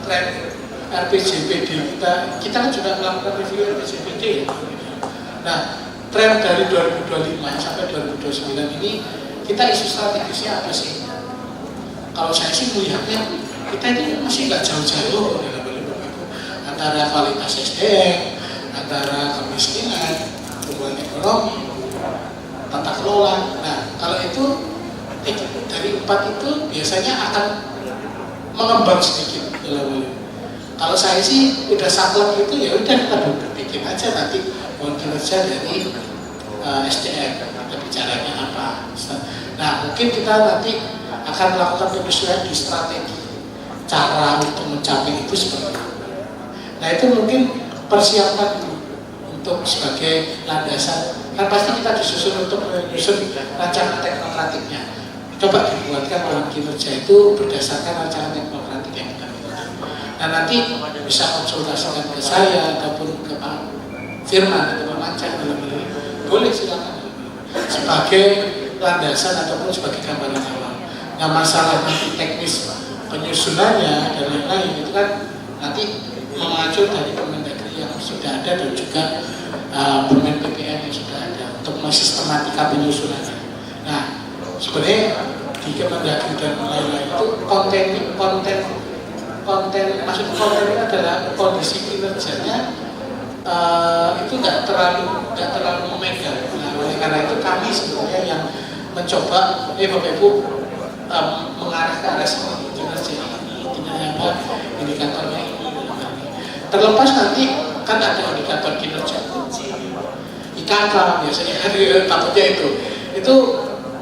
tren RPJPD kita kan juga melakukan review RPJPD ya. Nah, tren dari 2025 sampai 2029 ini kita isu strategisnya apa sih? Kalau saya sih melihatnya kita ini masih nggak jauh-jauh antara kualitas SDM, antara kemiskinan, pertumbuhan ekonomi, tata kelola. Nah, kalau itu dari 4 itu biasanya akan mengembang sedikit dalam hal ini. Kalau saya sih udah saklek itu ya udah kita bikin aja nanti mohon kinerja dari SDM, kita bicaranya apa. Nah mungkin kita nanti akan melakukan penyesuaian di strategi cara untuk mencapai itu seperti apa. Nah itu mungkin persiapan dulu untuk sebagai landasan. Kan pasti kita disusun untuk menyusun rancangan teknokratiknya. Coba dibuatkan dalam kinerja itu berdasarkan rancangan teknokratik yang kita miliki. Nah nanti bisa konsultasikan ke saya ataupun ke Pak Firman atau Pak Manca dalam ini. Boleh silakan sebagai landasan ataupun sebagai gambaran awal. Nah masalah nanti teknis penyusunannya dan lain-lain itu kan nanti mengacu dari Permendagri yang sudah ada dan juga Permen PPN yang sudah ada untuk mensistematika penyusunannya. Nah sebenarnya di Kemendagri dan lain-lain itu maksud konten ini adalah kondisi kinerjanya itu nggak terlalu memegang. Nah, oleh karena itu kami sebenarnya yang mencoba Bapak Ibu mengarah ke arah sini kinerja ini apa indikatornya ini. Terlepas nanti kan ada indikator kinerja IKK biasanya takutnya itu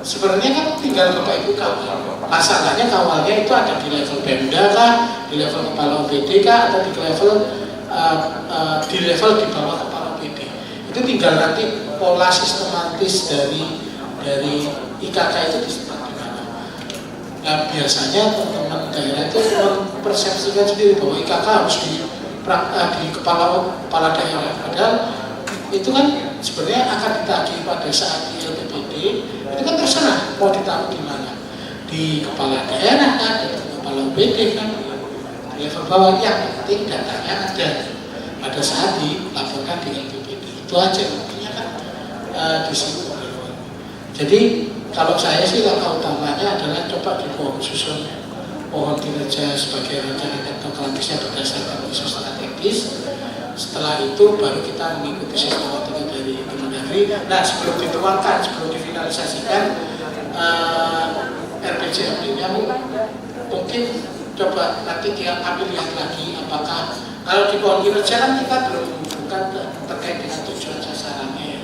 sebenarnya kan tinggal Bapak Ibu kawal. Masalahnya kawalnya itu ada di level Pemda kah, di level kepala OPD kah, atau di level di bawah kepala OPD. Itu tinggal nanti pola sistematis dari IKK itu disebar di mana. Nah biasanya teman-teman daerah itu mempersepsikan sendiri bahwa IKK harus di kepala daerah. Padahal itu kan sebenarnya akan ditagih pada saat di LPPD. Itu kan terserah mau ditaruh di mana, di kepala daerah kan, di kepala OPD kan, di level bawah. Yang penting datanya ada pada saat dilaporkan di LPPD. Itu aja intinya kan di situ. Jadi kalau saya sih langkah utamanya adalah coba susun pohon kinerja sebagai rancangan teknokratisnya berdasarkan isu strategis. Setelah itu baru kita mengikuti sistematika dari Kemendagri. Nah sebelum dituangkan, sebelum difinalisasikan RPJMD-nya mungkin coba nanti kita ambil lihat lagi apakah kalau di pohon kinerja kan kita belum bukan terkait dengan tujuan sasarannya ya.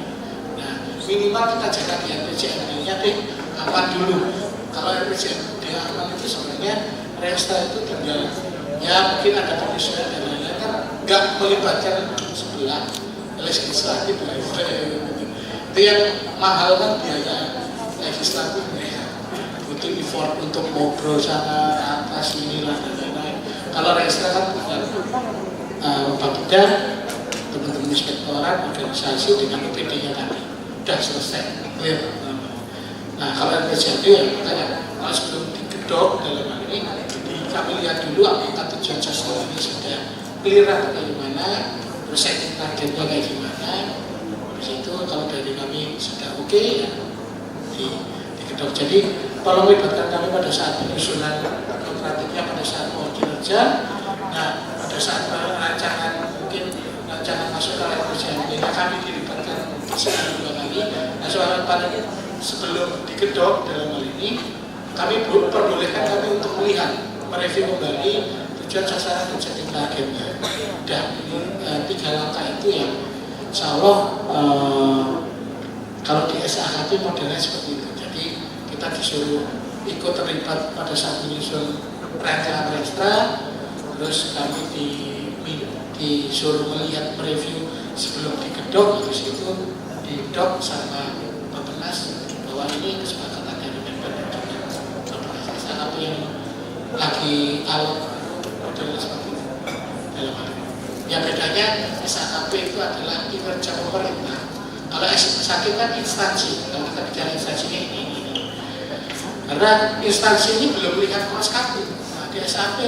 Nah minimal kita jaga di RPJMD-nya deh kapan dulu. Kalau RPJMD aman itu sebenarnya Restra itu tinggal ya mungkin ada penyesuaian dan lain-lain kan nggak melibatkan sebelah legislatif itu yang mahal kan biaya legislatif ya. Butuh effort untuk ngobrol sana atas ini dan lain-lain. Kalau Restra kan tinggal Bapeda, teman-teman inspektorat, organisasi dengan UPD-nya tadi udah selesai clear. Nah kalau RPJMD ya makanya kalau sebelum digedok dalam hal ini kami lihat dulu apakah tujuan sasarannya sudah clear atau bagaimana, terus setting targetnya kayak gimana. Terus itu kalau dari kami sudah oke ya digedok. Jadi tolong libatkan kami pada saat penyusunan teknokratiknya, pada saat mau kinerja. Nah pada saat rancangan mungkin rancangan masuk ke RPJMD-nya kami dilibatkan sekali 2 kali. Nah soal paling sebelum digedok dalam hal ini kami perbolehkan kami untuk melihat mereview kembali tujuan sasaran dan setting targetnya. Dan 3 langkah itu yang insya Allah kalau di SAKP modelnya seperti itu. Jadi kita disuruh ikut terlibat pada saat menyusun rancangan Restra, terus kami disuruh melihat mereview sebelum digedok, terus itu didok sama Bappenas bahwa ini kesepakatan dari Menpan dan juga Bappenas SAKP yang lagi alot model seperti itu dalam hal ini. Ya bedanya SAKP itu adalah kinerja pemerintah. Kalau SAKP kan instansi, kalau kita bicara instansinya ini. Karena instansi ini belum melihat cross-cutting. Nah di SKKP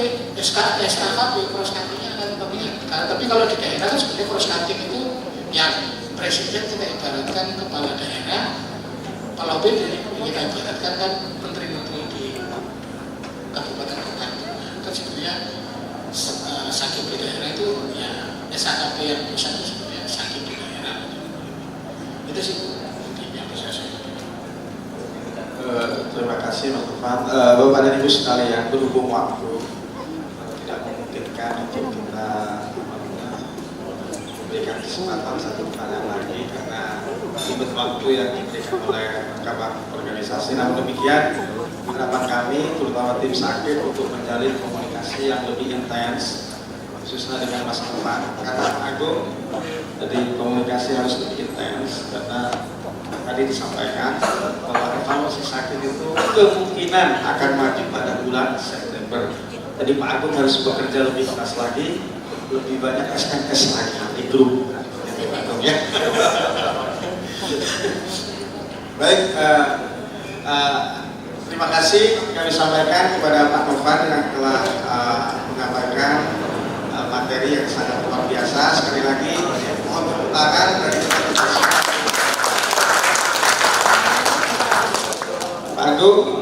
cross-cuttingnya akan terlihat. Tapi kalau di daerah kan sebenarnya cross-cutting itu yang presiden kita ibaratkan kepala daerah, kepala OPD kita ibaratkan kan menteri-menteri di kabupaten kota. Kan sebenarnya sakit di daerah itu ya SAKP yang pusat itu sebenarnya sakit di daerah. Itu sih yang bisa saya. Terima kasih Mas Tovan. Bapak dan Ibu sekalian, berhubung waktu tidak memungkinkan untuk memberikan kesempatan satu pertanyaan lagi karena limit waktu yang diberikan oleh Mahkamah Organisasi. Namun demikian, harapan kami, terutama tim sakit, untuk menjalin komunikasi yang lebih intens, khususnya dengan Mas Novan. Kata Pak Agung, jadi komunikasi harus lebih intens karena tadi disampaikan bahwa evaluasi sakit itu kemungkinan akan maju pada bulan September. Jadi Pak Agung harus bekerja lebih keras lagi, lebih banyak SMS lagi di grup. Pak Agung, ya. Baik, terima kasih kami sampaikan kepada Pak Novan yang telah menyampaikan materi yang sangat luar biasa. Sekali lagi mohon tepuk tangan dari Pak Agung.